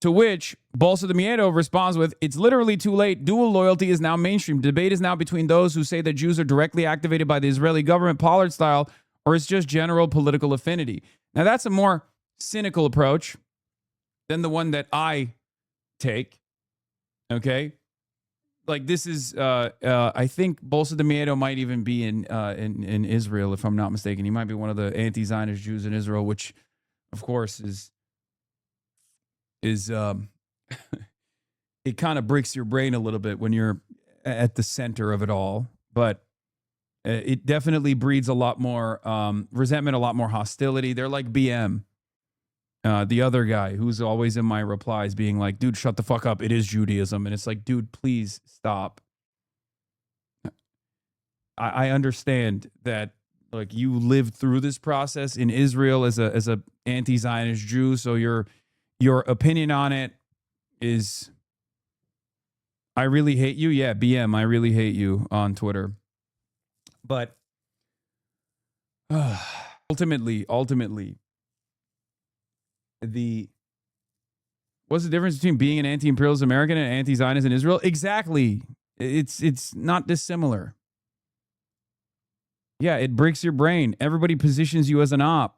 To which Bolsa de Miedo responds with, it's literally too late. Dual loyalty is now mainstream. Debate is now between those who say that Jews are directly activated by the Israeli government, Pollard style, or it's just general political affinity. Now, that's a more cynical approach than the one that I take. Okay? Like, this is, I think Bolsa de Miedo might even be in Israel, if I'm not mistaken. He might be one of the anti-Zionist Jews in Israel, which, of course, is it kind of breaks your brain a little bit when you're at the center of it all. But it definitely breeds a lot more resentment, a lot more hostility. They're like BM. The other guy who's always in my replies being like, dude, shut the fuck up. It is Judaism. And it's like, dude, please stop. I understand that like you lived through this process in Israel as a anti-Zionist Jew. So your opinion on it is, I really hate you. Yeah, BM, I really hate you on Twitter. But ultimately, what's the difference between being an anti-imperialist American and an anti-Zionist in Israel? Exactly. It's not dissimilar. Yeah, it breaks your brain. Everybody positions you as an op.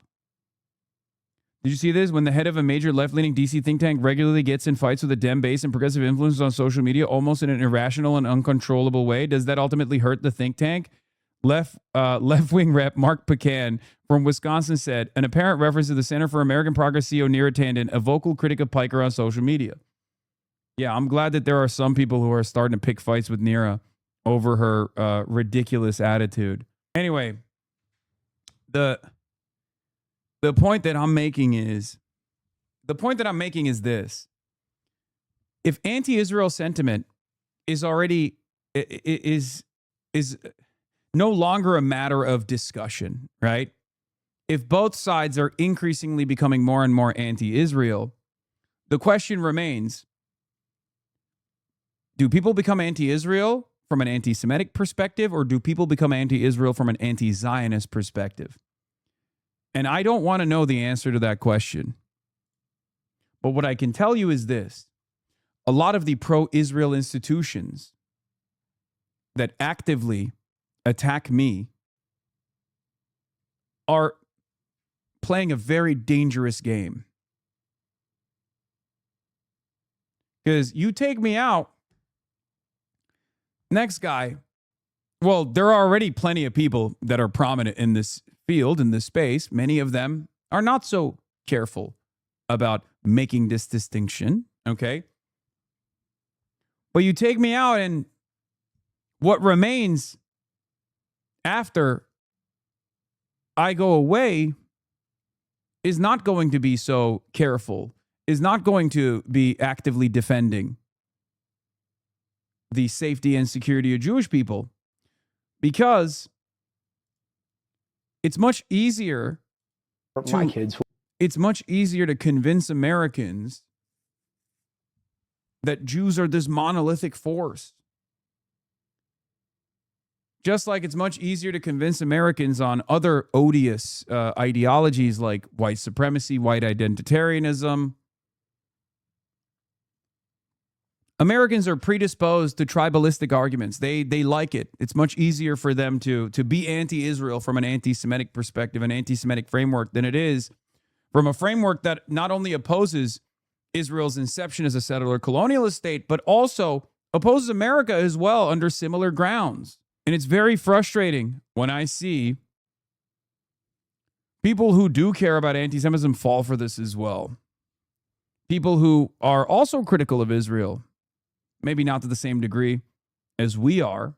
Did you see this? When the head of a major left-leaning DC think tank regularly gets in fights with a Dem base and progressive influences on social media almost in an irrational and uncontrollable way, does that ultimately hurt the think tank? Left-wing rep Mark Pecan from Wisconsin said, an apparent reference to the Center for American Progress CEO Neera Tanden, a vocal critic of Piker on social media. Yeah, I'm glad that there are some people who are starting to pick fights with Neera over her ridiculous attitude. Anyway, the point that I'm making is this. If anti-Israel sentiment is already is no longer a matter of discussion, right? If both sides are increasingly becoming more and more anti-Israel, the question remains, do people become anti-Israel from an anti-Semitic perspective, or do people become anti-Israel from an anti-Zionist perspective? And I don't want to know the answer to that question. But what I can tell you is this. A lot of the pro-Israel institutions that actively attack me are playing a very dangerous game. Because you take me out, next guy, well, there are already plenty of people that are prominent in this field, in this space. Many of them are not so careful about making this distinction, okay? But you take me out, and what remains after I go away is not going to be so careful, is not going to be actively defending the safety and security of Jewish people, because it's much easier it's much easier to convince Americans that Jews are this monolithic force. Just like it's much easier to convince Americans on other odious ideologies like white supremacy, white identitarianism. Americans are predisposed to tribalistic arguments. They like it. It's much easier for them to be anti-Israel from an anti-Semitic perspective, an anti-Semitic framework, than it is from a framework that not only opposes Israel's inception as a settler colonialist state, but also opposes America as well under similar grounds. And it's very frustrating when I see people who do care about anti-Semitism fall for this as well. People who are also critical of Israel, maybe not to the same degree as we are.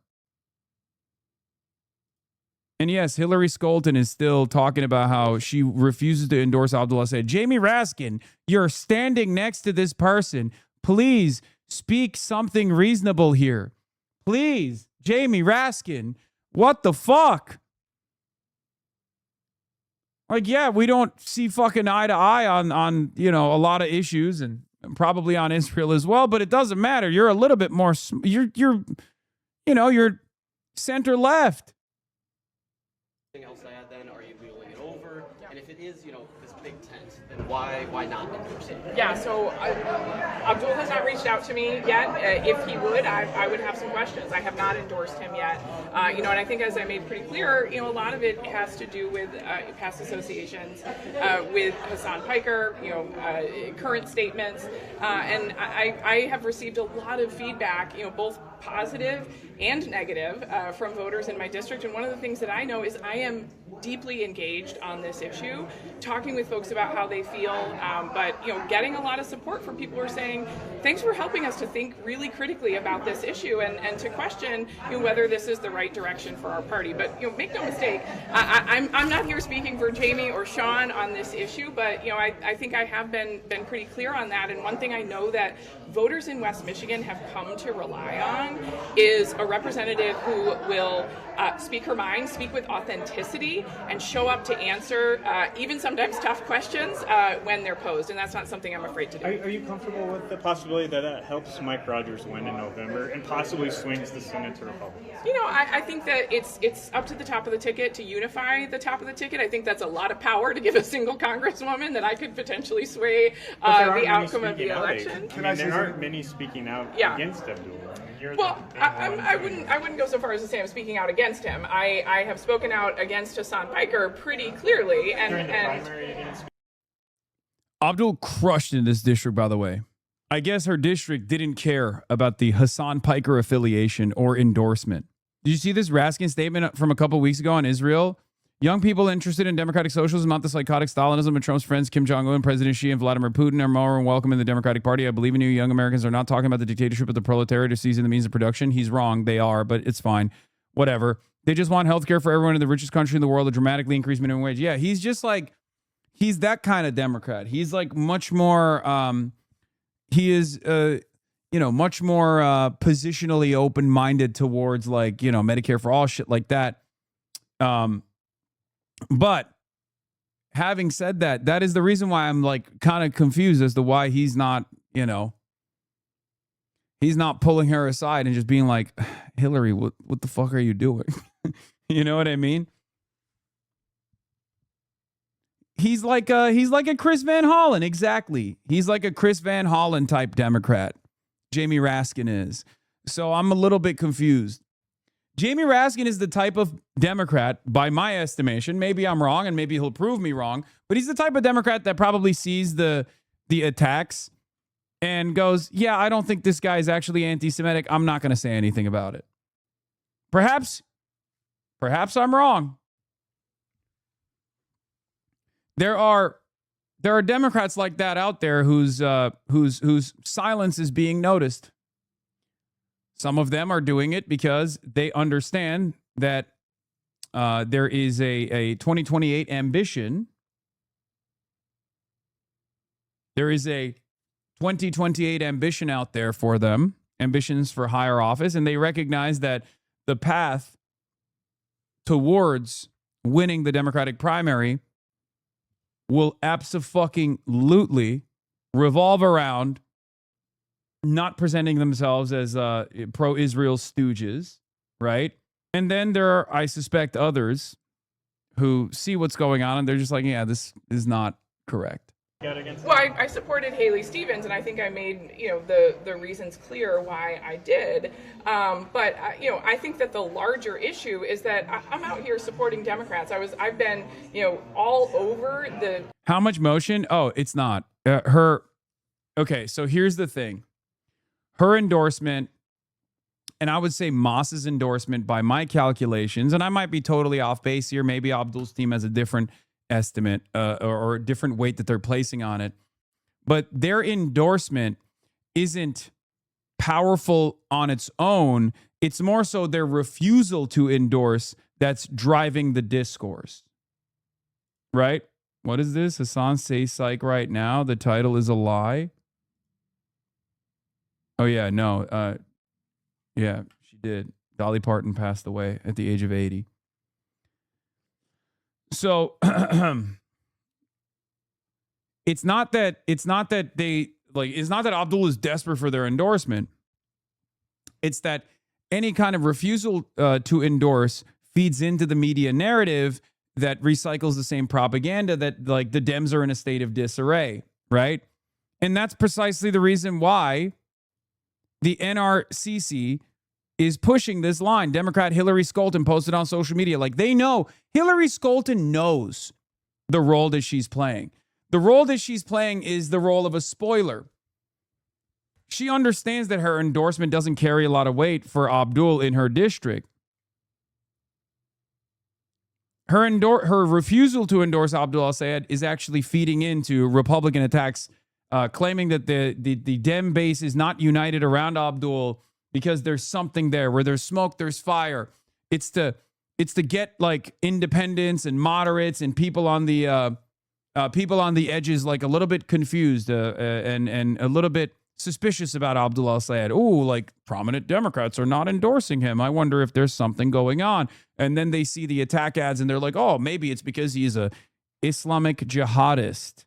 And yes, Hillary Skolton is still talking about how she refuses to endorse Abdul al-Sayed. Jamie Raskin, you're standing next to this person. Please speak something reasonable here. Please, Jamie Raskin, what the fuck? Like, yeah, we don't see fucking eye to eye on you know, a lot of issues, and probably on Israel as well, but it doesn't matter. You're a little bit more, you're center left. Then are you wheeling it over? And if it is, you know, this big tent, then why not endorse it? Yeah, so Abdul has not reached out to me yet. If he would, I would have some questions. I have not endorsed him yet. And I think, as I made pretty clear, a lot of it has to do with past associations with Hassan Piker, current statements. And I have received a lot of feedback, both positive and negative from voters in my district. And one of the things that I know is I am deeply engaged on this issue, talking with folks about how they feel, but getting a lot of support from people who are saying, thanks for helping us to think really critically about this issue and to question whether this is the right direction for our party. But make no mistake, I'm not here speaking for Jamie or Sean on this issue, but I think I have been pretty clear on that. And one thing I know that voters in West Michigan have come to rely on is a representative who will speak her mind, speak with authenticity, and show up to answer even sometimes tough questions when they're posed. And that's not something I'm afraid to do. Are you comfortable with the possibility that helps Mike Rogers win in November and possibly swings the Senate to Republicans? I think that it's up to the top of the ticket to unify the top of the ticket. I think that's a lot of power to give a single congresswoman that I could potentially sway the outcome of the election. There aren't many speaking out against Abdul. Well, I wouldn't go so far as to say I'm speaking out against him. I have spoken out against Hassan Piker pretty clearly, and Abdul crushed in this district, by the way. I guess her district didn't care about the Hassan Piker affiliation or endorsement. Did you see this Raskin statement from a couple weeks ago on Israel? Young people interested in democratic socialism, not the psychotic Stalinism of Trump's friends Kim Jong-un, President Xi, and Vladimir Putin, are more welcome in the Democratic Party. I believe in you. Young Americans are not talking about the dictatorship of the proletariat or seizing the means of production. He's wrong. They are, but it's fine. Whatever. They just want healthcare for everyone in the richest country in the world, a dramatically increased minimum wage. Yeah, he's just like, he's that kind of Democrat. He's like much more, he is, much more positionally open-minded towards like, Medicare for all, shit like that. But having said that, that is the reason why I'm like kind of confused as to why he's not, he's not pulling her aside and just being like, Hillary, what the fuck are you doing? You know what I mean? he's like a Chris Van Hollen. Exactly. He's like a Chris Van Hollen type Democrat. Jamie Raskin is. So I'm a little bit confused. Jamie Raskin is the type of Democrat, by my estimation, maybe I'm wrong and maybe he'll prove me wrong, but he's the type of Democrat that probably sees the attacks and goes, yeah, I don't think this guy is actually anti-Semitic. I'm not going to say anything about it. Perhaps I'm wrong. There are Democrats like that out there whose silence is being noticed. Some of them are doing it because they understand that there is a 2028 ambition. There is a 2028 ambition out there for them, ambitions for higher office, and they recognize that the path towards winning the Democratic primary will abso-fucking-lutely revolve around not presenting themselves as pro-Israel stooges, right? And then there are, I suspect, others who see what's going on and they're just like, yeah, this is not correct. Well, I supported Haley Stevens, and I think I made the reasons clear why I did. But I think that the larger issue is that I'm out here supporting Democrats. I've been all over the. How much motion? Oh, it's not her. Okay, so here's the thing. Her endorsement, and I would say Moss's endorsement by my calculations, and I might be totally off base here. Maybe Abdul's team has a different estimate or a different weight that they're placing on it. But their endorsement isn't powerful on its own. It's more so their refusal to endorse that's driving the discourse. Right? What is this? Hassan say psych right now. The title is a lie. Oh, yeah, no. Yeah, she did. Dolly Parton passed away at the age of 80. So it's not that Abdul is desperate for their endorsement. It's that any kind of refusal to endorse feeds into the media narrative that recycles the same propaganda that like the Dems are in a state of disarray, right? And that's precisely the reason why the NRCC is pushing this line. Democrat Hillary Scholten posted on social media. Like, they know, Hillary Scholten knows the role that she's playing. The role that she's playing is the role of a spoiler. She understands that her endorsement doesn't carry a lot of weight for Abdul in her district. Her refusal to endorse Abdul al-Sayed is actually feeding into Republican attacks, claiming that the Dem base is not united around Abdul because there's something there. Where there's smoke, there's fire. It's to get like independents and moderates and people on the edges like a little bit confused and a little bit suspicious about Abdul al-Sayed. Oh, like prominent Democrats are not endorsing him. I wonder if there's something going on. And then they see the attack ads and they're like, oh, maybe it's because he's a Islamic jihadist.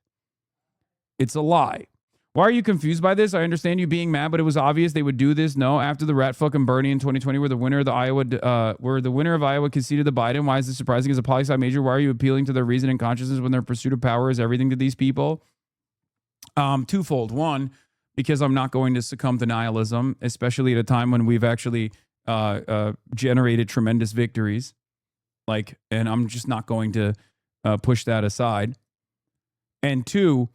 It's a lie. Why are you confused by this? I understand you being mad, but it was obvious they would do this. No, after the rat fucking Bernie in 2020, where the winner of Iowa conceded to Biden. Why is this surprising? As a poli-sci major, why are you appealing to their reason and consciousness when their pursuit of power is everything to these people? Twofold. One, because I'm not going to succumb to nihilism, especially at a time when we've actually generated tremendous victories. And I'm just not going to push that aside. And two,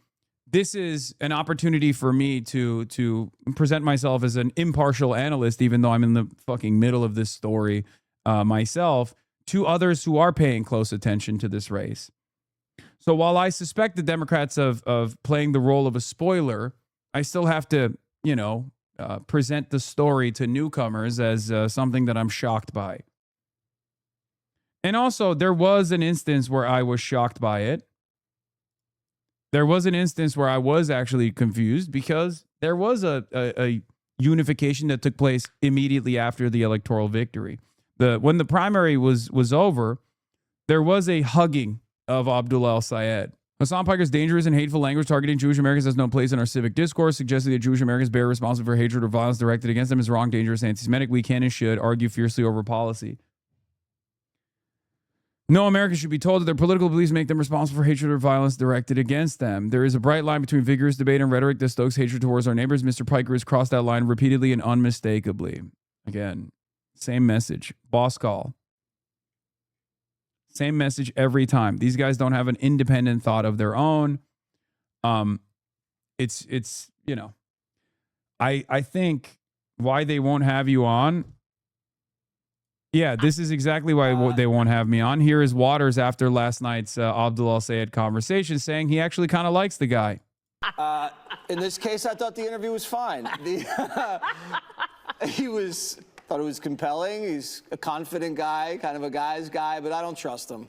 this is an opportunity for me to present myself as an impartial analyst, even though I'm in the fucking middle of this story myself, to others who are paying close attention to this race. So while I suspect the Democrats of playing the role of a spoiler, I still have to, present the story to newcomers as something that I'm shocked by. And also, there was an instance where I was shocked by it. There was an instance where I was actually confused because there was a unification that took place immediately after the electoral victory. When the primary was over, there was a hugging of Abdul al-Sayed. Hassan Piker's dangerous and hateful language targeting Jewish Americans has no place in our civic discourse, suggesting that Jewish Americans bear responsible for hatred or violence directed against them is wrong, dangerous, anti-Semitic. We can and should argue fiercely over policy. No American should be told that their political beliefs make them responsible for hatred or violence directed against them. There is a bright line between vigorous debate and rhetoric that stokes hatred towards our neighbors. Mr. Piker has crossed that line repeatedly and unmistakably. Again, same message. Boss call. Same message every time. These guys don't have an independent thought of their own. It's you know, I think why they won't have you on. Yeah, this is exactly why they won't have me on. Here is Waters after last night's Abdul Al-Sayed conversation saying he actually kind of likes the guy. In this case, I thought the interview was fine. Thought it was compelling. He's a confident guy, kind of a guy's guy, but I don't trust him.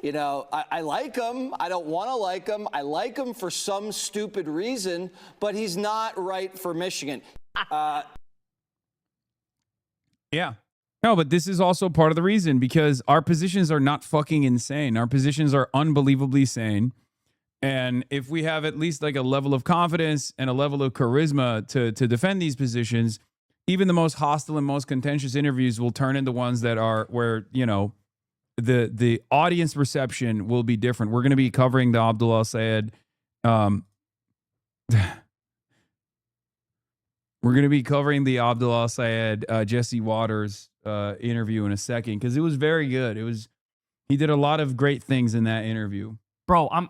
You know, I like him. I don't want to like him. I like him for some stupid reason, but he's not right for Michigan. Yeah. No, but this is also part of the reason, because our positions are not fucking insane. Our positions are unbelievably sane. And if we have at least like a level of confidence and a level of charisma to defend these positions, even the most hostile and most contentious interviews will turn into ones that are where, you know, the audience reception will be different. We're going to be covering the Abdul Al-Sayed. We're going to be covering the Abdul Al-Sayed Jesse Waters interview in a second, because it was very good. He did a lot of great things in that interview. Bro, I'm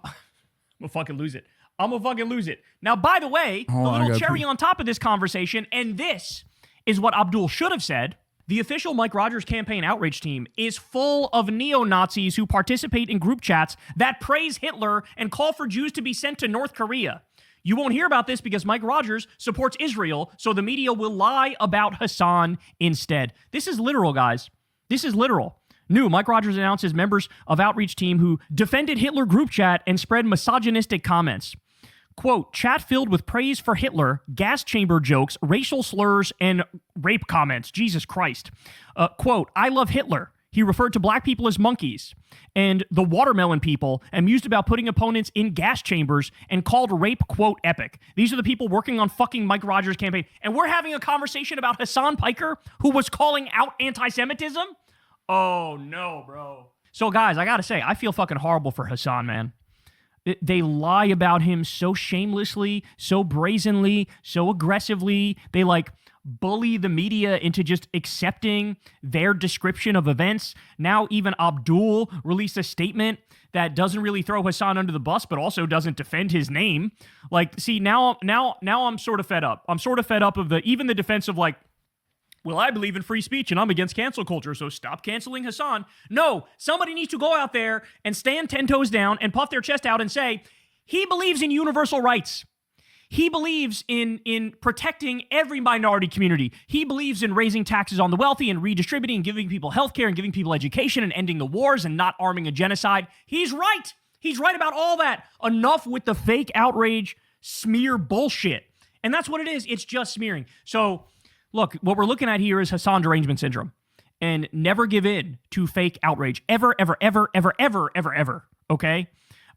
gonna fucking lose it. I'm gonna fucking lose it. Now, by the way, the little cherry on top of this conversation, and this is what Abdul should have said. The official Mike Rogers campaign outreach team is full of neo-Nazis who participate in group chats that praise Hitler and call for Jews to be sent to North Korea. You won't hear about this because Mike Rogers supports Israel, so the media will lie about Hassan instead. This is literal, guys. This is literal. New, Mike Rogers announces members of outreach team who defended Hitler group chat and spread misogynistic comments. Quote, chat filled with praise for Hitler, gas chamber jokes, racial slurs, and rape comments. Jesus Christ. Quote, I love Hitler. He referred to black people as monkeys, and the watermelon people, and mused about putting opponents in gas chambers, and called rape, quote, epic. These are the people working on fucking Mike Rogers' campaign. And we're having a conversation about Hassan Piker, who was calling out anti-Semitism? Oh, no, bro. So, guys, I gotta say, I feel fucking horrible for Hassan, man. They lie about him so shamelessly, so brazenly, so aggressively. They, like, bully the media into just accepting their description of events. Now even Abdul released a statement that doesn't really throw Hassan under the bus, but also doesn't defend his name. Like, see, now I'm sort of fed up. I'm sort of fed up of even the defense of, like, well, I believe in free speech and I'm against cancel culture, so stop canceling Hassan. No, somebody needs to go out there and stand 10 toes down and puff their chest out and say, he believes in universal rights. He believes in protecting every minority community. He believes in raising taxes on the wealthy and redistributing and giving people healthcare and giving people education and ending the wars and not arming a genocide. He's right. He's right about all that. Enough with the fake outrage, smear bullshit. And that's what it is. It's just smearing. So, look, what we're looking at here is Hassan derangement syndrome. And never give in to fake outrage. Ever, ever, ever, ever, ever, ever, ever. Okay?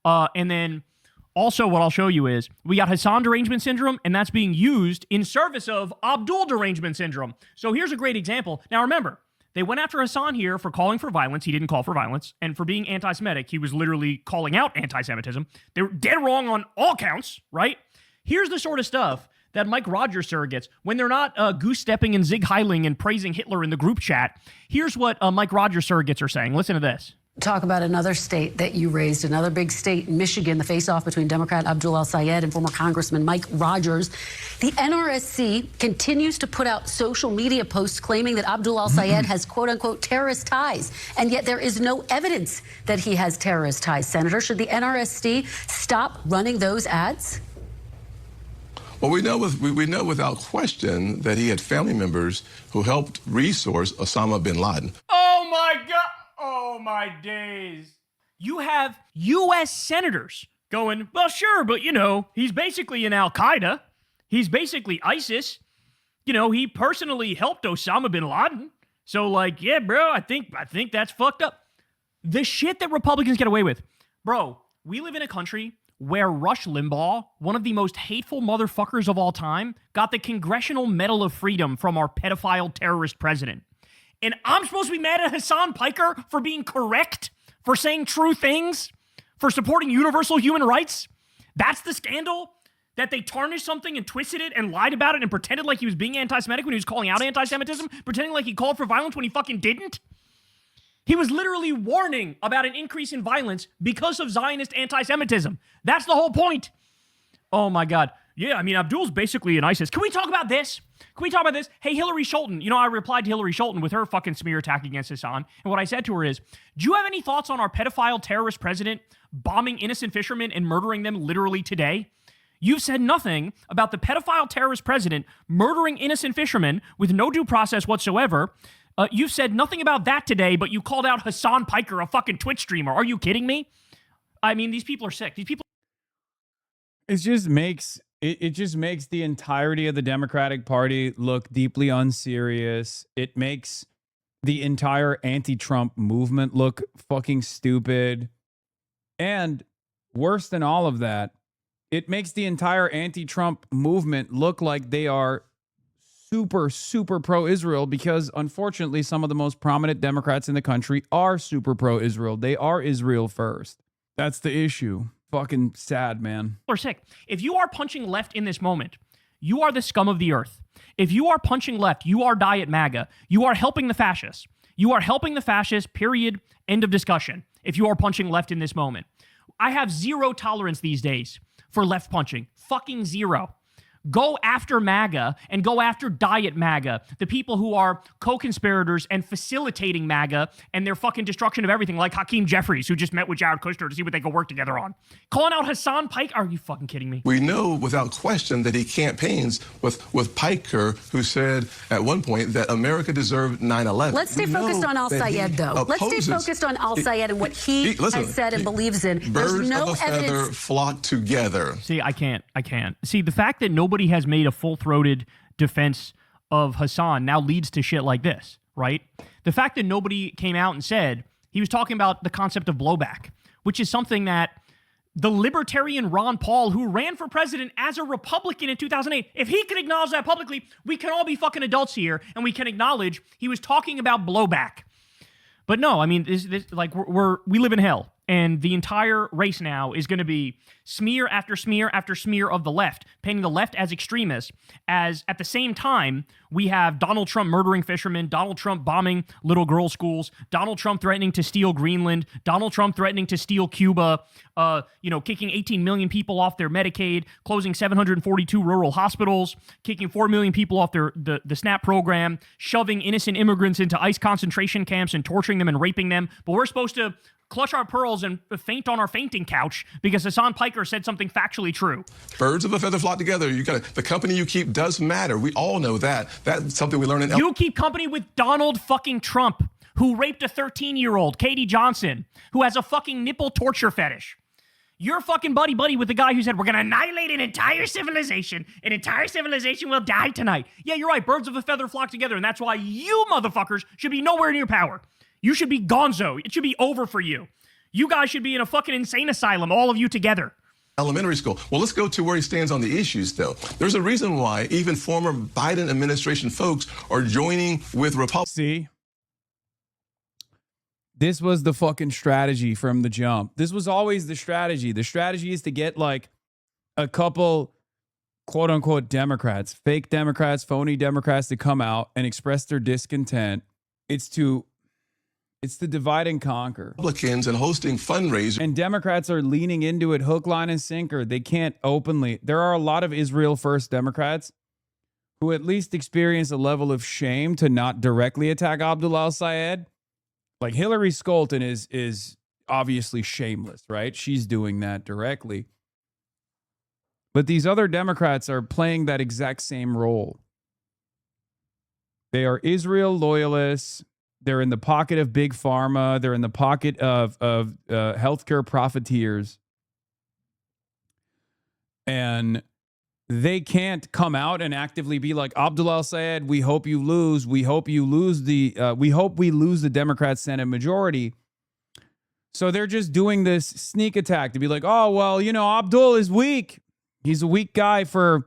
And then also what I'll show you is we got Hassan derangement syndrome, and that's being used in service of Abdul derangement syndrome. So here's a great example. Now remember, they went after Hassan here for calling for violence. He didn't call for violence. And for being anti-Semitic, he was literally calling out anti-Semitism. They were dead wrong on all counts, right? Here's the sort of stuff that Mike Rogers surrogates, when they're not goose-stepping and zig-heiling and praising Hitler in the group chat, here's what Mike Rogers surrogates are saying. Listen to this. Talk about another state that you raised, another big state, Michigan, the face-off between Democrat Abdul Al-Sayed and former Congressman Mike Rogers. The NRSC continues to put out social media posts claiming that Abdul Al-Sayed has quote-unquote terrorist ties, and yet there is no evidence that he has terrorist ties. Senator, should the NRSC stop running those ads? Well, we know without question that he had family members who helped resource Osama bin Laden. Oh, my God. Oh, my days. You have U.S. senators going, well, sure, but, you know, he's basically in Al-Qaeda. He's basically ISIS. You know, he personally helped Osama bin Laden. So, like, yeah, bro, I think that's fucked up. The shit that Republicans get away with. Bro, we live in a country where Rush Limbaugh, one of the most hateful motherfuckers of all time, got the Congressional Medal of Freedom from our pedophile terrorist president. And I'm supposed to be mad at Hassan Piker for being correct, for saying true things, for supporting universal human rights? That's the scandal? That they tarnished something and twisted it and lied about it and pretended like he was being anti-Semitic when he was calling out anti-Semitism, pretending like he called for violence when he fucking didn't? He was literally warning about an increase in violence because of Zionist anti-Semitism. That's the whole point. Oh my God. Yeah, I mean, Abdul's basically an ISIS. Can we talk about this? Can we talk about this? Hey, Hillary Scholten. You know, I replied to Hillary Scholten with her fucking smear attack against Hassan. And what I said to her is, do you have any thoughts on our pedophile terrorist president bombing innocent fishermen and murdering them literally today? You've said nothing about the pedophile terrorist president murdering innocent fishermen with no due process whatsoever. You've said nothing about that today, but you called out Hassan Piker, a fucking Twitch streamer. Are you kidding me? I mean, these people are sick. These people. It just makes the entirety of the Democratic Party look deeply unserious. It makes the entire anti-Trump movement look fucking stupid. And worse than all of that, it makes the entire anti-Trump movement look like they are super, super pro-Israel because, unfortunately, some of the most prominent Democrats in the country are super pro-Israel. They are Israel first. That's the issue. Fucking sad, man. Are sick. If you are punching left in this moment, you are the scum of the earth. If you are punching left, you are Diet MAGA. You are helping the fascists. You are helping the fascists, period. End of discussion. If you are punching left in this moment. I have zero tolerance these days for left punching. Fucking zero. Go after MAGA and go after Diet MAGA, the people who are co-conspirators and facilitating MAGA and their fucking destruction of everything, like Hakeem Jeffries, who just met with Jared Kushner to see what they could work together on. Calling out Hassan Piker? Are you fucking kidding me? We know without question that he campaigns with Piker, who said at one point that America deserved 9/11. Let's stay focused on Al-Sayed, though. Let's stay focused on Al-Sayed and what he has said and believes in. There's no of a evidence. feather flock together. See, I can't. See, the fact that nobody has made a full-throated defense of Hassan now leads to shit like this, right? The fact that nobody came out and said, he was talking about the concept of blowback, which is something that the libertarian Ron Paul, who ran for president as a Republican in 2008, if he could acknowledge that publicly, we can all be fucking adults here, and we can acknowledge he was talking about blowback. But no, I mean, we live in hell. And the entire race now is going to be smear after smear after smear of the left, painting the left as extremists, as at the same time, we have Donald Trump murdering fishermen, Donald Trump bombing little girls' schools, Donald Trump threatening to steal Greenland, Donald Trump threatening to steal Cuba, kicking 18 million people off their Medicaid, closing 742 rural hospitals, kicking 4 million people off the SNAP program, shoving innocent immigrants into ICE concentration camps and torturing them and raping them. But we're supposed to clutch our pearls and faint on our fainting couch because Hassan Piker said something factually true. Birds of a feather flock together. The company you keep does matter. We all know that. That's something we learn in. You keep company with Donald fucking Trump, who raped a 13-year-old, Katie Johnson, who has a fucking nipple torture fetish. You're fucking buddy with the guy who said, we're going to annihilate an entire civilization. An entire civilization will die tonight. Yeah, you're right. Birds of a feather flock together. And that's why you motherfuckers should be nowhere near power. You should be gonzo. It should be over for you. You guys should be in a fucking insane asylum, all of you together. Elementary school. Well, let's go to where he stands on the issues, though. There's a reason why even former Biden administration folks are joining with Republicans. See? This was the fucking strategy from the jump. This was always the strategy. The strategy is to get like a couple quote unquote Democrats, fake Democrats, phony Democrats to come out and express their discontent. It's the divide and conquer. Republicans and hosting fundraisers. And Democrats are leaning into it hook, line, and sinker. They can't openly. There are a lot of Israel first Democrats who at least experience a level of shame to not directly attack Abdul al-Sayed. Like Hillary Scholten is obviously shameless, right? She's doing that directly. But these other Democrats are playing that exact same role. They are Israel loyalists. They're in the pocket of big pharma. They're in the pocket of healthcare profiteers. And they can't come out and actively be like, Abdul al-Sayed, we hope you lose. We hope you lose we hope we lose the Democrat Senate majority. So they're just doing this sneak attack to be like, oh, well, Abdul is weak. He's a weak guy for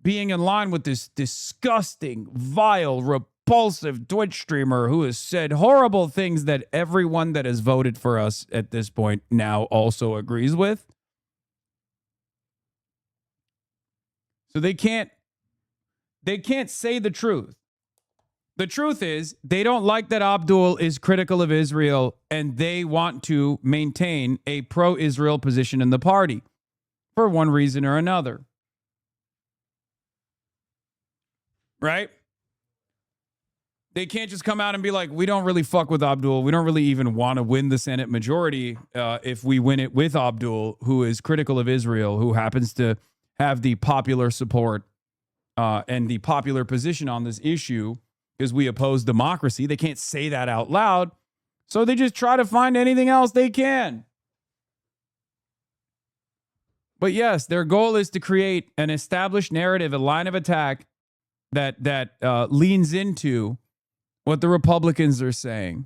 being in line with this disgusting, vile, repulsive Twitch streamer who has said horrible things that everyone that has voted for us at this point now also agrees with. So they can't say the truth. The truth is, they don't like that Abdul is critical of Israel, and they want to maintain a pro-Israel position in the party for one reason or another. Right? They can't just come out and be like, we don't really fuck with Abdul. We don't really even want to win the Senate majority if we win it with Abdul, who is critical of Israel, who happens to have the popular support and the popular position on this issue because we oppose democracy. They can't say that out loud. So they just try to find anything else they can. But yes, their goal is to create an established narrative, a line of attack that leans into what the Republicans are saying.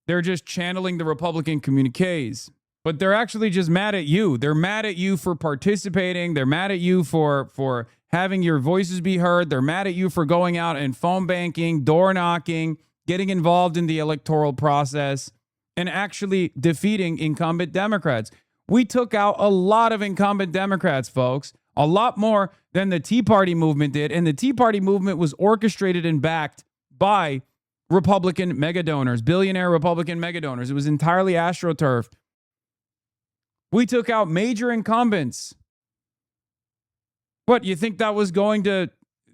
They're just channeling the Republican communiques, but they're actually just mad at you. They're mad at you for participating. They're mad at you for having your voices be heard. They're mad at you for going out and phone banking, door knocking, getting involved in the electoral process, and actually defeating incumbent Democrats. We took out a lot of incumbent Democrats, folks. A lot more than the Tea Party movement did. And the Tea Party movement was orchestrated and backed by Republican mega donors, billionaire Republican mega donors. It was entirely astroturfed. We took out major incumbents. What, you think that was going to,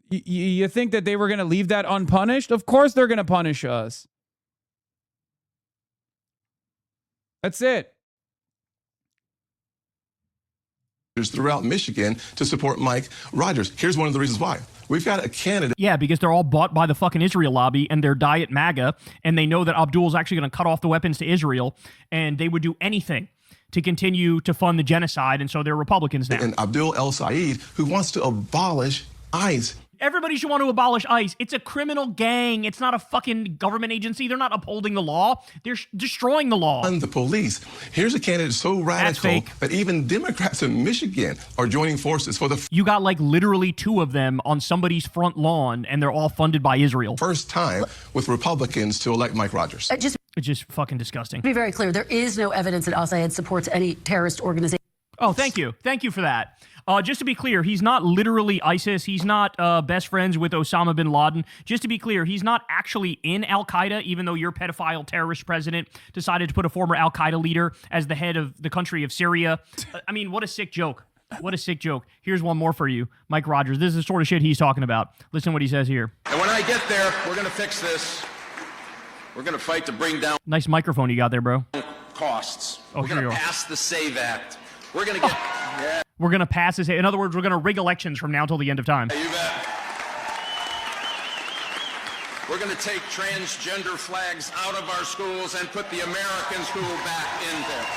you think that they were going to leave that unpunished? Of course they're going to punish us. That's it. Throughout Michigan to support Mike Rogers. Here's one of the reasons why. We've got a candidate. Yeah, because they're all bought by the fucking Israel lobby and they're diet MAGA, and they know that Abdul's actually going to cut off the weapons to Israel, and they would do anything to continue to fund the genocide, and so they're Republicans now. And Abdul El-Sayed, who wants to abolish ICE. Everybody should want to abolish ICE. It's a criminal gang. It's not a fucking government agency. They're not upholding the law. They're destroying the law. And the police. Here's a candidate so radical that even Democrats in Michigan are joining forces for the You got like literally two of them on somebody's front lawn, and they're all funded by Israel. first time with Republicans to elect Mike Rogers. It's just fucking disgusting. To be very clear, there is no evidence that al-Sayed supports any terrorist organization. Oh, thank you. Thank you for that. Just to be clear, he's not literally ISIS. He's not best friends with Osama bin Laden. Just to be clear, he's not actually in Al-Qaeda, even though your pedophile terrorist president decided to put a former Al-Qaeda leader as the head of the country of Syria. I mean, what a sick joke. What a sick joke. Here's one more for you. Mike Rogers, this is the sort of shit he's talking about. Listen to what he says here. And when I get there, we're going to fix this. We're going to fight to bring down Nice microphone you got there, bro. costs. Oh, we're here going you to are. pass the SAVE Act. We're going to get... Yeah. We're going to pass this. In other words, we're going to rig elections from now till the end of time. You bet. We're going to take transgender flags out of our schools and put the American school back in there.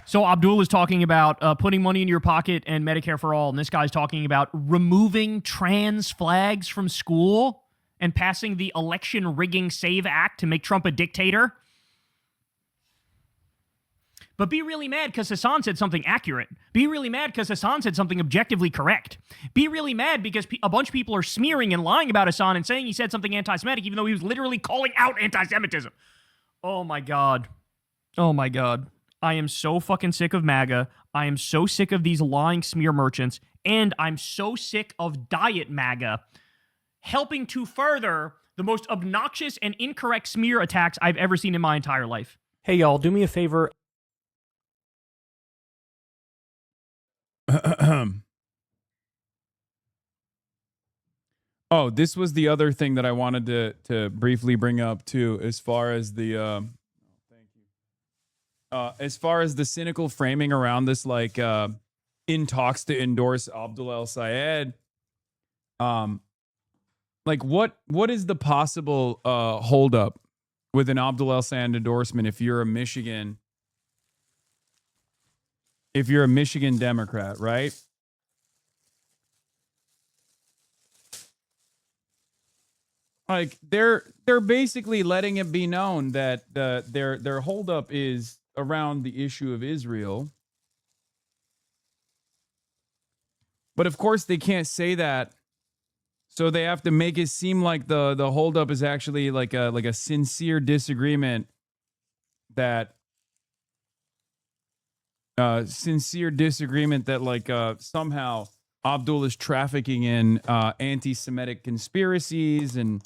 So Abdul is talking about putting money in your pocket and Medicare for all, and this guy's talking about removing trans flags from school and passing the Election Rigging Save Act to make Trump a dictator. But be really mad because Hassan said something accurate. Be really mad because Hassan said something objectively correct. Be really mad because a bunch of people are smearing and lying about Hassan and saying he said something anti-Semitic, even though he was literally calling out anti-Semitism. Oh my God. Oh my God. I am so fucking sick of MAGA. I am so sick of these lying smear merchants. And I'm so sick of diet MAGA helping to further the most obnoxious and incorrect smear attacks I've ever seen in my entire life. Hey, y'all, do me a favor. Oh, this was the other thing that I wanted to briefly bring up too, as far as the cynical framing around this, like in talks to endorse Abdul El-Sayed. Like what is the possible holdup with an Abdul El-Sayed endorsement if you're a Michigan Democrat, right? Like they're basically letting it be known that their holdup is around the issue of Israel. But of course they can't say that. So they have to make it seem like the holdup is actually like a sincere disagreement that somehow Abdul is trafficking in anti-Semitic conspiracies and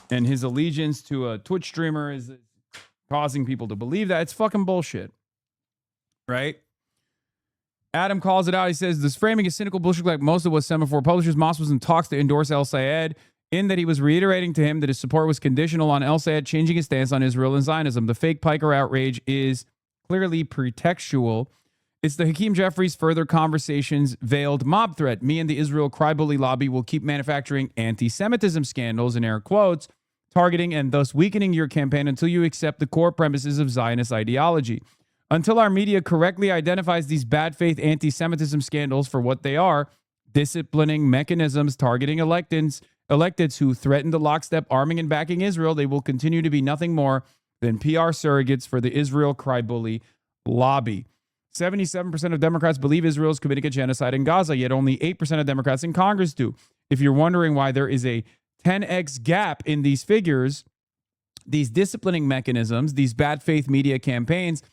his allegiance to a Twitch streamer is causing people to believe that. It's fucking bullshit. Right? Adam calls it out. He says, this framing is cynical bullshit like most of what Semaphore publishes. Moss was in talks to endorse El-Sayed in that he was reiterating to him that his support was conditional on El-Sayed changing his stance on Israel and Zionism. The fake Piker outrage is clearly pretextual. It's the Hakeem Jeffries further conversations veiled mob threat. Me and the Israel cry-bully lobby will keep manufacturing anti-Semitism scandals, in air quotes, targeting and thus weakening your campaign until you accept the core premises of Zionist ideology. Until our media correctly identifies these bad faith anti-Semitism scandals for what they are, disciplining mechanisms targeting electeds who threaten the lockstep arming and backing Israel, they will continue to be nothing more than PR surrogates for the Israel cry-bully lobby. 77% of Democrats believe Israel is committing a genocide in Gaza, yet only 8% of Democrats in Congress do. If you're wondering why there is a 10x gap in these figures, these disciplining mechanisms, these bad faith media campaigns,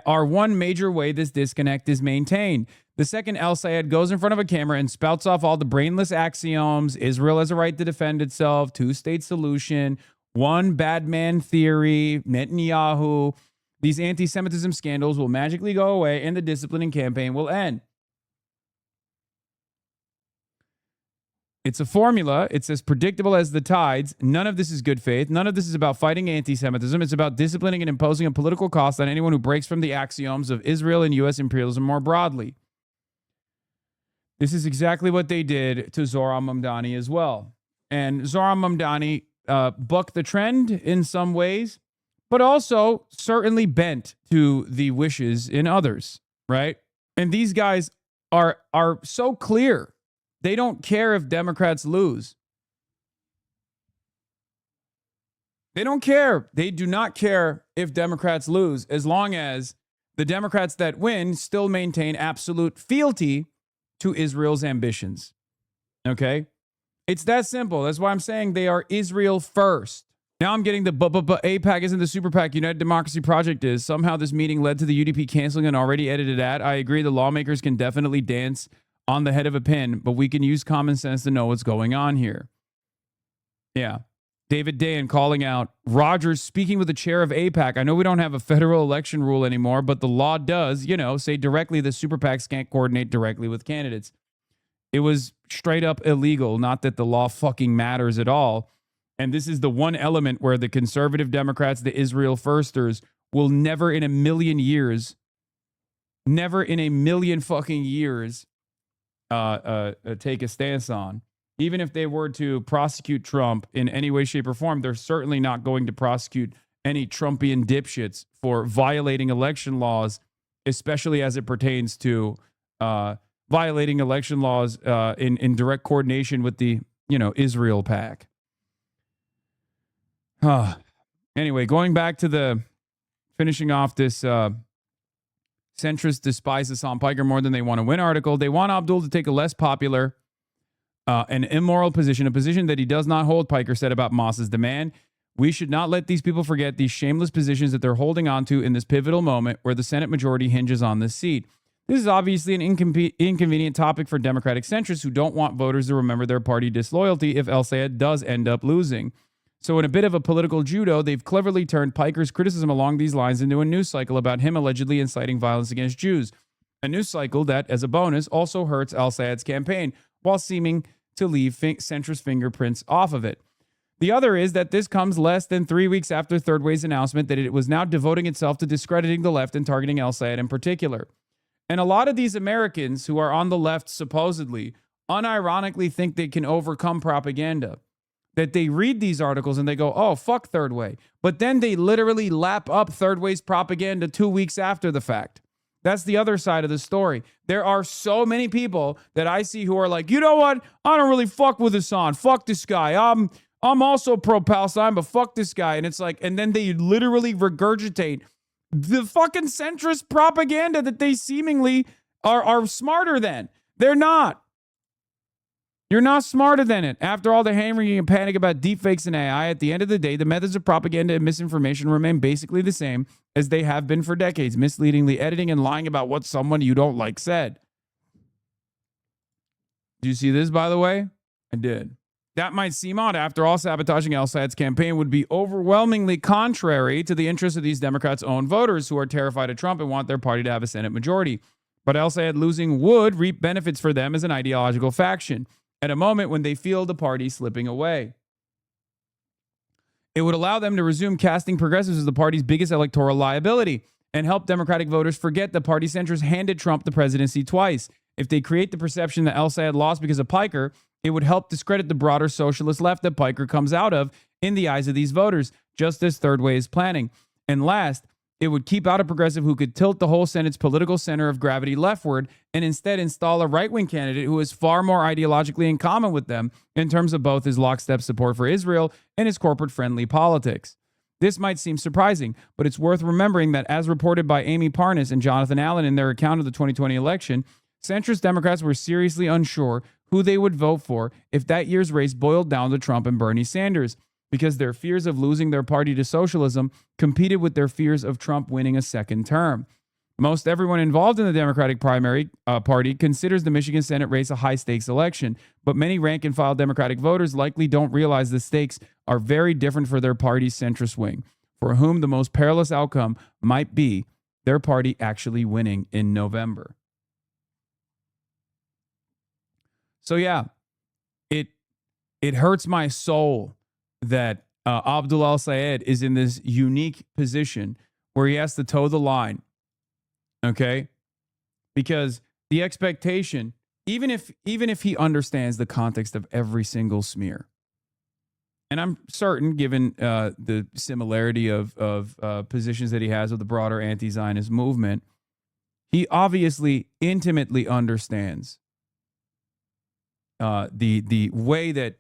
are one major way this disconnect is maintained. The second El-Sayed goes in front of a camera and spouts off all the brainless axioms, Israel has a right to defend itself, two-state solution, one bad man theory, Netanyahu, these anti-Semitism scandals will magically go away and the disciplining campaign will end. It's a formula. It's as predictable as the tides. None of this is good faith. None of this is about fighting anti-Semitism. It's about disciplining and imposing a political cost on anyone who breaks from the axioms of Israel and U.S. imperialism more broadly. This is exactly what they did to Zohran Mamdani as well. And Zohran Mamdani bucked the trend in some ways, but also certainly bent to the wishes in others, right? And these guys are so clear. They don't care if Democrats lose. They don't care. They do not care if Democrats lose as long as the Democrats that win still maintain absolute fealty to Israel's ambitions. Okay? It's that simple. That's why I'm saying they are Israel first. Now I'm getting the AIPAC isn't the super PAC United Democracy Project is. Somehow this meeting led to the UDP canceling an already edited ad. I agree the lawmakers can definitely dance on the head of a pin, but we can use common sense to know what's going on here. Yeah. David Dayan calling out Rogers speaking with the chair of AIPAC. I know we don't have a federal election rule anymore, but the law does, say directly the super PACs can't coordinate directly with candidates. It was straight up illegal, not that the law fucking matters at all. And this is the one element where the conservative Democrats, the Israel firsters, will never in a million fucking years, take a stance on. Even if they were to prosecute Trump in any way, shape, or form, they're certainly not going to prosecute any Trumpian dipshits for violating election laws, especially as it pertains to violating election laws in direct coordination with the, Israel PAC. Anyway, going back to finishing off this centrists despise Hassan Piker more than they want to win article. They want Abdul to take a less popular and immoral position, a position that he does not hold, Piker said about Moss's demand. We should not let these people forget these shameless positions that they're holding on to in this pivotal moment where the Senate majority hinges on this seat. This is obviously an inconvenient topic for Democratic centrists who don't want voters to remember their party disloyalty if El-Sayed does end up losing. So in a bit of a political judo, they've cleverly turned Piker's criticism along these lines into a news cycle about him allegedly inciting violence against Jews. A news cycle that, as a bonus, also hurts El-Sayed's campaign while seeming to leave centrist fingerprints off of it. The other is that this comes less than 3 weeks after Third Way's announcement that it was now devoting itself to discrediting the left and targeting El-Sayed in particular. And a lot of these Americans who are on the left supposedly unironically think they can overcome propaganda. That they read these articles and they go, oh, fuck Third Way. But then they literally lap up Third Way's propaganda 2 weeks after the fact. That's the other side of the story. There are so many people that I see who are like, you know what? I don't really fuck with Hassan. Fuck this guy. I'm also pro-Palestine, but fuck this guy. And it's like, and then they literally regurgitate the fucking centrist propaganda that they seemingly are smarter than. They're not. You're not smarter than it. After all the hand-wringing and panic about deepfakes and AI, at the end of the day, the methods of propaganda and misinformation remain basically the same as they have been for decades, misleadingly editing and lying about what someone you don't like said. Did you see this, by the way? I did. That might seem odd. After all, sabotaging al-Sayed's campaign would be overwhelmingly contrary to the interests of these Democrats' own voters who are terrified of Trump and want their party to have a Senate majority. But al-Sayed losing would reap benefits for them as an ideological faction at a moment when they feel the party slipping away. It would allow them to resume casting progressives as the party's biggest electoral liability and help Democratic voters forget the party centrists handed Trump the presidency twice. If they create the perception that al-Sayed lost because of Piker, it would help discredit the broader socialist left that Piker comes out of in the eyes of these voters, just as Third Way is planning. And last, it would keep out a progressive who could tilt the whole Senate's political center of gravity leftward and instead install a right-wing candidate who is far more ideologically in common with them in terms of both his lockstep support for Israel and his corporate-friendly politics. This might seem surprising, but it's worth remembering that as reported by Amy Parnas and Jonathan Allen in their account of the 2020 election, centrist Democrats were seriously unsure who they would vote for if that year's race boiled down to Trump and Bernie Sanders, because their fears of losing their party to socialism competed with their fears of Trump winning a second term. Most everyone involved in the Democratic primary party considers the Michigan Senate race a high-stakes election, but many rank-and-file Democratic voters likely don't realize the stakes are very different for their party's centrist wing, for whom the most perilous outcome might be their party actually winning in November. So yeah, it hurts my soul that Abdul al-Sayed is in this unique position where he has to toe the line, okay? Because the expectation, even if he understands the context of every single smear, and I'm certain, given the similarity of positions that he has with the broader anti-Zionist movement, he obviously intimately understands the way that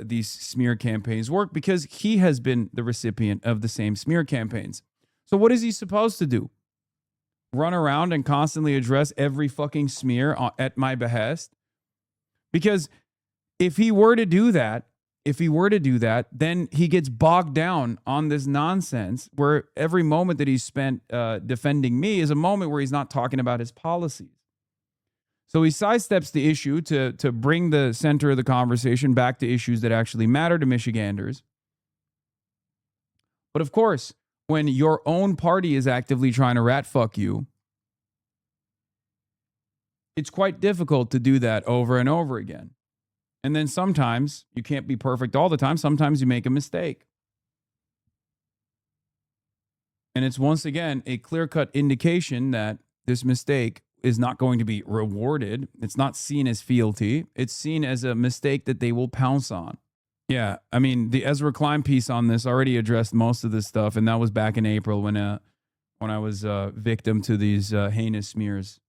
these smear campaigns work, because he has been the recipient of the same smear campaigns. So what is he supposed to do? Run around and constantly address every fucking smear at my behest? Because if he were to do that, then he gets bogged down on this nonsense where every moment that he's spent defending me is a moment where he's not talking about his policies. So he sidesteps the issue to bring the center of the conversation back to issues that actually matter to Michiganders. But of course, when your own party is actively trying to rat fuck you, it's quite difficult to do that over and over again. And then sometimes you can't be perfect all the time. Sometimes you make a mistake. And it's once again a clear-cut indication that this mistake is not going to be rewarded. It's not seen as fealty. It's seen as a mistake that they will pounce on. Yeah, I mean, the Ezra Klein piece on this already addressed most of this stuff, and that was back in April when I was victim to these heinous smears.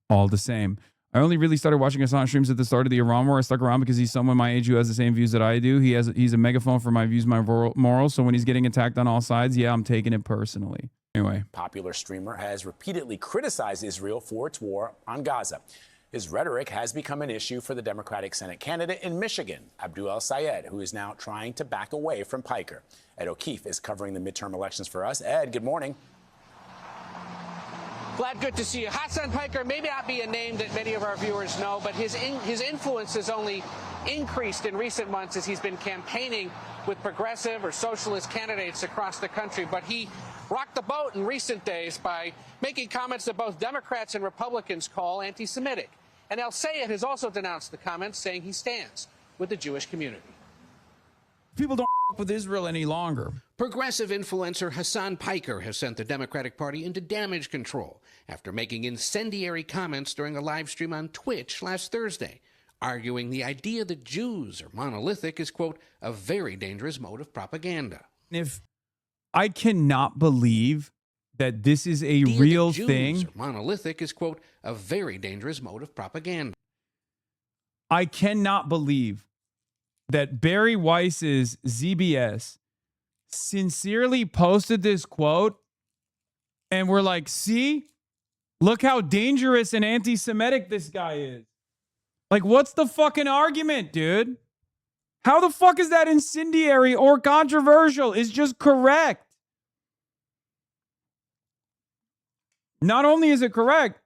All the same. I only really started watching Hassan streams at the start of the Iran war. I stuck around because he's someone my age who has the same views that I do. He's a megaphone for my views, my morals. So when he's getting attacked on all sides, yeah, I'm taking it personally. Anyway. Popular streamer has repeatedly criticized Israel for its war on Gaza. His rhetoric has become an issue for the Democratic Senate candidate in Michigan, Abdul al-Sayed, who is now trying to back away from Piker. Ed O'Keefe is covering the midterm elections for us. Ed, good morning. Glad, good to see you. Hassan Piker may not be a name that many of our viewers know, but his influence has only increased in recent months as he's been campaigning with progressive or socialist candidates across the country. But he rocked the boat in recent days by making comments that both Democrats and Republicans call anti-Semitic. And al-Sayed has also denounced the comments, saying he stands with the Jewish community. People don't with Israel any longer. Progressive influencer Hassan Piker has sent the Democratic Party into damage control after making incendiary comments during a live stream on Twitch last Thursday, arguing the idea that Jews are monolithic is, quote, a very dangerous mode of propaganda. If I cannot believe that this is a real thing. Monolithic is, quote, a very dangerous mode of propaganda. I cannot believe that Barry Weiss's ZBS sincerely posted this quote and we're like, see, look how dangerous and anti-Semitic this guy is. Like, what's the fucking argument, dude? How the fuck is that incendiary or controversial? It's just correct. Not only is it correct,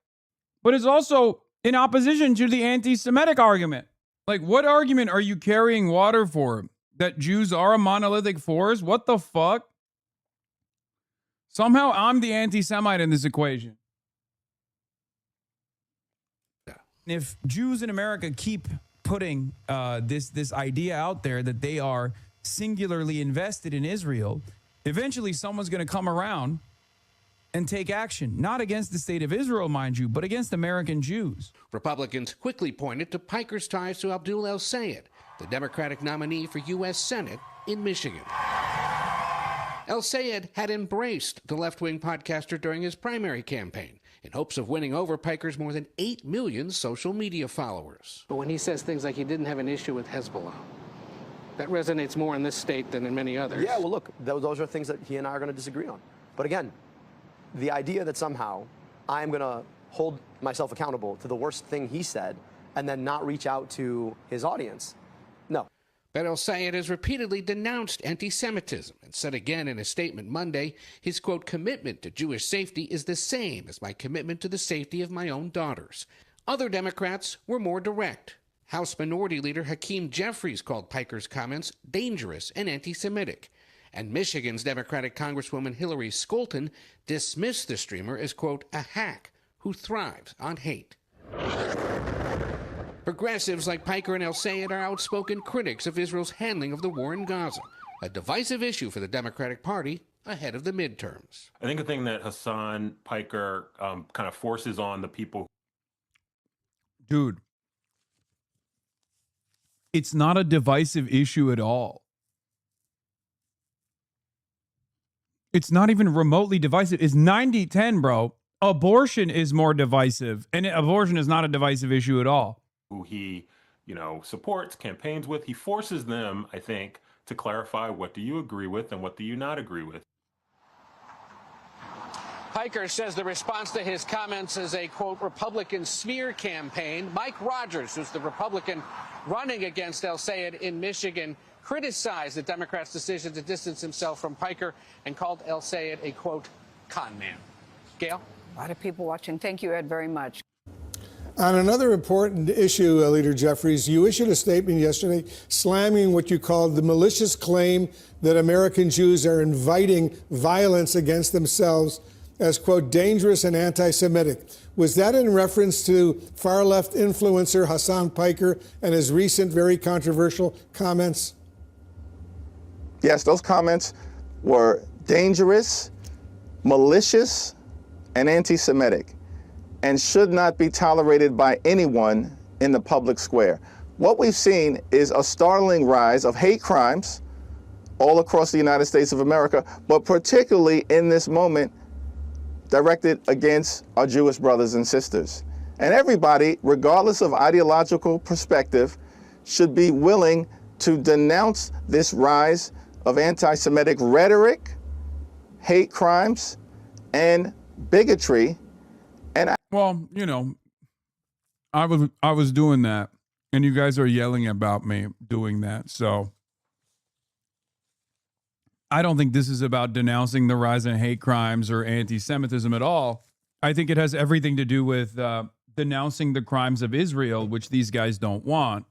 but it's also in opposition to the anti-Semitic argument. Like, what argument are you carrying water for? That Jews are a monolithic force? What the fuck? Somehow I'm the anti-Semite in this equation. If Jews in America keep putting this idea out there that they are singularly invested in Israel, eventually someone's going to come around and take action, not against the state of Israel, mind you, but against American Jews. Republicans quickly pointed to Piker's ties to Abdul El-Sayed, the Democratic nominee for U.S. Senate in Michigan. El-Sayed had embraced the left-wing podcaster during his primary campaign in hopes of winning over Piker's more than 8 million social media followers. But when he says things like he didn't have an issue with Hezbollah, that resonates more in this state than in many others. Yeah, well, look, those are things that he and I are going to disagree on. But again, the idea that somehow I'm going to hold myself accountable to the worst thing he said and then not reach out to his audience, no. But El-Sayed has repeatedly denounced anti-Semitism and said again in a statement Monday, his, quote, commitment to Jewish safety is the same as my commitment to the safety of my own daughters. Other Democrats were more direct. House Minority Leader Hakeem Jeffries called Piker's comments dangerous and anti-Semitic. And Michigan's Democratic Congresswoman Hillary Scholten dismissed the streamer as, quote, a hack who thrives on hate. Progressives like Piker and El-Sayed are outspoken critics of Israel's handling of the war in Gaza, a divisive issue for the Democratic Party ahead of the midterms. I think the thing that Hassan Piker kind of forces on the people. Dude, it's not a divisive issue at all. It's not even remotely divisive. It's 90-10, bro. Abortion is more divisive, and abortion is not a divisive issue at all. Who he, supports, campaigns with, he forces them, I think, to clarify what do you agree with and what do you not agree with. Piker says the response to his comments is a, quote, Republican smear campaign. Mike Rogers, who's the Republican running against El-Sayed in Michigan, criticized the Democrats' decision to distance himself from Piker and called El-Sayed a, quote, con man. Gail? A lot of people watching. Thank you, Ed, very much. On another important issue, Leader Jeffries, you issued a statement yesterday slamming what you called the malicious claim that American Jews are inviting violence against themselves as, quote, dangerous and anti-Semitic. Was that in reference to far-left influencer Hassan Piker and his recent very controversial comments? Yes, those comments were dangerous, malicious, and anti-Semitic, and should not be tolerated by anyone in the public square. What we've seen is a startling rise of hate crimes all across the United States of America, but particularly in this moment directed against our Jewish brothers and sisters. And everybody, regardless of ideological perspective, should be willing to denounce this rise of anti-Semitic rhetoric, hate crimes, and bigotry. And well, I was doing that, and you guys are yelling about me doing that. So I don't think this is about denouncing the rise in hate crimes or anti-Semitism at all. I think it has everything to do with denouncing the crimes of Israel, which these guys don't want.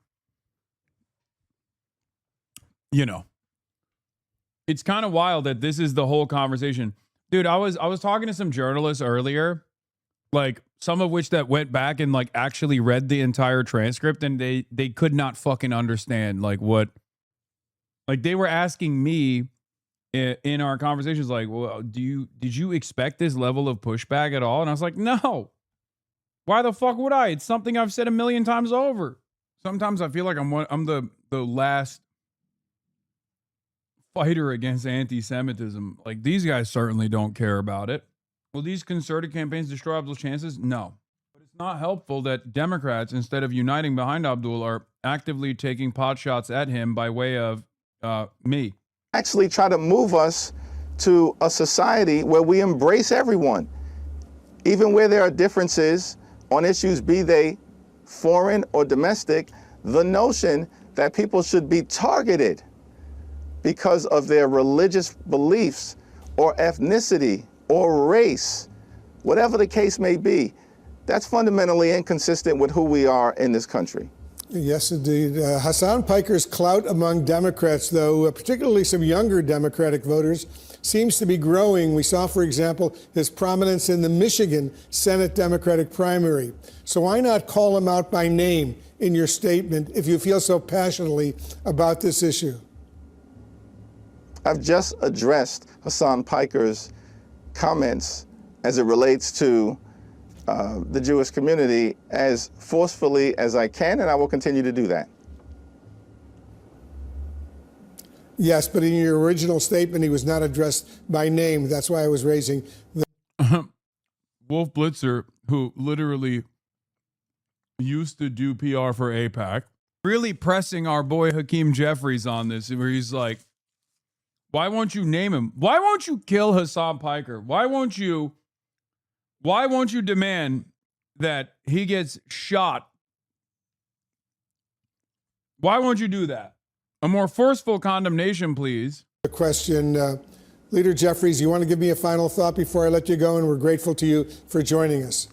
It's kind of wild that this is the whole conversation. Dude, I was talking to some journalists earlier, like some of which that went back and like actually read the entire transcript, and they could not fucking understand like what, like they were asking me in our conversations, like, well, did you expect this level of pushback at all? And I was like, no. Why the fuck would I? It's something I've said a million times over. Sometimes I feel like I'm the last fighter against anti-Semitism. Like, these guys certainly don't care about it. Will these concerted campaigns destroy Abdul's chances? No. But it's not helpful that Democrats, instead of uniting behind Abdul, are actively taking pot shots at him by way of me. Actually try to move us to a society where we embrace everyone, even where there are differences on issues, be they foreign or domestic, the notion that people should be targeted because of their religious beliefs or ethnicity or race, whatever the case may be, that's fundamentally inconsistent with who we are in this country. Yes, indeed. Hassan Piker's clout among Democrats, though, particularly some younger Democratic voters, seems to be growing. We saw, for example, his prominence in the Michigan Senate Democratic primary. So why not call him out by name in your statement if you feel so passionately about this issue? I've just addressed Hassan Piker's comments as it relates to the Jewish community as forcefully as I can, and I will continue to do that. Yes, but in your original statement, he was not addressed by name. That's why I was raising the... Wolf Blitzer, who literally used to do PR for AIPAC, really pressing our boy Hakeem Jeffries on this, where he's like, why won't you name him? Why won't you kill Hassan Piker? Why won't you demand that he gets shot? Why won't you do that? A more forceful condemnation, please. The question, Leader Jeffries, you want to give me a final thought before I let you go? And we're grateful to you for joining us.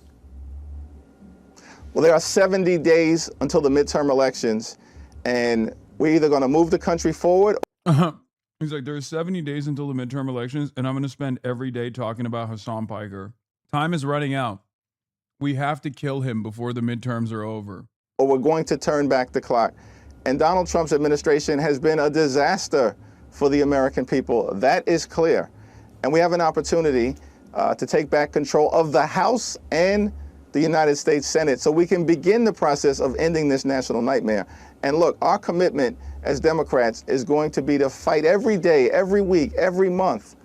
Well, there are 70 days until the midterm elections, and we're either going to move the country forward. He's like, there's 70 days until the midterm elections, and I'm going to spend every day talking about Hassan Piker. Time is running out. We have to kill him before the midterms are over. Or we're going to turn back the clock. And Donald Trump's administration has been a disaster for the American people. That is clear. And we have an opportunity to take back control of the House and the United States Senate so we can begin the process of ending this national nightmare. And look, our commitment as Democrats is going to be to fight every day, every week, every month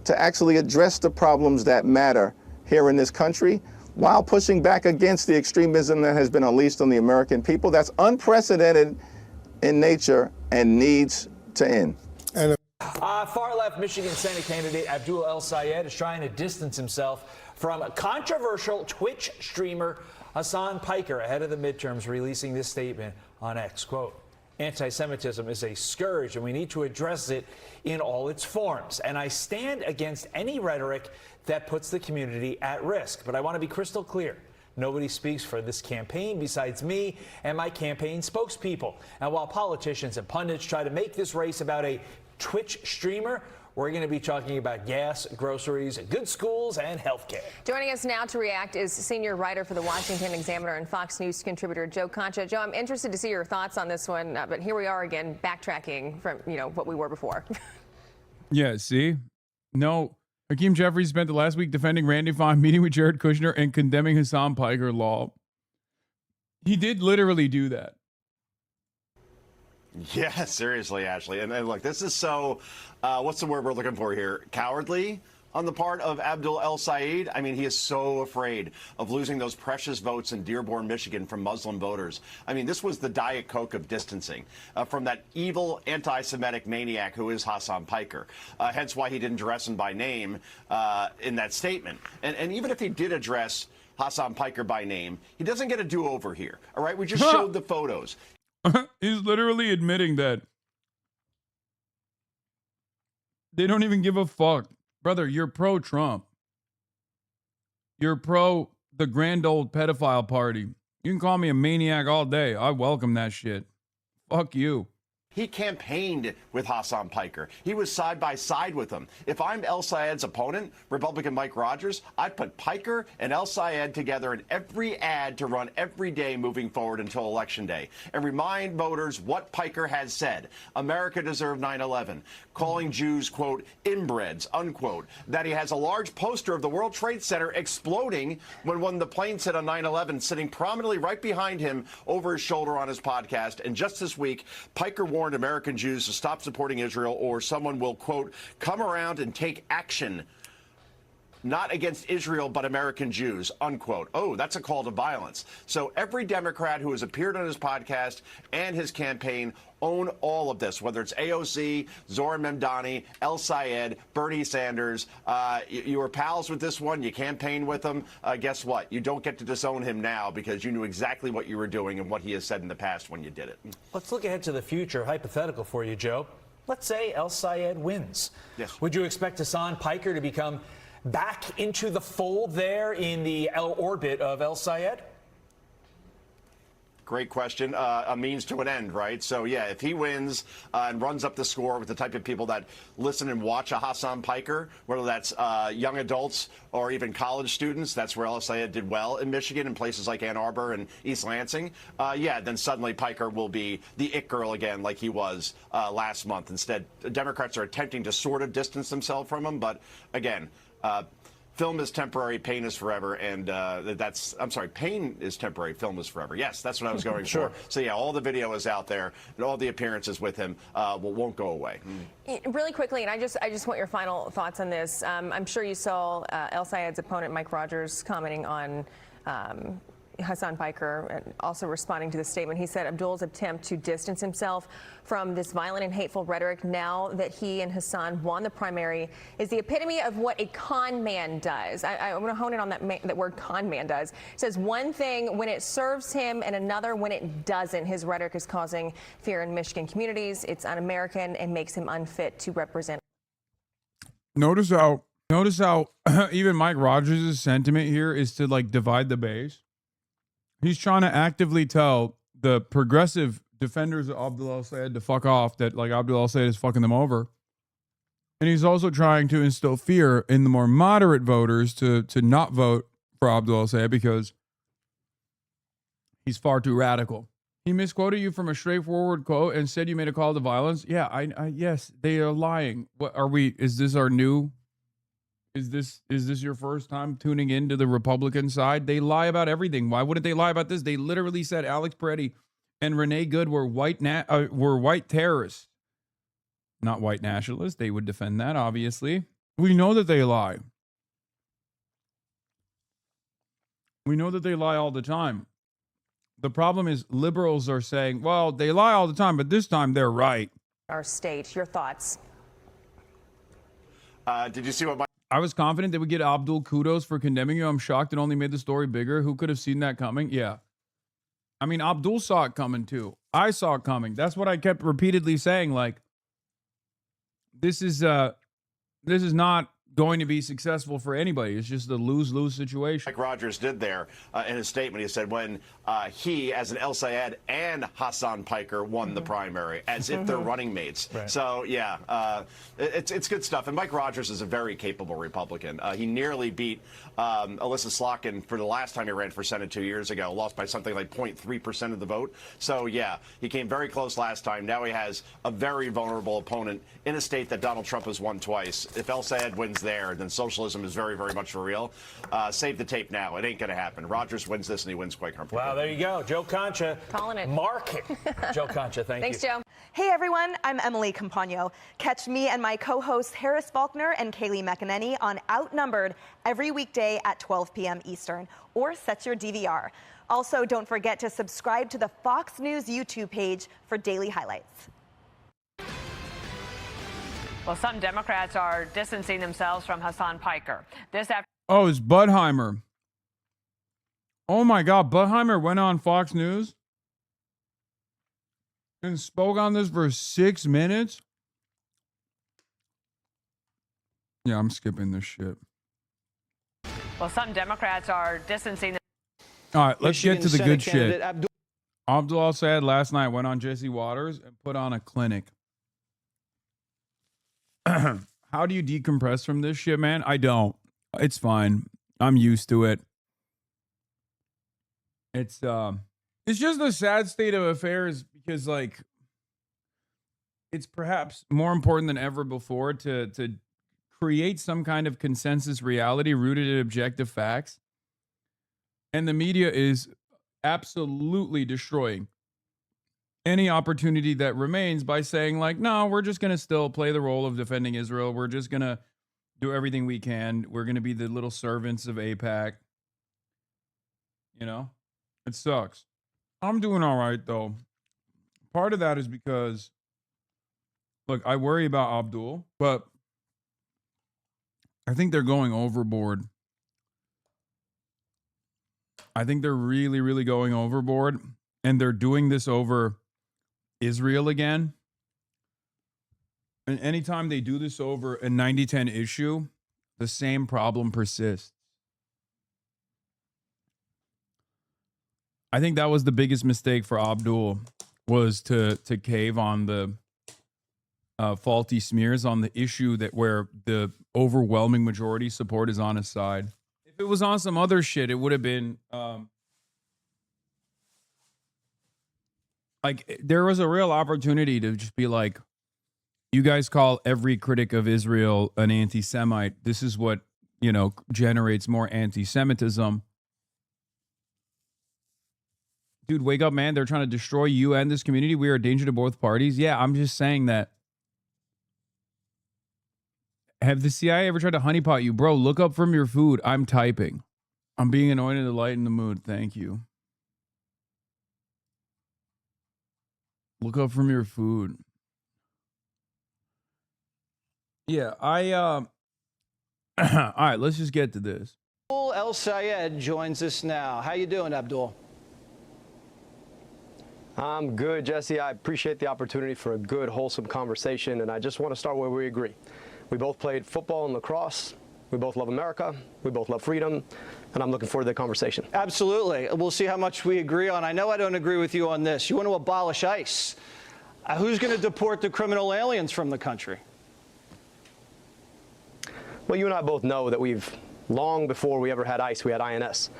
to actually address the problems that matter here in this country, while pushing back against the extremism that has been unleashed on the American people. That's unprecedented in nature and needs to end. And far-left Michigan Senate candidate Abdul El-Sayed is trying to distance himself from controversial Twitch streamer Hassan Piker ahead of the midterms, releasing this statement on X, quote, "Anti-Semitism is a scourge and we need to address it in all its forms. And I stand against any rhetoric that puts the community at risk. But I want to be crystal clear. Nobody speaks for this campaign besides me and my campaign spokespeople. And while politicians and pundits try to make this race about a Twitch streamer, we're going to be talking about gas, groceries, good schools, and health care." Joining us now to react is senior writer for the Washington Examiner and Fox News contributor Joe Concha. Joe, I'm interested to see your thoughts on this one, but here we are again, backtracking from what we were before. Yeah, see? No. Hakeem Jeffries spent the last week defending Randy Fine, meeting with Jared Kushner, and condemning Hassan Piker law. He did literally do that. Yeah, seriously, Ashley. And look, this is so, what's the word we're looking for here? Cowardly on the part of Abdul El-Sayed. I mean, he is so afraid of losing those precious votes in Dearborn, Michigan from Muslim voters. I mean, this was the Diet Coke of distancing from that evil anti-Semitic maniac who is Hassan Piker. Hence why he didn't address him by name in that statement. And even if he did address Hassan Piker by name, he doesn't get a do-over here. All right, we just showed the photos. He's literally admitting that they don't even give a fuck. Brother, you're pro-Trump. You're pro the grand old pedophile party. You can call me a maniac all day. I welcome that shit. Fuck you. He campaigned with Hassan Piker. He was side by side with him. If I'm El-Sayed's opponent, Republican Mike Rogers, I'd put Piker and El-Sayed together in every ad to run every day moving forward until Election Day and remind voters what Piker has said. America deserved 9/11, calling Jews, quote, inbreds, unquote, that he has a large poster of the World Trade Center exploding when one of the planes hit on 9/11, sitting prominently right behind him over his shoulder on his podcast. And just this week, Piker warned American Jews to stop supporting Israel or someone will, quote, come around and take action not against Israel, but American Jews, unquote. Oh, that's a call to violence. So every Democrat who has appeared on his podcast and his campaign own all of this, whether it's AOC, Zora Memdani, El Sayed, Bernie Sanders. You were pals with this one. You campaigned with him. Guess what? You don't get to disown him now because you knew exactly what you were doing and what he has said in the past when you did it. Let's look ahead to the future. Hypothetical for you, Joe. Let's say El Sayed wins. Yes. Would you expect Hassan Piker to become back into the fold there in the orbit of El Sayed? Great question. A means to an end, right? So, yeah, if he wins and runs up the score with the type of people that listen and watch a Hassan Piker, whether that's young adults or even college students, that's where El Sayed did well in Michigan and places like Ann Arbor and East Lansing. Yeah, then suddenly Piker will be the it girl again like he was last month. Instead, Democrats are attempting to sort of distance themselves from him. But, again, film is temporary, pain is forever, and pain is temporary, film is forever. Yes, that's what I was going Sure. for. So, yeah, all the video is out there, and all the appearances with him won't go away. Really quickly, and I just want your final thoughts on this. I'm sure you saw El Sayed's opponent, Mike Rogers, commenting on Hassan Piker, and also responding to the statement. He said Abdul's attempt to distance himself from this violent and hateful rhetoric now that he and Hassan won the primary is the epitome of what a con man does. I want to hone in on that word con man does. It says one thing when it serves him and another when it doesn't. His rhetoric is causing fear in Michigan communities. It's un-American and makes him unfit to represent. Notice how even Mike Rogers' sentiment here is to like divide the base. He's trying to actively tell the progressive defenders of Abdul El-Sayed to fuck off, that like Abdul El-Sayed is fucking them over. And he's also trying to instill fear in the more moderate voters to not vote for Abdul El-Sayed because he's far too radical. He misquoted you from a straightforward quote and said you made a call to violence. Yeah, yes, they are lying. What are we? Is this our new? Is this your first time tuning into the Republican side? They lie about everything. Why wouldn't they lie about this? They literally said Alex Peretti and Renee Good were white terrorists, not white nationalists. They would defend that, obviously. We know that they lie. We know that they lie all the time. The problem is liberals are saying, well, they lie all the time, but this time they're right. Our state, your thoughts? Did you see what I was confident they would get Abdul kudos for condemning you. I'm shocked it only made the story bigger. Who could have seen that coming? Yeah. I mean, Abdul saw it coming too. I saw it coming. That's what I kept repeatedly saying. Like, this is not going to be successful for anybody. It's just a lose-lose situation. Mike Rogers did there in his statement. He said when he, as an El Sayed and Hassan Piker, won the primary, as if they're running mates. Right. So, yeah, it's good stuff. And Mike Rogers is a very capable Republican. He nearly beat Alyssa Slotkin for the last time he ran for Senate 2 years ago, lost by something like 0.3% of the vote. So, yeah, he came very close last time. Now he has a very vulnerable opponent in a state that Donald Trump has won twice. If El Sayed wins there, then socialism is very, very much for real. Save the tape now. It ain't going to happen. Rogers wins this, and he wins quite comfortably. Wow, there you go. Joe Concha. Calling it. Mark it. Joe Concha, thank Thanks, you. Joe. Hey, everyone. I'm Emily Campagno. Catch me and my co-hosts Harris Faulkner and Kaylee McEnany on Outnumbered every weekday at 12 p.m. Eastern, or set your DVR. Also, don't forget to subscribe to the Fox News YouTube page for daily highlights. Well, some Democrats are distancing themselves from Hassan Piker. This after. Oh, it's Budheimer. Oh my God, Budheimer went on Fox News and spoke on this for 6 minutes. Yeah, I'm skipping this shit. Well, some Democrats are distancing. All right, let's get to the good shit. Abdul Abdul El-Sayed last night went on Jesse Waters and put on a clinic. How do you decompress from this shit, man? I don't. It's fine. I'm used to it. It's just a sad state of affairs because, like, it's perhaps more important than ever before to create some kind of consensus reality rooted in objective facts. And the media is absolutely destroying any opportunity that remains by saying, like, no, we're just going to still play the role of defending Israel. We're just going to do everything we can. We're going to be the little servants of AIPAC. You know, it sucks. I'm doing all right, though. Part of that is because, look, I worry about Abdul, but I think they're going overboard. I think they're really, really going overboard, and they're doing this over Israel again. And anytime they do this over a 90-10 issue, the same problem persists. I think that was the biggest mistake for Abdul, was to cave on the faulty smears on the issue that where the overwhelming majority support is on his side. If it was on some other shit, it would have been like there was a real opportunity to just be like, you guys call every critic of Israel an anti-Semite. This is what, you know, generates more anti-Semitism. Dude, wake up, man. They're trying to destroy you and this community. We are a danger to both parties. Yeah, I'm just saying that. Have the CIA ever tried to honeypot you? Bro, look up from your food. I'm typing. I'm being anointed to lighten the mood. Thank you. Look up from your food. Yeah, all right, let's just get to this. Abdul El Sayed joins us now. How you doing, Abdul? I'm good, Jesse. I appreciate the opportunity for a good, wholesome conversation, and I just want to start where we agree. We both played football and lacrosse. We both love America. We both love freedom, and I'm looking forward to the conversation. Absolutely. We'll see how much we agree on. I know I don't agree with you on this. You want to abolish ICE. Who's going to deport the criminal aliens from the country? Well, you and I both know that long before we ever had ICE, we had INS.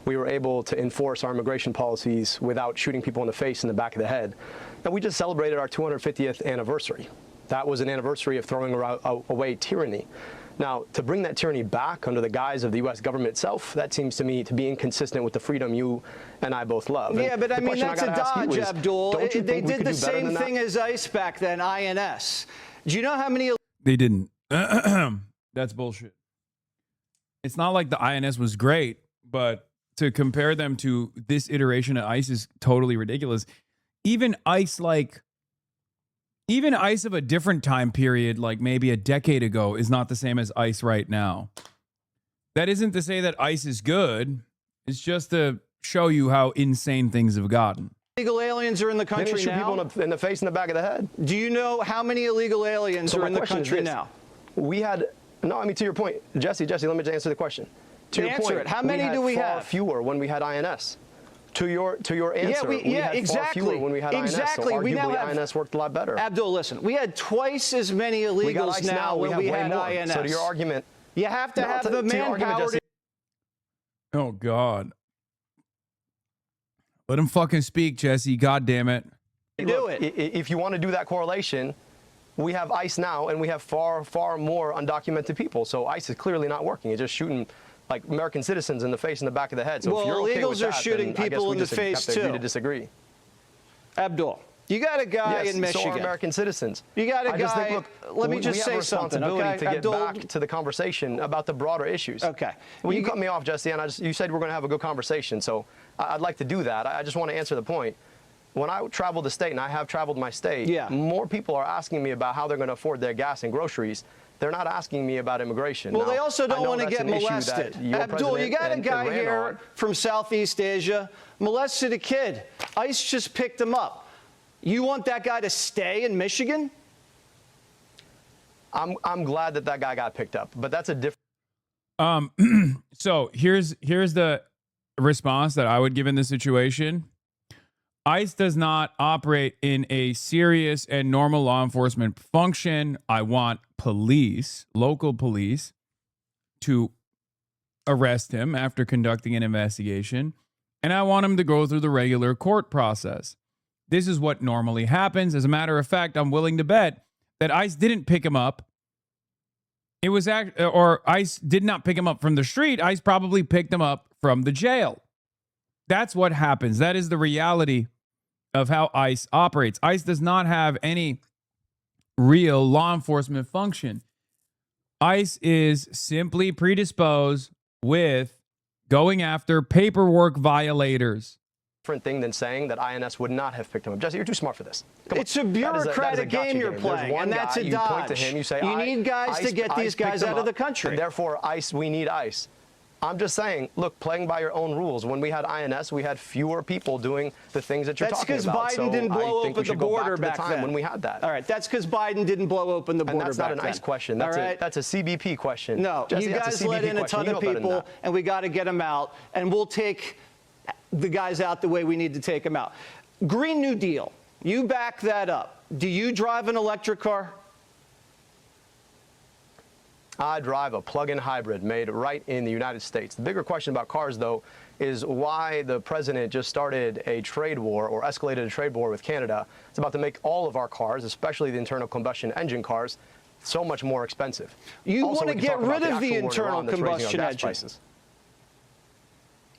We were able to enforce our immigration policies without shooting people in the face and the back of the head. And we just celebrated our 250th anniversary. That was an anniversary of throwing away tyranny. Now, to bring that tyranny back under the guise of the U.S. government itself, that seems to me to be inconsistent with the freedom you and I both love. Yeah, but I mean, that's a dodge, Abdul. They did the same thing as ICE back then, INS. Do you know how many... They didn't. That's bullshit. It's not like the INS was great, but to compare them to this iteration of ICE is totally ridiculous. Even ICE of a different time period, like maybe a decade ago, is not the same as ICE right now. That isn't to say that ICE is good. It's just to show you how insane things have gotten. Illegal aliens are in the country shoot now? People in the face and the back of the head. Do you know how many illegal aliens are in the country now? To your point, Jesse, let me just answer the question. To your answer point, it. How many do we have? Far fewer when we had INS. To your answer, we had exactly. far fewer when we had INS. So arguably, we now have, INS worked a lot better. Abdul, listen, we had twice as many illegals now when we had INS. So to your argument, you have to have the manpower. Oh God, let him fucking speak, Jesse. God damn it. Do it. If you want to do that correlation, we have ICE now, and we have far, far more undocumented people. So ICE is clearly not working. It's just shooting like American citizens in the face and the back of the head. So well, if you're okay illegals with that, are shooting people in the face too. Agree to disagree. Abdul, you got a guy in Michigan. So are American citizens. You got a guy. Just think, look, let me just say something. Okay, to get back to the conversation about the broader issues. Okay. Well, you cut me off, Jesse, and you said we're going to have a good conversation. So I'd like to do that. I just want to answer the point. When I travel the state, and I have traveled my state, more people are asking me about how they're going to afford their gas and groceries. They're not asking me about immigration. Well, now, they also don't want to get molested. Abdul, you got a guy here from Southeast Asia, molested a kid. ICE just picked him up. You want that guy to stay in Michigan? I'm glad that guy got picked up, but that's a different. So here's the response that I would give in this situation. ICE does not operate in a serious and normal law enforcement function. I want police, local police, to arrest him after conducting an investigation, and I want him to go through the regular court process. This is what normally happens. As a matter of fact, I'm willing to bet that ICE didn't pick him up. It was ICE did not pick him up from the street. ICE probably picked him up from the jail. That's what happens. That is the reality of how ICE operates. ICE does not have any real law enforcement function. ICE is simply predisposed with going after paperwork violators. Different thing than saying that INS would not have picked him up. Jesse, you're too smart for this. It's a bureaucratic game you're playing, and that's a dodge. You point to him, you say, you need guys to get these guys out of the country. And therefore, ICE, we need ICE. I'm just saying, look, playing by your own rules. When we had INS, we had fewer people doing the things that you're talking about. That's because Biden didn't blow open the border back then. When we had that. All right, that's because Biden didn't blow open the border back then. And that's not an ICE question. That's a CBP question. No, Jesse, you guys let in a ton of people, and we got to get them out, and we'll take the guys out the way we need to take them out. Green New Deal, you back that up. Do you drive an electric car? I drive a plug-in hybrid made right in the United States. The bigger question about cars, though, is why the president just started a trade war or escalated a trade war with Canada. It's about to make all of our cars, especially the internal combustion engine cars, so much more expensive. You want to get rid of the internal combustion engine?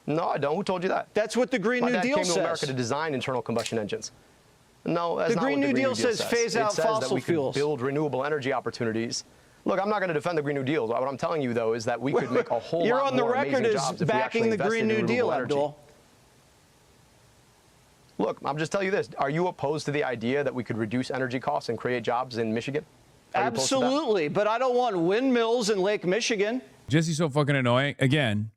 No, I don't. Who told you that? That's what the Green New Deal says. My dad came to America to design internal combustion engines. No, that's not what the Green New Deal says. Phase out fossil fuels. Build renewable energy opportunities. Look, I'm not going to defend the Green New Deal. What I'm telling you, though, is that we could make a whole lot more amazing jobs if we actually invested in renewable energy. You're on the record as backing the Green New Deal, Abdul. Look, I'm just telling you this. Are you opposed to the idea that we could reduce energy costs and create jobs in Michigan? Absolutely, but I don't want windmills in Lake Michigan. Jesse's so fucking annoying. Again,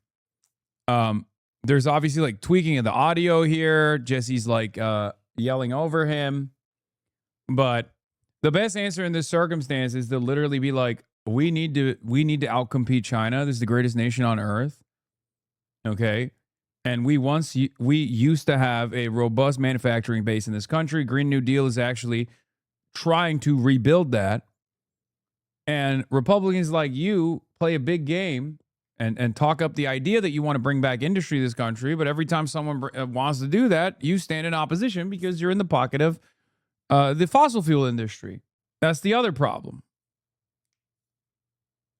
there's obviously like tweaking of the audio here. Jesse's like yelling over him. But the best answer in this circumstance is to literally be like, we need to outcompete China. This is the greatest nation on earth. Okay. And we used to have a robust manufacturing base in this country. Green New Deal is actually trying to rebuild that. And Republicans like you play a big game and talk up the idea that you want to bring back industry to this country. But every time someone wants to do that, you stand in opposition because you're in the pocket of the fossil fuel industry. That's the other problem.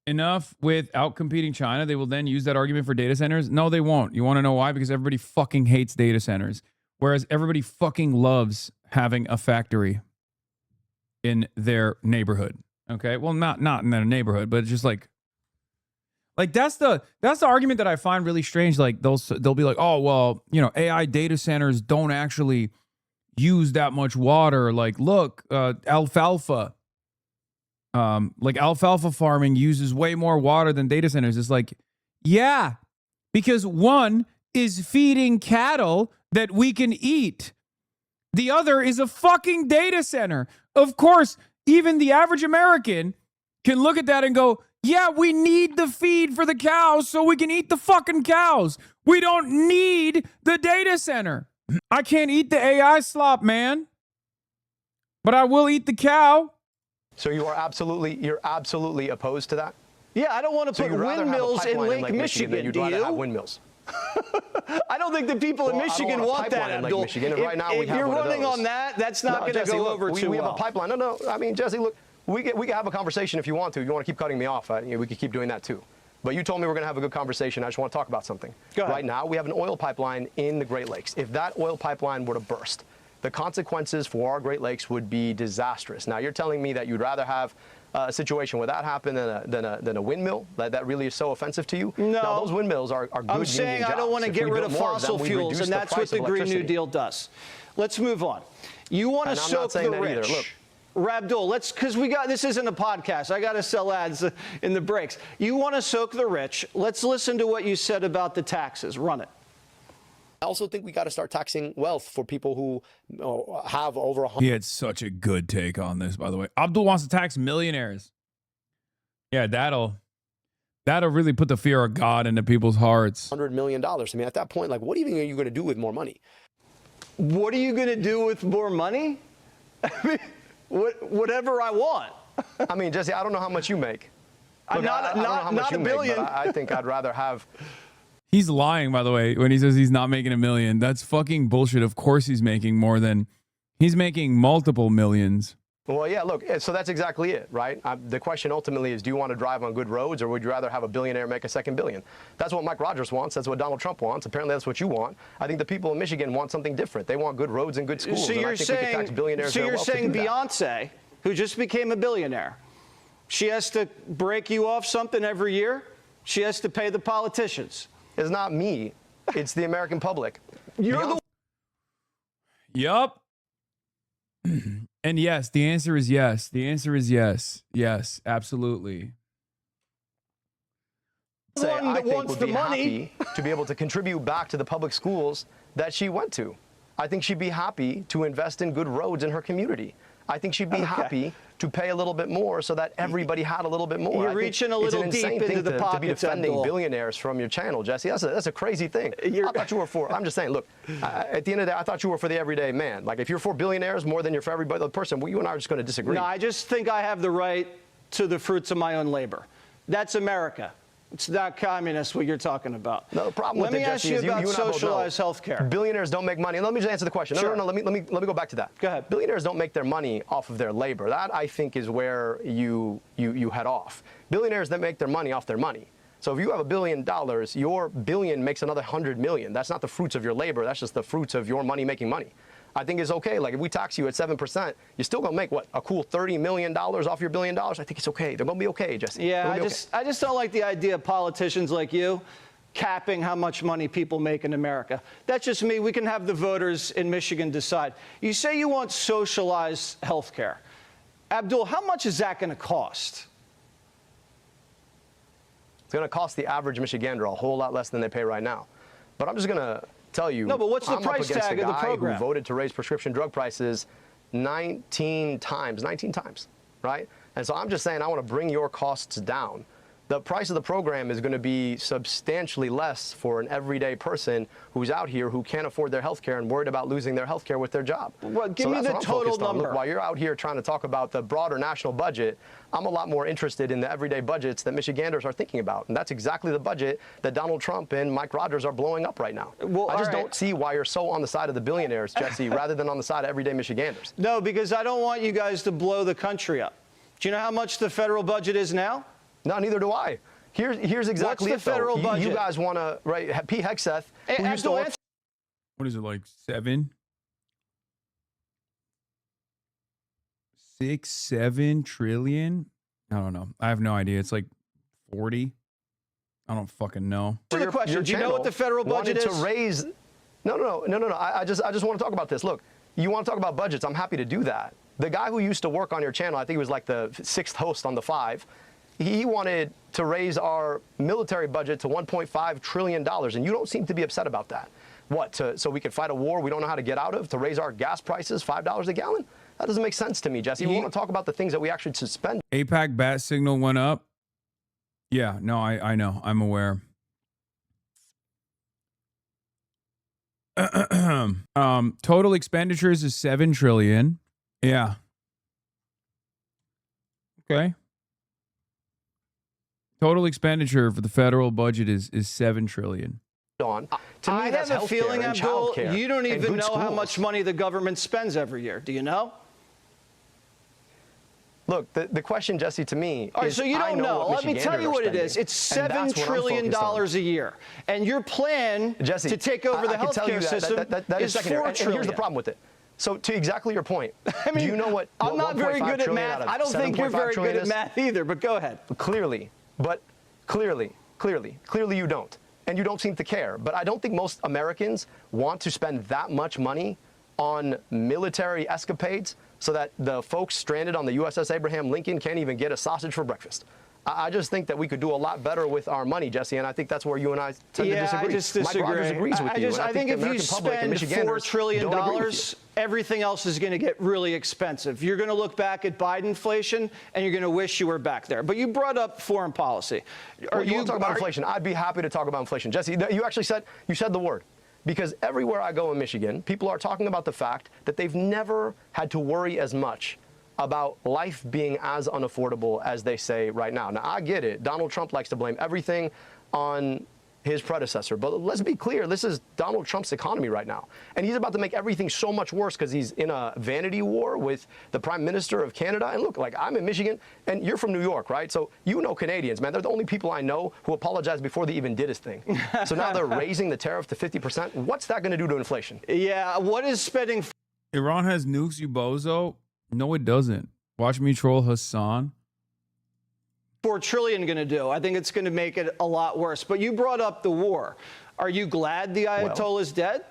Enough with outcompeting China. They will then use that argument for data centers. No, they won't. You want to know why? Because everybody fucking hates data centers. Whereas everybody fucking loves having a factory in their neighborhood. Okay. Well, not in their neighborhood, but just like that's the argument that I find really strange. Like they'll be like, oh, well, AI data centers don't actually use that much water. Like, look, alfalfa. Like alfalfa farming uses way more water than data centers. It's like, yeah, because one is feeding cattle that we can eat. The other is a fucking data center. Of course, even the average American can look at that and go, yeah, we need the feed for the cows so we can eat the fucking cows. We don't need the data center. I can't eat the AI slop, man. But I will eat the cow. So you're absolutely opposed to that? Yeah, I don't want to put windmills in Lake Michigan. You'd rather have windmills. I don't think the people in Michigan want that, Abdul. Right now we if have you're one of running those. on that, that's not going to go over too well. We have a pipeline. No. I mean, Jesse, look, we can have a conversation if you want to. If you want to keep cutting me off, we could keep doing that too. But you told me we're going to have a good conversation. I just want to talk about something. Go ahead. Right now, we have an oil pipeline in the Great Lakes. If that oil pipeline were to burst, the consequences for our Great Lakes would be disastrous. Now, you're telling me that you'd rather have a situation where that happened than a windmill? That really is so offensive to you? No. Now, those windmills are good I'm saying I don't want to get rid of fossil fuels, and that's what the Green New Deal does. Let's move on. You want to soak the rich. Look, Rabdul, because this isn't a podcast. I got to sell ads in the breaks. You want to soak the rich. Let's listen to what you said about the taxes. Run it. I also think we got to start taxing wealth for people who have over 100. He had such a good take on this, by the way. Abdul wants to tax millionaires. Yeah, that'll really put the fear of God into people's hearts. $100 million. I mean, at that point, like, what even are you going to do with more money? What are you going to do with more money? I mean, whatever I want. I mean, Jesse, I don't know how much you make. Look, not $1 billion. But I think I'd rather have. He's lying, by the way, when he says he's not making $1 million. That's fucking bullshit. Of course he's making more than... He's making multiple millions. Well, yeah, look, so that's exactly it, right? The question ultimately is, do you want to drive on good roads, or would you rather have a billionaire make a $2 billion? That's what Mike Rogers wants. That's what Donald Trump wants. Apparently, that's what you want. I think the people in Michigan want something different. They want good roads and good schools. So you're saying Beyonce, who just became a billionaire, She has to break you off something every year. She has to pay the politicians. It's not me. It's the American public. You're the Yup. And yes, the answer is yes. The answer is yes. Yes, absolutely. Say, one I that think wants would the be money. happy to be able to contribute back to the public schools that she went to. I think she'd be happy to invest in good roads in her community. I think she'd be happy to pay a little bit more so that everybody had a little bit more. You're I think reaching a it's little an deep insane into thing the to be pockets, defending Abdul. billionaires from your channel, Jesse. That's a crazy thing. I thought you were for. I'm just saying. Look, at the end of the day, I thought you were for the everyday man. Like if you're for billionaires more than you're for every other person, well, you and I are just going to disagree. No, I just think I have the right to the fruits of my own labor. That's America. It's not communist what you're talking about. No, the problem Let with me it, ask Jesse, you is about you and I both know socialized health care. Billionaires don't make money. Let me just answer the question. Sure. No, let me go back to that. Go ahead. Billionaires don't make their money off of their labor. That, I think, is where you head off. Billionaires that make their money off their money. So if you have $1 billion, your billion makes another 100 million. That's not the fruits of your labor. That's just the fruits of your money making money. I think it's okay. Like if we tax you at 7%, you're still gonna make what, a cool $30 million off your $1 billion? I think it's okay. They're gonna be okay, Jesse. Yeah, I just don't like the idea of politicians like you capping how much money people make in America. That's just me. We can have the voters in Michigan decide. You say you want socialized health care. Abdul, how much is that going to cost? It's gonna cost the average Michigander a whole lot less than they pay right now. But I'm just gonna tell you. No, but what's the I'm price up against tag a of the guy program? who voted to raise prescription drug prices 19 times, right? And so I'm just saying I want to bring your costs down. The price of the program is going to be substantially less for an everyday person who's out here who can't afford their health care and worried about losing their health care with their job. Well, give me that's the what I'm total focused on. number. Look, while you're out here trying to talk about the broader national budget, I'm a lot more interested in the everyday budgets that Michiganders are thinking about. And that's exactly the budget that Donald Trump and Mike Rogers are blowing up right now. Well, I just all right. don't see why you're so on the side of the billionaires, Jesse, rather than on the side of everyday Michiganders. No, because I don't want you guys to blow the country up. Do you know how much the federal budget is now? No, neither do I. Here's exactly What's the it, though. federal budget? You guys want to, right, Pete Hegseth, who used to work What is it, like 7? 6, 7 trillion? I don't know. I have no idea. It's like 40. I don't fucking know. To the question, do you know what the federal budget wanted is? to raise. No. I just want to talk about this. Look, you want to talk about budgets? I'm happy to do that. The guy who used to work on your channel, I think he was like the 6th host on the 5. He wanted to raise our military budget to $1.5 trillion, and you don't seem to be upset about that. What, so we could fight a war we don't know how to get out of, to raise our gas prices $5 a gallon? That doesn't make sense to me, Jesse. We want to talk about the things that we actually suspend. APAC bat signal went up. Yeah, no, I know. I'm aware. Total expenditures is 7 trillion. Yeah. Okay. Total expenditure for the federal budget is 7 trillion. On. To me, I that's have a healthcare feeling, and Abdul, childcare you don't and even good know how schools. much money the government spends every year. Do you know? Look, the question, Jesse, to me All right, is, so you I don't know. what Let me tell Michiganders you are what it spending, is. It's and $7 that's what I'm trillion focused on. a year. And your plan Jesse, to take over the I can tell you healthcare that, system that is is secondary. $4 And trillion. here's the problem with it. So to exactly your point, I mean, do you know what I'm not very 1.5 good at trillion math. out of I don't think you're 7.5 very good trillion at is? math either, but go ahead. Clearly you don't. And you don't seem to care. But I don't think most Americans want to spend that much money on military escapades so that the folks stranded on the USS Abraham Lincoln can't even get a sausage for breakfast. I just think that we could do a lot better with our money, Jesse, and I think that's where you and I tend to disagree. I just disagree. Mike Rogers agrees with you. And I think if the you American public and spend Michiganders $4 trillion, don't agree with you. everything else is going to get really expensive. You're going to look back at Bidenflation, and you're going to wish you were back there. But you brought up foreign policy. You want to talk about inflation? I'd be happy to talk about inflation. Jesse, you actually said the word. Because everywhere I go in Michigan, people are talking about the fact that they've never had to worry as much about life being as unaffordable as they say right now. Now, I get it. Donald Trump likes to blame everything on his predecessor. But let's be clear, this is Donald Trump's economy right now. And he's about to make everything so much worse because he's in a vanity war with the Prime Minister of Canada. And look, like, I'm in Michigan, and you're from New York, right? So you know Canadians, man. They're the only people I know who apologize before they even did his thing. So now they're raising the tariff to 50%. What's that going to do to inflation? Yeah, what is spending? Iran has nukes, you bozo. No, it doesn't. Watch me troll Hassan. $4 trillion going to do? I think it's going to make it a lot worse. But you brought up the war. Are you glad the Ayatollah is dead?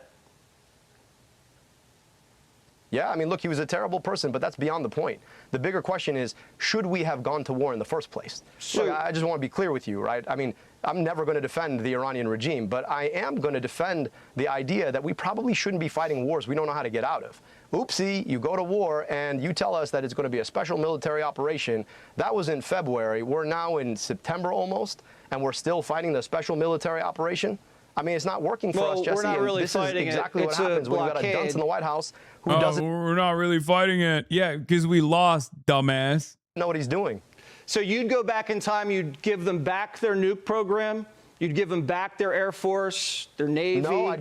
Yeah, I mean, look, he was a terrible person, but that's beyond the point. The bigger question is, should we have gone to war in the first place? Look, I just want to be clear with you, right? I mean, I'm never going to defend the Iranian regime, but I am going to defend the idea that we probably shouldn't be fighting wars we don't know how to get out of. Oopsie, you go to war and you tell us that it's going to be a special military operation. That was in February. We're now in September almost, and we're still fighting the special military operation. I mean, it's not working for us, Jesse. We're not really this is exactly what happens when you've got a dunce in the White House who doesn't We're not really fighting it. Yeah, because we lost, dumbass. know what he's doing. So you'd go back in time, you'd give them back their nuke program, you'd give them back their Air Force, their Navy. No,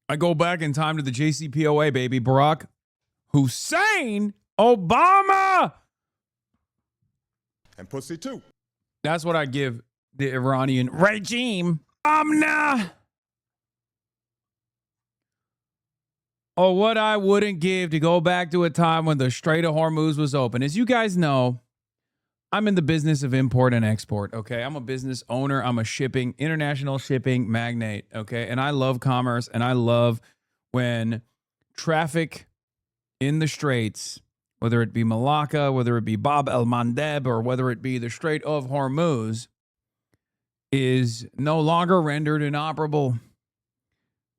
I go back in time to the JCPOA, baby. Barack Hussein Obama. And pussy too. That's what I give the Iranian regime. Omna. Or what I wouldn't give to go back to a time when the Strait of Hormuz was open. As you guys know, I'm in the business of import and export, okay? I'm a business owner. I'm a international shipping magnate, okay? And I love commerce, and I love when traffic in the straits, whether it be Malacca, whether it be Bab el-Mandeb, or whether it be the Strait of Hormuz, is no longer rendered inoperable,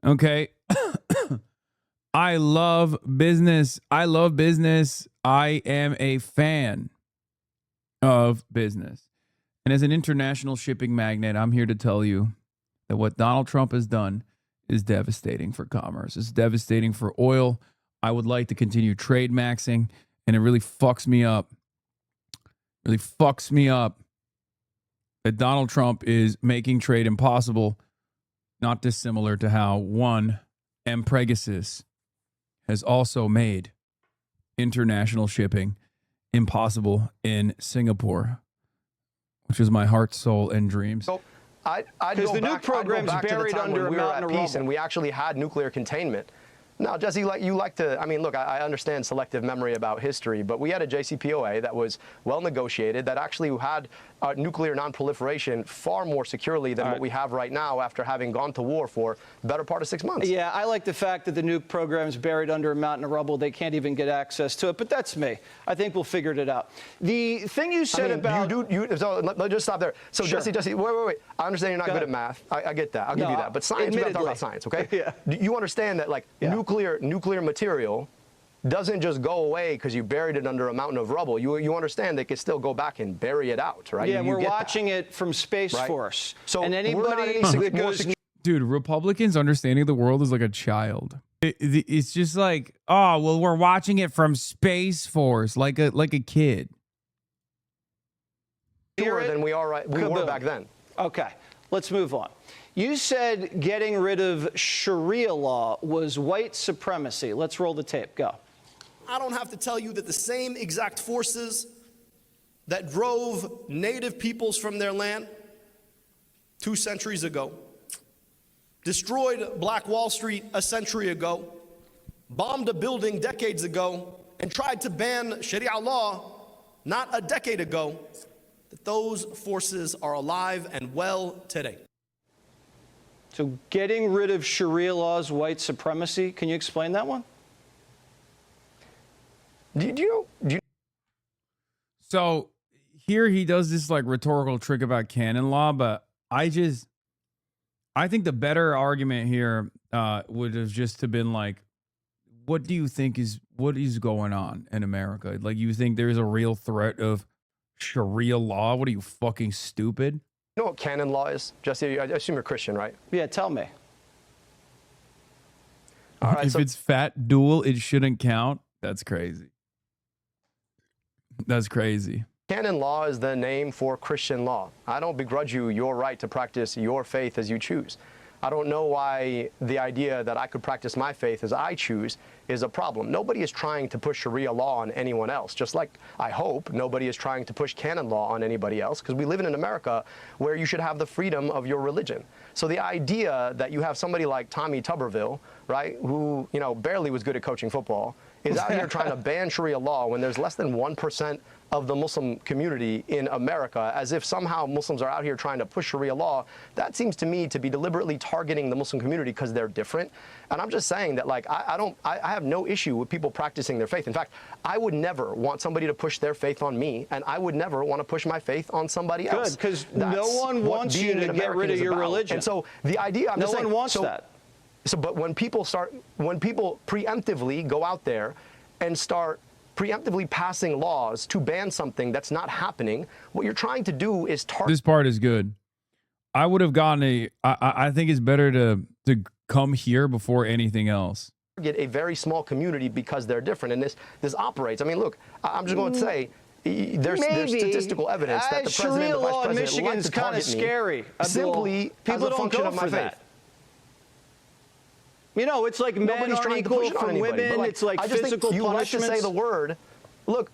okay? I love business. I love business. I am a fan of business. And as an international shipping magnate, I'm here to tell you that what Donald Trump has done is devastating for commerce. It's devastating for oil. I would like to continue trade maxing, and it really fucks me up. Really fucks me up that Donald Trump is making trade impossible, not dissimilar to how one Pegasus has also made international shipping impossible in Singapore, which is my heart, soul, and dreams. So I'd go the back, nuke program's I'd go back buried to the time under when we a were mountain at of peace rubble. and we actually had nuclear containment. Now, Jesse, you like to, I mean, look, I understand selective memory about history, but we had a JCPOA that was well negotiated, that actually had nuclear non-proliferation far more securely than what we have right now after having gone to war for the better part of 6 months. Yeah, I like the fact that the nuke program's buried under a mountain of rubble. They can't even get access to it, but that's me. I think we'll figure it out. The thing you said about... So let's just stop there. So, Sure. Jesse, wait. I understand you're not good at math. I get that. I'll give you that. But science, we got to talk about science, okay? Yeah. You understand that, like, nuclear material doesn't just go away because you buried it under a mountain of rubble. You understand they can still go back and bury it out, right? Yeah, You we're get watching it from Space Right. Force. So and we're not anybody any that more goes... Dude, Republicans' understanding of the world is like a child. It's just like, oh, well, we're watching it from Space Force, like a kid. Than we were back then. Okay, let's move on. You said getting rid of Sharia law was white supremacy. Let's roll the tape. Go. I don't have to tell you that the same exact forces that drove native peoples from their land 2 centuries ago, destroyed Black Wall Street a century ago, bombed a building decades ago, and tried to ban Sharia law not a decade ago, that those forces are alive and well today. So getting rid of Sharia law is white supremacy. Can you explain that one? So here he does this like rhetorical trick about canon law, but I think the better argument here would have just have been like, what do you think what is going on in America? Like, you think there's a real threat of Sharia law? What are you, fucking stupid? You know what canon law is? Jesse, I assume you're Christian, right? Yeah, tell me. All right, If it's fat dual, it shouldn't count. That's crazy. That's crazy. Canon law is the name for Christian law. I don't begrudge you your right to practice your faith as you choose. I don't know why the idea that I could practice my faith as I choose is a problem. Nobody is trying to push Sharia law on anyone else, just like I hope nobody is trying to push canon law on anybody else, because we live in an America where you should have the freedom of your religion. So the idea that you have somebody like Tommy Tuberville, right, who, barely was good at coaching football, is out here trying to ban Sharia law when there's less than 1% of the Muslim community in America, as if somehow Muslims are out here trying to push Sharia law. That seems to me to be deliberately targeting the Muslim community because they're different. And I'm just saying that, like, I have no issue with people practicing their faith. In fact, I would never want somebody to push their faith on me, and I would never want to push my faith on somebody else. Good, because no one wants you to get rid of your religion. And so the idea, I'm no just saying, one wants that. So, but when people preemptively go out there and start preemptively passing laws to ban something that's not happening, what you're trying to do is target. This part is good. I would have gotten I think it's better to come here before anything else. Get a very small community because they're different, and this operates. I mean, look, I'm just going to say there's statistical evidence that the president Sharia and the vice law in president Michigan like is to kind of target me scary. simply people as a don't function go of my for faith. that. You know, it's like men Nobody's aren't trying to equal push it on from anybody, women. but, like, It's like I just physical think you punishments. like to say the word. Look,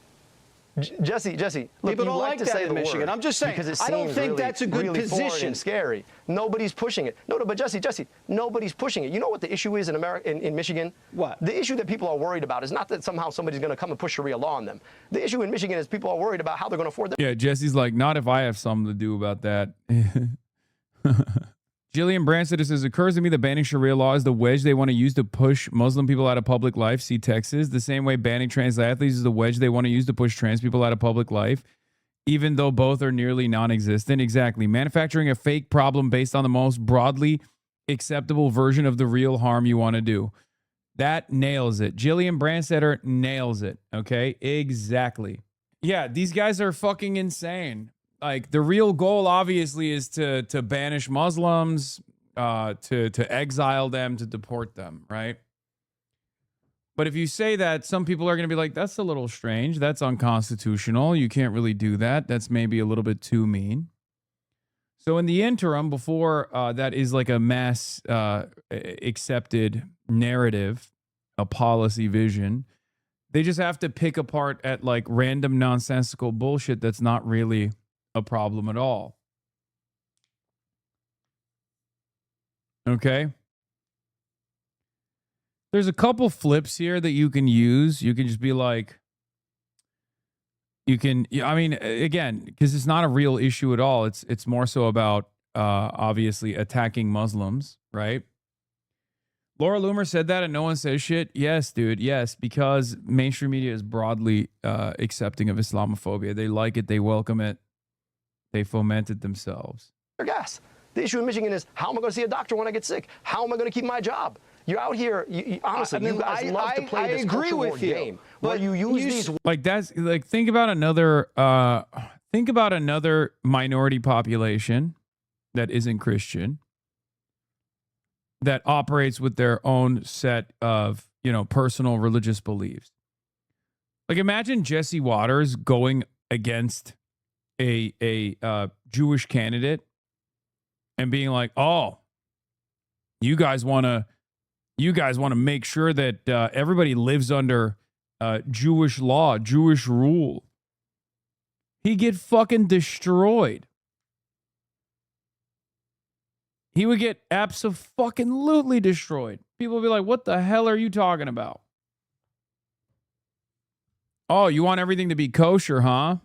Jesse, look, people you don't like to that say in the Michigan. word I'm just saying, because it I don't seems think really, that's a good really foreign position. and scary. Nobody's pushing it. No, but Jesse, nobody's pushing it. You know what the issue is in America, in Michigan? What? The issue that people are worried about is not that somehow somebody's going to come and push Sharia law on them. The issue in Michigan is people are worried about how they're going to afford their. Yeah, Jesse's like, not if I have something to do about that. Jillian Branstad says, it occurs to me that banning Sharia law is the wedge they want to use to push Muslim people out of public life. See Texas. The same way banning trans athletes is the wedge they want to use to push trans people out of public life, even though both are nearly non-existent. Exactly. Manufacturing a fake problem based on the most broadly acceptable version of the real harm you want to do. That nails it. Jillian Branstad nails it. Okay? Exactly. Yeah, these guys are fucking insane. Like, the real goal, obviously, is to banish Muslims, to exile them, to deport them, right? But if you say that, some people are going to be like, that's a little strange. That's unconstitutional. You can't really do that. That's maybe a little bit too mean. So in the interim, before that is like a mass accepted narrative, a policy vision, they just have to pick apart at like random nonsensical bullshit that's not really a problem at all. Okay. There's a couple flips here that you can use. You can just be like, I mean, again, because it's not a real issue at all. It's more so about obviously attacking Muslims, right? Laura Loomer said that and no one says shit. Yes, dude. Yes, because mainstream media is broadly accepting of Islamophobia. They like it. They welcome it. They foment it themselves. Gas. The issue in Michigan is, how am I going to see a doctor when I get sick? How am I going to keep my job? You're out here, honestly, you guys love to play this culture war game where you use these. Like, that's like, think about another minority population that isn't Christian, that operates with their own set of, personal religious beliefs. Like, imagine Jesse Waters going against a Jewish candidate and being like, oh, you guys want to make sure that everybody lives under Jewish law, Jewish rule. He'd get fucking destroyed. He would get abso-fucking-lutely destroyed. People would be like, what the hell are you talking about? Oh, you want everything to be kosher, huh?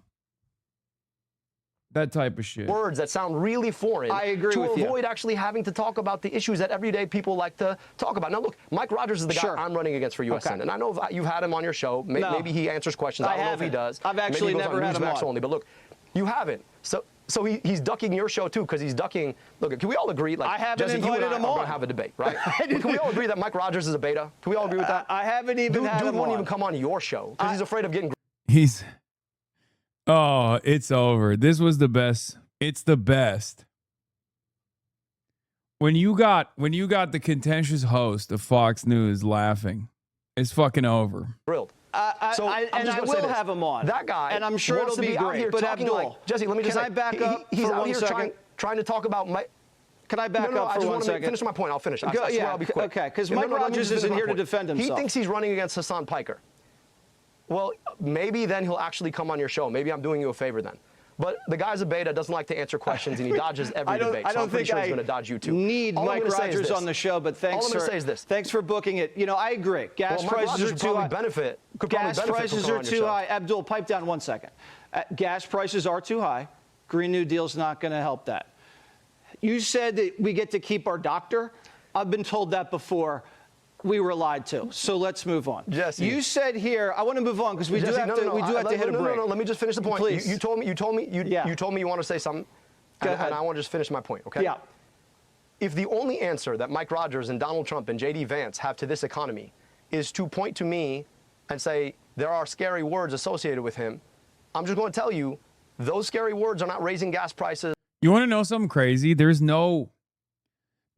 That type of shit. Words that sound really foreign. I agree to with you. avoid actually having to talk about the issues that everyday people like to talk about. Now, look, Mike Rogers is the guy I'm running against for U.S. Senate. And I know you've had him on your show. Maybe he answers questions. I don't know if he does. I've actually never had him on. Only. But look, you haven't. So he's ducking your show, too, because he's ducking. Look, can we all agree? Like, I haven't Jesse, invited you and I him are on. going to have a debate, right? Can we all agree that Mike Rogers is a beta? Can we all agree with that? I haven't even had him Dude won't on. even come on your show because he's afraid of getting. Oh, it's over. This was the best. It's the best. When you got the contentious host of Fox News laughing, it's fucking over. Thrilled. I will have him on. That guy, and I'm sure it'll be great. But Abdul, like, Jesse, let me just can say, I back up he's for out 1 here second? trying to talk about my. Can I back up for 1 second? Finish my point. I'll finish. I swear I'll be quick. Okay, because Mike Rogers isn't here to defend himself. He thinks he's running against Hassan Piker. Well, maybe then he'll actually come on your show. Maybe I'm doing you a favor then. But the guy's a beta, doesn't like to answer questions, and he dodges every debate. I So don't I'm pretty think sure I he's going to dodge you too. Need Mike Rogers on the show, but thanks. All I'm going to say is this. Thanks for booking it. You know, I agree. Gas prices are too high. Gas prices are too high. Abdul, pipe down 1 second. Gas prices are too high. Green New Deal's not going to help that. You said that we get to keep our doctor. I've been told that before. We were lied to. So let's move on. Jesse. You said here, I want to move on because we do have to hit a break. No, let me just finish the point. Please. You told me you want to say something. Go ahead. And I want to just finish my point, okay? Yeah. If the only answer that Mike Rogers and Donald Trump and J.D. Vance have to this economy is to point to me and say there are scary words associated with him, I'm just going to tell you, those scary words are not raising gas prices. You want to know something crazy? There's no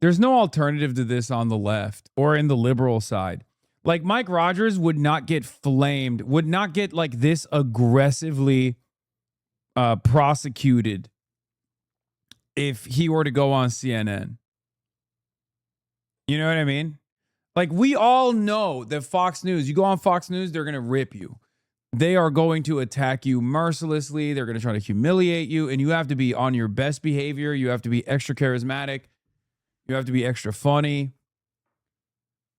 alternative to this on the left or in the liberal side. Like Mike Rogers would not get flamed, would not get like this aggressively prosecuted if he were to go on CNN. You know what I mean? Like we all know that Fox News, you go on Fox News, they're going to rip you. They are going to attack you mercilessly. They're going to try to humiliate you, and you have to be on your best behavior. You have to be extra charismatic. You have to be extra funny.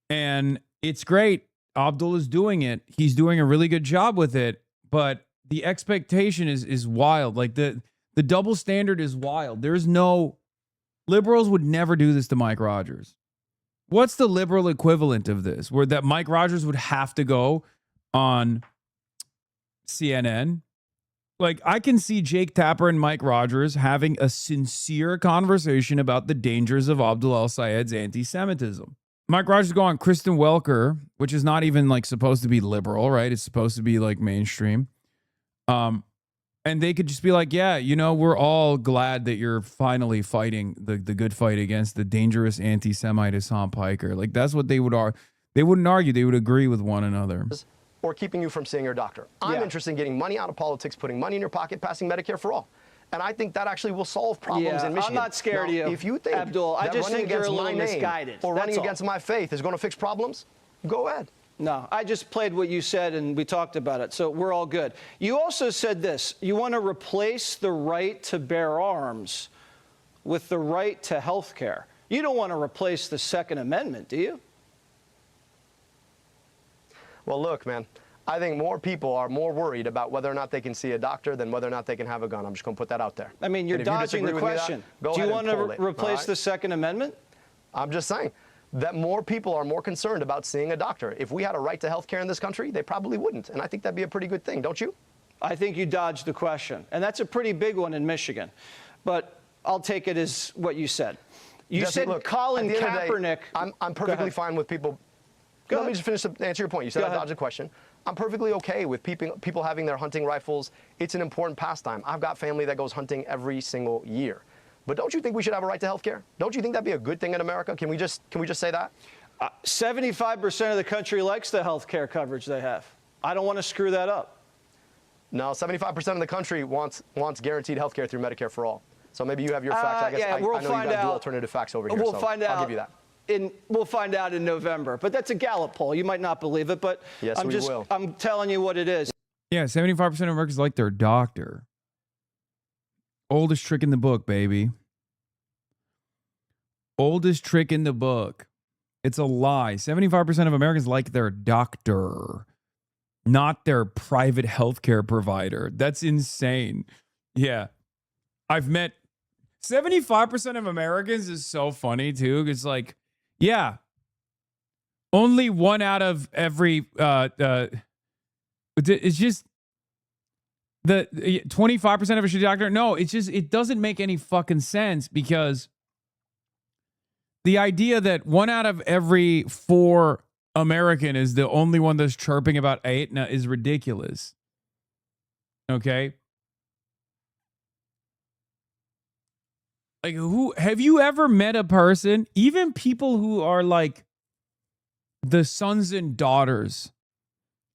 And it's great. Abdul is doing it. He's doing a really good job with it, but the expectation is wild. Like the double standard is wild. There's no liberals would never do this to Mike Rogers. What's the liberal equivalent of this? Where that Mike Rogers would have to go on CNN? Like, I can see Jake Tapper and Mike Rogers having a sincere conversation about the dangers of Abdul El-Sayed's anti-Semitism. Mike Rogers go on Kristen Welker, which is not even like supposed to be liberal, right? It's supposed to be like mainstream. And they could just be like, yeah, you know, we're all glad that you're finally fighting the good fight against the dangerous anti-Semite Hassan Piker. Like, that's what they would argue. They wouldn't argue. They would agree with one another. Or keeping you from seeing your doctor. I'm interested in getting money out of politics, putting money in your pocket, passing Medicare for all. And I think that actually will solve problems in Michigan. I'm not scared of you, If you think Abdul, I just think you're a little misguided. Or running against my faith is going to fix problems, go ahead. No, I just played what you said and we talked about it, so we're all good. You also said this, you want to replace the right to bear arms with the right to health care. You don't want to replace the Second Amendment, do you? Well, look, man, I think more people are more worried about whether or not they can see a doctor than whether or not they can have a gun. I'm just going to put that out there. I mean, you're dodging the question. Do you want to replace the Second Amendment? I'm just saying that more people are more concerned about seeing a doctor. If we had a right to health care in this country, they probably wouldn't. And I think that'd be a pretty good thing, don't you? I think you dodged the question. And that's a pretty big one in Michigan. But I'll take it as what you said. You Jesse, said look, Colin Kaepernick. I'm perfectly fine with people. Let me just finish to answer your point. You said I dodged the question. I'm perfectly okay with people having their hunting rifles. It's an important pastime. I've got family that goes hunting every single year. But don't you think we should have a right to health care? Don't you think that'd be a good thing in America? Can we just say that? 75% of the country likes the health care coverage they have. I don't want to screw that up. No, 75% of the country wants guaranteed health care through Medicare for all. So maybe you have your facts. I guess I know you guys do alternative facts over here. We'll find out. I'll give you that. We'll find out in November. But that's a Gallup poll. You might not believe it, but yes, I'm telling you what it is. Yeah, 75% of Americans like their doctor. Oldest trick in the book, baby. Oldest trick in the book. It's a lie. 75% of Americans like their doctor, not their private healthcare provider. That's insane. Yeah. I've met 75% of Americans is so funny too. It's like, yeah, only one out of every, it's just the 25% of a shitty doctor. No, it's just, it doesn't make any fucking sense because the idea that 1 out of every 4 American is the only one that's chirping about Aetna is ridiculous. Okay. Like, who have you ever met a person, even people who are like the sons and daughters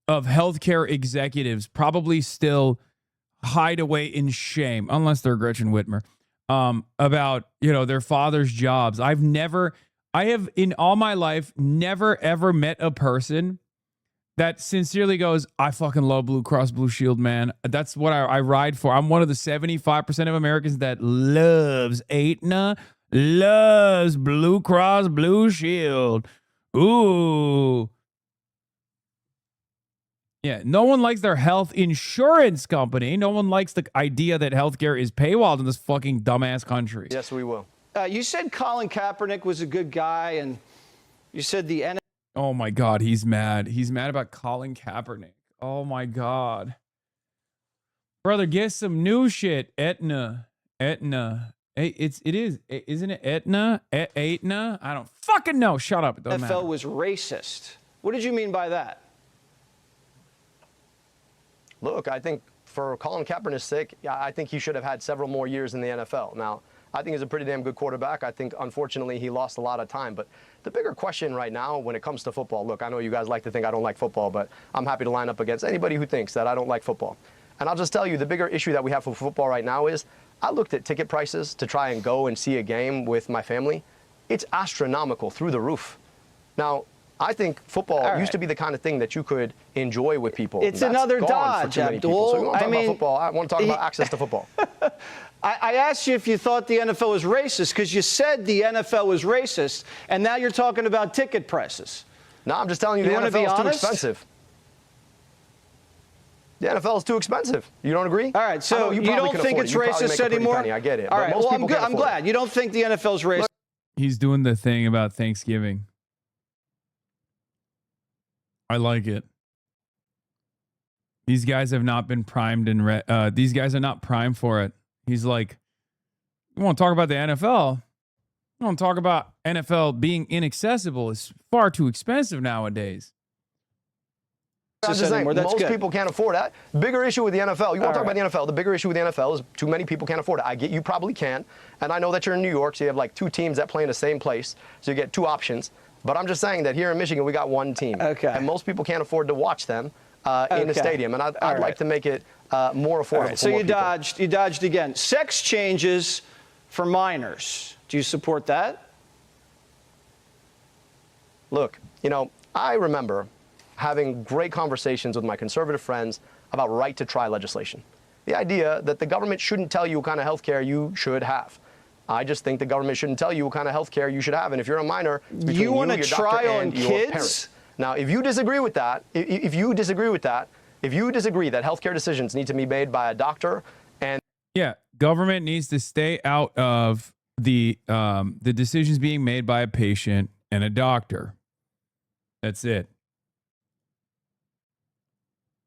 of healthcare executives, probably still hide away in shame, unless they're Gretchen Whitmer, about, you know, their father's jobs. I have in all my life never ever met a person that sincerely goes, I fucking love Blue Cross Blue Shield, man. That's what I ride for. I'm one of the 75% of Americans that loves Aetna, loves Blue Cross Blue Shield. Ooh. Yeah, no one likes their health insurance company. No one likes the idea that healthcare is paywalled in this fucking dumbass country. Yes, we will. You said Colin Kaepernick was a good guy, and you said the NFL. Oh my God, he's mad. He's mad about Colin Kaepernick. Oh my God. Brother, get some new shit. Aetna. Hey, it is. Isn't it Aetna? Aetna? I don't fucking know. Shut up. It doesn't matter. was racist. What did you mean by that? Look, I think for Colin Kaepernick's sake, I think he should have had several more years in the NFL. Now, I think he's a pretty damn good quarterback. I think, unfortunately, he lost a lot of time. But the bigger question right now when it comes to football, look, I know you guys like to think I don't like football, but I'm happy to line up against anybody who thinks that I don't like football. And I'll just tell you, the bigger issue that we have for football right now is I looked at ticket prices to try and go and see a game with my family. It's astronomical, through the roof. Now, I think football used to be the kind of thing that you could enjoy with people. It's That's another gone dodge, for too many Abdul. people. So we want to talk I mean, about football. I want to talk about access to football. I asked you if you thought the NFL was racist because you said the NFL was racist, and now you're talking about ticket prices. No, I'm just telling you, the NFL is too expensive. The NFL is too expensive. You don't agree? All right, so you don't think it's racist anymore? I get it. All right, well, I'm glad. glad. You don't think the NFL is racist? He's doing the thing about Thanksgiving. I like it. These guys have not been primed and these guys are not primed for it. He's like, you want to talk about the NFL? You want to talk about NFL being inaccessible? It's far too expensive nowadays. I'm just saying, most people can't afford that. Bigger issue with the NFL. You want to talk about the NFL? The bigger issue with the NFL is too many people can't afford it. I get you probably can, and I know that you're in New York, so you have like two teams that play in the same place, so you get two options. But I'm just saying that here in Michigan, we got one team. Okay. And most people can't afford to watch them in the stadium. And I'd like to make it more affordable. Right. So you dodged again. Sex changes for minors. Do you support that? Look, you know, I remember having great conversations with my conservative friends about right to try legislation. The idea that the government shouldn't tell you what kind of health care you should have. I just think the government shouldn't tell you what kind of health care you should have. And if you're a minor, it's between you want to try on kids? Now, if you disagree with that, if you disagree that health care decisions need to be made by a doctor and government needs to stay out of the decisions being made by a patient and a doctor. That's it.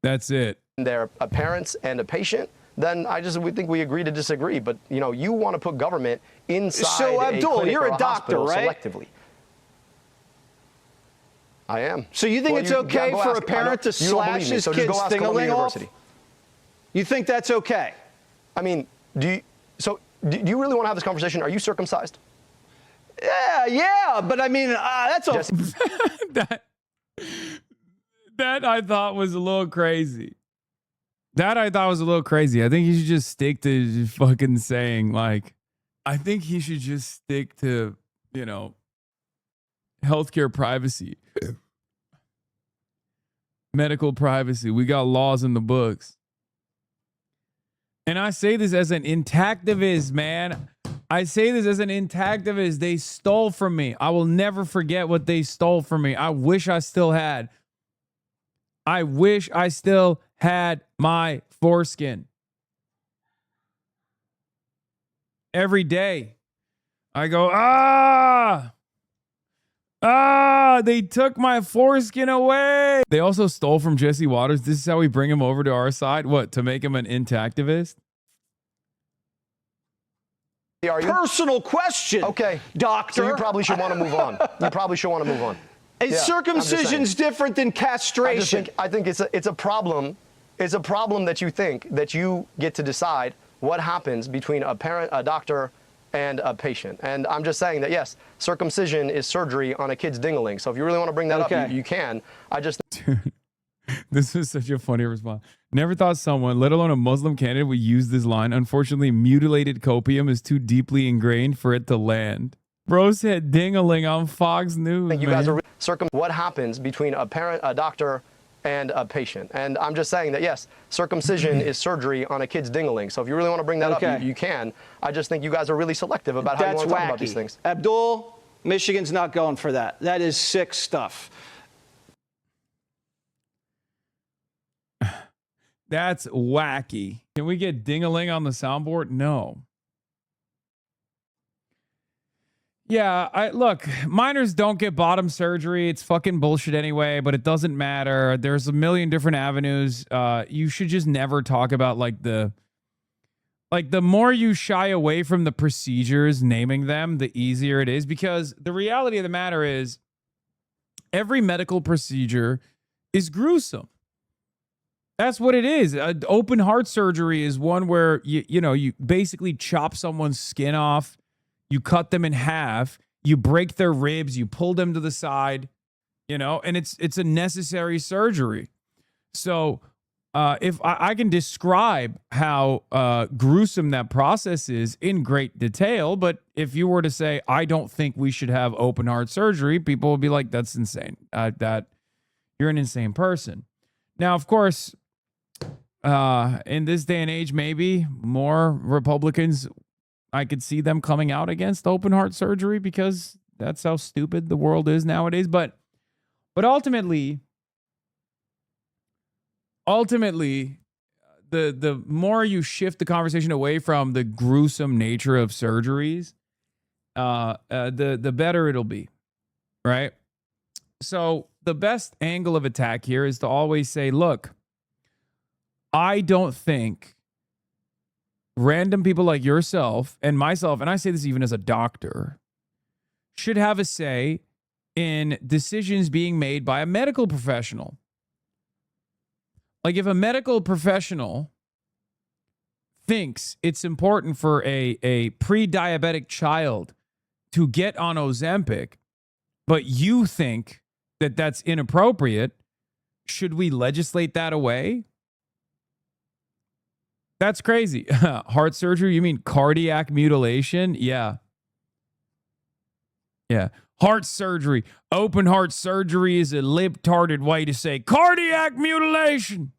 That's it. They're parents and a patient. Then we think we agree to disagree. But, you know, you want to put government inside so, Abdul, you're a doctor, right? Selectively. I am. So you think it's okay for a parent to slash his kid's thing-a-ling off? You think that's okay? I mean, do you really want to have this conversation? Are you circumcised? Yeah, but I mean, that's all. That I thought was a little crazy. I think he should just stick to fucking saying, like, I think he should just stick to, you know, healthcare privacy, medical privacy. We got laws in the books. And I say this as an intactivist, man. I say this as an intactivist. They stole from me. I will never forget what they stole from me. I wish I still had. I wish I still had my foreskin. Every day, I go, they took my foreskin away. They also stole from Jesse Waters. This is how we bring him over to our side. What, to make him an intactivist? Personal question. Okay, doctor. So you probably should want to move on. Is circumcision's different than castration? I think it's a problem. It's a problem that you think that you get to decide what happens between a parent, a doctor, and a patient. And I'm just saying that, yes, circumcision is surgery on a kid's ding-a-ling. So if you really want to bring that up, you can. Dude, this is such a funny response. Never thought someone, let alone a Muslim candidate, would use this line. Unfortunately, mutilated copium is too deeply ingrained for it to land. Bro said ding-a-ling on Fox News. You guys are what happens between a parent, a doctor, and a patient. And I'm just saying that, yes, circumcision is surgery on a kid's ding-a-ling. So if you really want to bring that up, you can. I just think you guys are really selective about how you want to talk about these things. Abdul, Michigan's not going for that. That is sick stuff. That's wacky. Can we get ding-a-ling on the soundboard? No. Yeah, look, minors don't get bottom surgery. It's fucking bullshit anyway, but it doesn't matter. There's a million different avenues. You should just never talk about the more you shy away from the procedures, naming them, the easier it is, because the reality of the matter is every medical procedure is gruesome. That's what it is. Open heart surgery is one where you basically chop someone's skin off. You cut them in half, you break their ribs, you pull them to the side, and it's a necessary surgery. So if I can describe how gruesome that process is in great detail, but if you were to say, I don't think we should have open heart surgery, people will be like, that's insane. That you're an insane person. Now, of course, in this day and age, maybe more Republicans, I could see them coming out against open heart surgery because that's how stupid the world is nowadays. But ultimately, the more you shift the conversation away from the gruesome nature of surgeries, the better it'll be, right? So the best angle of attack here is to always say, look, I don't think random people like yourself and myself, and I say this even as a doctor, should have a say in decisions being made by a medical professional. Like if a medical professional thinks it's important for a pre-diabetic child to get on Ozempic, but you think that that's inappropriate, should we legislate that away? That's crazy. Heart surgery? You mean cardiac mutilation? Yeah. Yeah. Heart surgery. Open heart surgery is a libtarded way to say cardiac mutilation.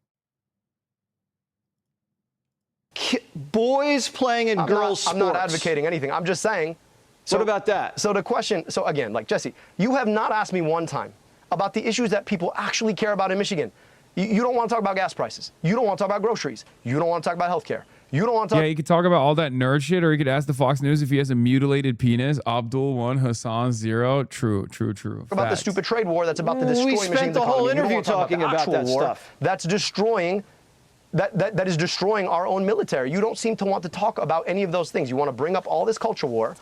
Boys playing in girls' sports. I'm not advocating anything. I'm just saying. So what about that? So the question, so again, like Jesse, you have not asked me one time about the issues that people actually care about in Michigan. You don't want to talk about gas prices. You don't want to talk about groceries. You don't want to talk about healthcare. You don't want to talk. Yeah, you could talk about all that nerd shit, or you could ask the Fox News if he has a mutilated penis. Abdul 1, Hassan 0. True. About the stupid trade war that's about to destroy Michigan's economy. We spent the whole interview talking about that stuff. That's destroying. That is destroying our own military. You don't seem to want to talk about any of those things. You want to bring up all this culture war.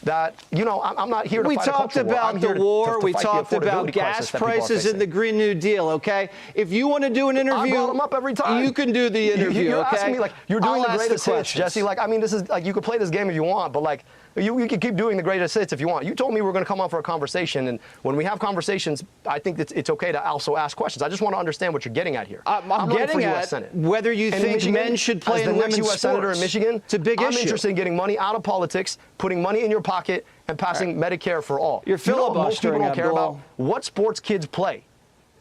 That, I'm not here to fight a culture war. We talked about the war. We talked about gas prices and the Green New Deal, okay? If you want to do an interview, I brought them up every time. You can do the interview, you're okay? Asking me, you're doing the greatest hits, Jesse. This is, you could play this game if you want, but, you can keep doing the greatest hits if you want. You told me we're going to come on for a conversation, and when we have conversations, I think it's okay to also ask questions. I just want to understand what you're getting at here. I'm getting at whether you think men should play in women's sports. U.S. Senator in Michigan, it's a big issue. I'm interested in getting money out of politics, putting money in your pocket, and passing Medicare for all. You're filibustering, most people don't care about what sports kids play.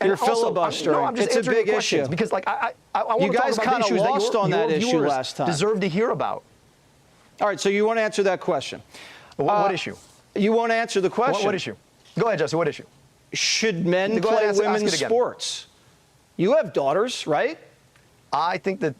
You're filibustering. I'm just it's a big issue. Because I want to talk about the issues that your viewers last time. deserve to hear about. All right, so you want to answer that question. What issue? You won't answer the question. What issue? Go ahead, Jesse. What issue? Should men play women's sports? You have daughters, right? I think that,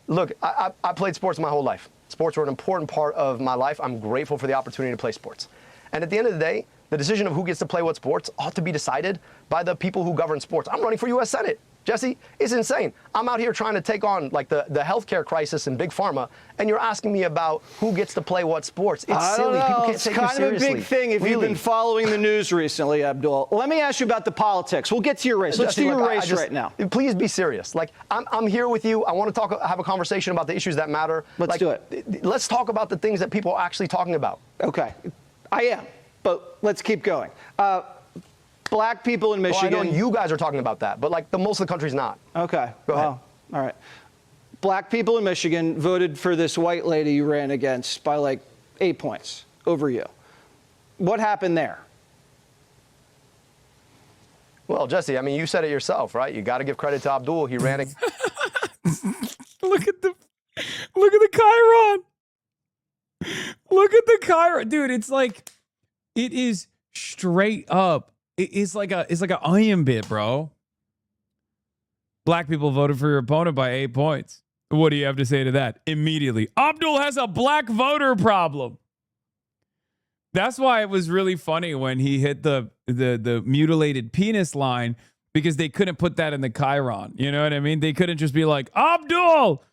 look, I played sports my whole life. Sports were an important part of my life. I'm grateful for the opportunity to play sports. And at the end of the day, the decision of who gets to play what sports ought to be decided by the people who govern sports. I'm running for U.S. Senate. Jesse, it's insane. I'm out here trying to take on the healthcare crisis in big pharma, and you're asking me about who gets to play what sports. It's silly. People can't take you seriously. It's kind of a big thing if you've been following the news recently, Abdul. Let me ask you about the politics. We'll get to your race. Let's do your race right now. Please be serious. I'm here with you. I want to have a conversation about the issues that matter. Let's do it. Let's talk about the things that people are actually talking about. Okay. I am, but let's keep going. Black people in Michigan. Well, I know you guys are talking about that, but the most of the country's not. Okay. Go ahead. All right. Black people in Michigan voted for this white lady you ran against by 8 points over you. What happened there? Well, Jesse, I mean, you said it yourself, right? You got to give credit to Abdul. He ran it. Look at the Chiron. Look at the Chiron. Dude, it's like, it is straight up. It's like an onion bit, bro. Black people voted for your opponent by 8 points. What do you have to say to that? Immediately, Abdul has a black voter problem. That's why it was really funny when he hit the mutilated penis line, because they couldn't put that in the Chiron. You know what I mean? They couldn't just be like, Abdul,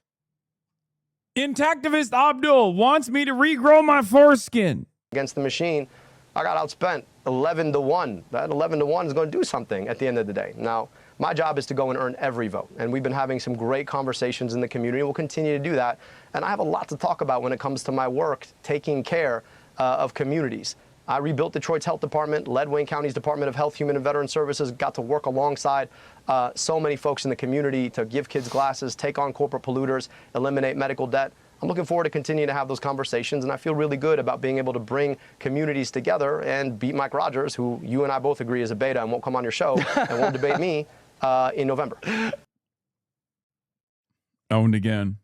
intactivist Abdul wants me to regrow my foreskin. Against the machine, I got outspent 11-1. That 11-1 is going to do something at the end of the day. Now, my job is to go and earn every vote. And we've been having some great conversations in the community. We'll continue to do that. And I have a lot to talk about when it comes to my work taking care of communities. I rebuilt Detroit's health department, led Wayne County's Department of Health, Human and Veteran Services, got to work alongside so many folks in the community to give kids glasses, take on corporate polluters, eliminate medical debt. I'm looking forward to continuing to have those conversations, and I feel really good about being able to bring communities together and beat Mike Rogers, who you and I both agree is a beta and won't come on your show and won't debate me in November. Owned again.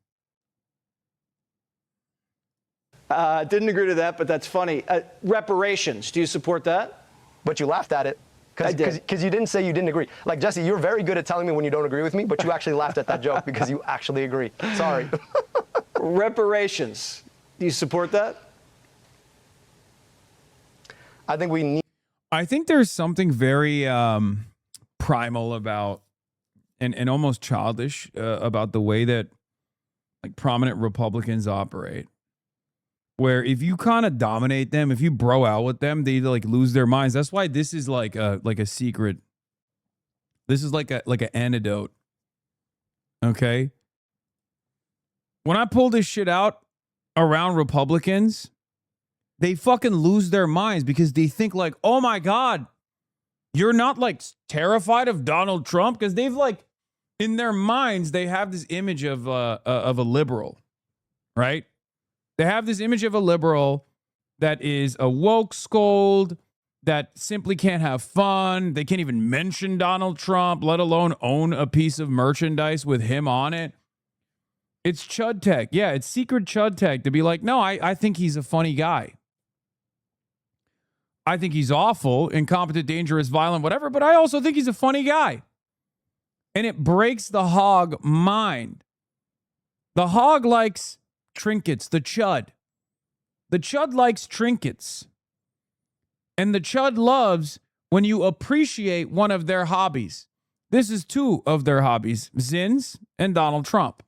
Didn't agree to that, but that's funny. Reparations, do you support that? But you laughed at it. Because you didn't say you didn't agree. Like, Jesse, you're very good at telling me when you don't agree with me, but you actually laughed at that joke because you actually agree. Sorry. Reparations, do you support that? I think we need. I think there's something very primal about, and almost childish about the way that like prominent Republicans operate. Where if you kind of dominate them, if you bro out with them, they like lose their minds. That's why this is like a secret. This is like an antidote. Okay. When I pull this shit out around Republicans, they fucking lose their minds because they think like, oh my God, you're not like terrified of Donald Trump, because they've like in their minds, they have this image of a liberal, right? They have this image of a liberal that is a woke scold, that simply can't have fun. They can't even mention Donald Trump, let alone own a piece of merchandise with him on it. It's chud tech. Yeah, it's secret chud tech to be like, no, I think he's a funny guy. I think he's awful, incompetent, dangerous, violent, whatever, but I also think he's a funny guy. And it breaks the hog mind. The hog likes trinkets, the chud. The chud likes trinkets. And the chud loves when you appreciate one of their hobbies. This is two of their hobbies, Zins and Donald Trump.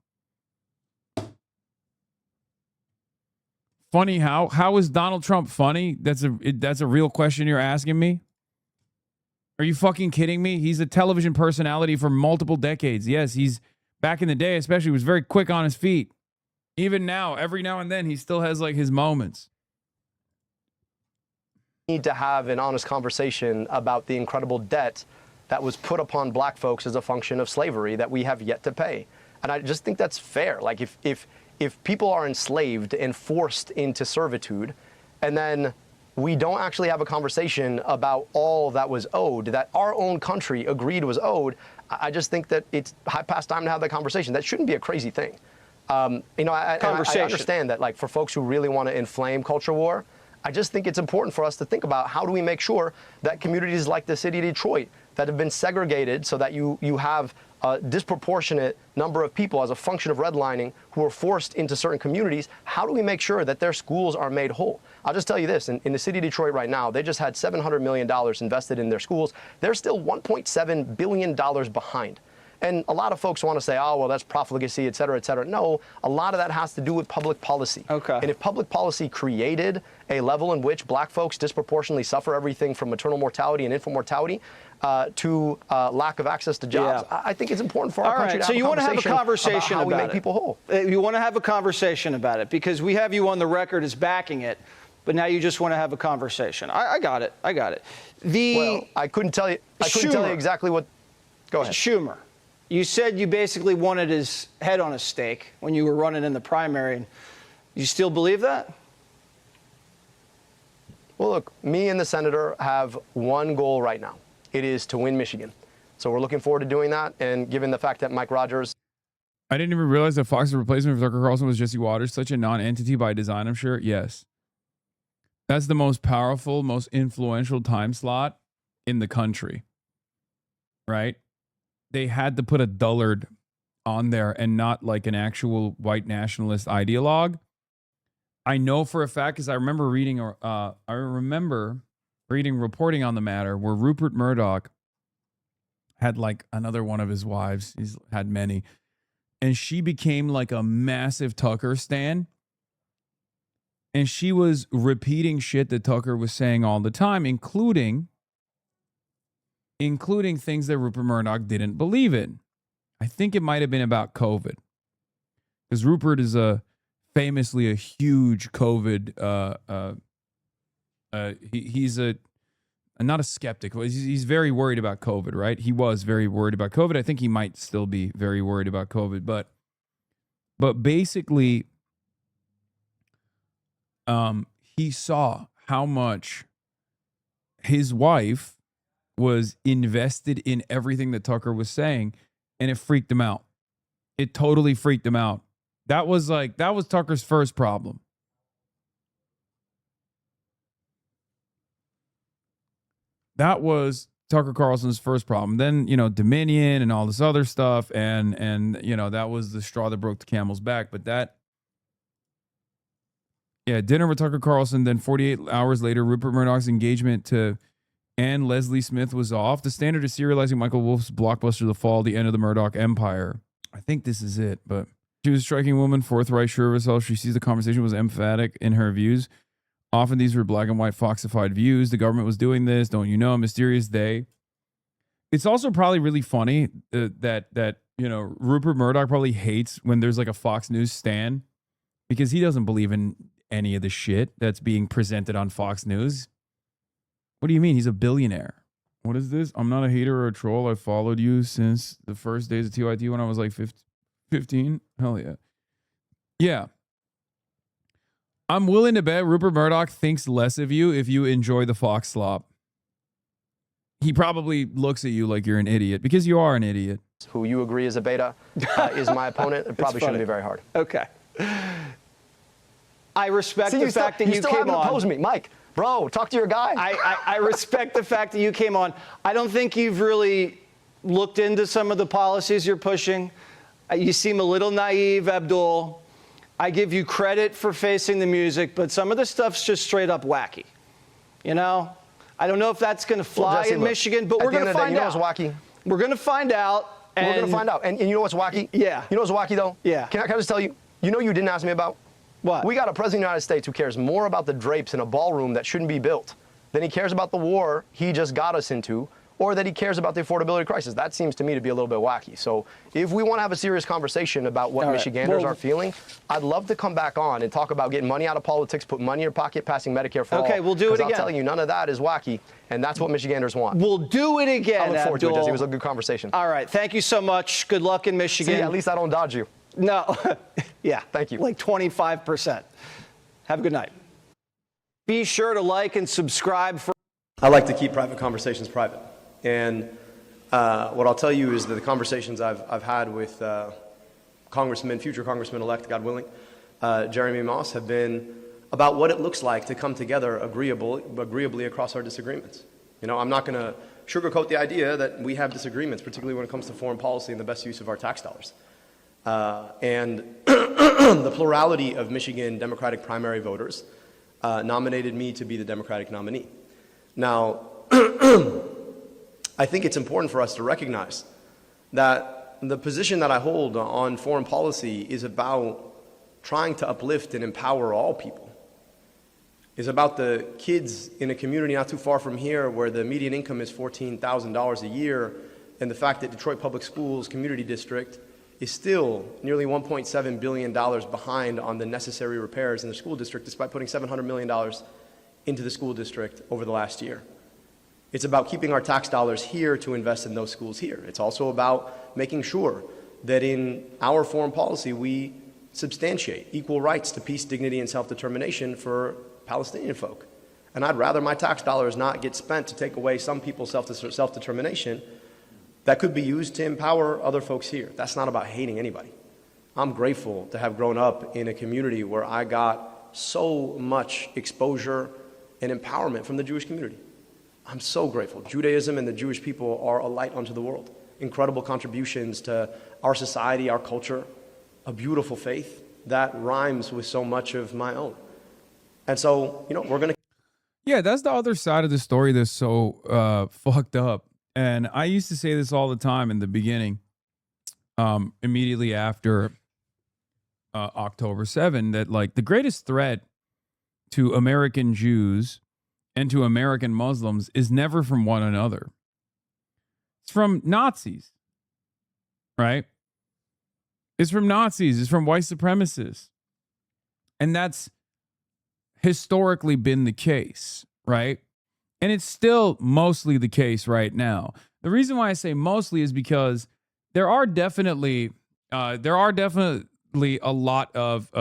Funny how is Donald Trump funny? That's a real question you're asking me. Are you fucking kidding me? He's a television personality for multiple decades. Yes, he's back in the day, especially, was very quick on his feet. Even now, every now and then, he still has like his moments. Need to have an honest conversation about the incredible debt that was put upon black folks as a function of slavery that we have yet to pay. And I just think that's fair. Like if people are enslaved and forced into servitude, and then we don't actually have a conversation about all that was owed, that our own country agreed was owed, I just think that it's past time to have that conversation. That shouldn't be a crazy thing. I understand that, like, for folks who really want to inflame culture war, I just think it's important for us to think about how do we make sure that communities like the city of Detroit that have been segregated so that you have a disproportionate number of people as a function of redlining who are forced into certain communities, how do we make sure that their schools are made whole? I'll just tell you this, in the city of Detroit right now, they just had $700 million invested in their schools. They're still $1.7 billion behind. And a lot of folks want to say, oh, well, that's profligacy, et cetera, et cetera. No, a lot of that has to do with public policy. Okay. And if public policy created a level in which black folks disproportionately suffer everything from maternal mortality and infant mortality to lack of access to jobs, I think it's important for our country to have a conversation. So you want to have a conversation about how we make people whole. You want to have a conversation about it because we have you on the record as backing it, but now you just want to have a conversation. I got it. Well, I couldn't tell you exactly what. Go ahead. Schumer. You said you basically wanted his head on a stake when you were running in the primary. And you still believe that? Well, look, me and the senator have one goal right now, It is to win Michigan. So we're looking forward to doing that. And given the fact that Mike Rogers... I didn't even realize that Fox's replacement for Tucker Carlson was Jesse Waters. Such a non-entity by design, I'm sure. Yes. That's the most powerful, most influential time slot in the country. Right? They had to put a dullard on there and not like an actual white nationalist ideologue. I know for a fact because I remember reading reporting on the matter where Rupert Murdoch had like another one of his wives. He's had many. And she became like a massive Tucker stan. And she was repeating shit that Tucker was saying all the time, including things that Rupert Murdoch didn't believe in. I think it might have been about COVID. Because Rupert is famously a huge COVID. He's not a skeptic. He's very worried about COVID, right? He was very worried about COVID. I think he might still be very worried about COVID. But basically, he saw how much his wife was invested in everything that Tucker was saying, and it freaked him out. It totally freaked him out. That was Tucker's first problem. That was Tucker Carlson's first problem. Then, Dominion and all this other stuff. And that was the straw that broke the camel's back. But dinner with Tucker Carlson. Then 48 hours later, Rupert Murdoch's engagement to Ann Leslie Smith was off. The Standard is serializing Michael Wolff's blockbuster, The Fall, The End of the Murdoch Empire. I think this is it, but she was a striking woman, forthright, sure of herself. She sees the conversation was emphatic in her views. Often these were black and white foxified views. The government was doing this. Don't you know? Mysterious day. It's also probably really funny that Rupert Murdoch probably hates when there's like a Fox News stan because he doesn't believe in any of the shit that's being presented on Fox News. What do you mean? He's a billionaire. What is this? I'm not a hater or a troll. I followed you since the first days of TYT when I was like 15. Hell yeah. Yeah. I'm willing to bet Rupert Murdoch thinks less of you if you enjoy the Fox slop. He probably looks at you like you're an idiot because you are an idiot. Who you agree is a beta is my opponent. It probably shouldn't be very hard. Okay. I respect the fact that you still came haven't on. opposed me. Mike, bro, talk to your guy. I respect the fact that you came on. I don't think you've really looked into some of the policies you're pushing. You seem a little naive, Abdul. I give you credit for facing the music, but some of the stuff's just straight up wacky. I don't know if that's going to fly in Michigan, but we're going to find out. You know what's wacky? We're going to find out. We're going to find out. And you know what's wacky? Yeah. You know what's wacky, though? Yeah. Can I just tell you? You know you didn't ask me about? What? We got a president of the United States who cares more about the drapes in a ballroom that shouldn't be built than he cares about the war he just got us into, or that he cares about the affordability crisis. That seems to me to be a little bit wacky. So if we want to have a serious conversation about what Michiganders are feeling, I'd love to come back on and talk about getting money out of politics, put money in your pocket, passing Medicare for all. Okay, we'll do it again. I'm telling you, none of that is wacky, and that's what Michiganders want. We'll do it again, I look forward to it, Abdul. Jesse. It was a good conversation. All right, thank you so much. Good luck in Michigan. See, at least I don't dodge you. No. Yeah. Thank you. Like 25%. Have a good night. Be sure to like and subscribe for... I like to keep private conversations private. And what I'll tell you is that the conversations I've had with future Congressman-elect, God willing, Jeremy Moss, have been about what it looks like to come together agreeably across our disagreements. I'm not going to sugarcoat the idea that we have disagreements, particularly when it comes to foreign policy and the best use of our tax dollars. And the plurality of Michigan Democratic primary voters nominated me to be the Democratic nominee. Now, I think it's important for us to recognize that the position that I hold on foreign policy is about trying to uplift and empower all people. It's about the kids in a community not too far from here where the median income is $14,000 a year, and the fact that Detroit Public Schools Community District is still nearly $1.7 billion behind on the necessary repairs in the school district, despite putting $700 million into the school district over the last year. It's about keeping our tax dollars here to invest in those schools here. It's also about making sure that in our foreign policy we substantiate equal rights to peace, dignity, and self-determination for Palestinian folk. And I'd rather my tax dollars not get spent to take away some people's self-determination that could be used to empower other folks here. That's not about hating anybody. I'm grateful to have grown up in a community where I got so much exposure and empowerment from the Jewish community. I'm so grateful. Judaism and the Jewish people are a light unto the world. Incredible contributions to our society, our culture, a beautiful faith that rhymes with so much of my own. And so, we're going to. Yeah, that's the other side of the story that's so fucked up. And I used to say this all the time in the beginning, immediately after October 7, that like the greatest threat to American Jews and to American Muslims is never from one another. It's from Nazis, right? It's from Nazis. It's from white supremacists. And that's historically been the case, right? And it's still mostly the case right now. The reason why I say mostly is because there are definitely a lot of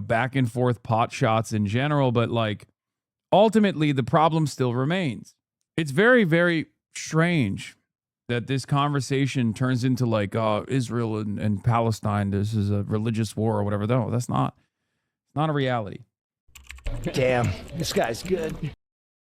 back and forth pot shots in general, but like ultimately the problem still remains. It's very, very strange that this conversation turns into like Israel and Palestine, this is a religious war or whatever. No, that's not a reality. Damn, this guy's good.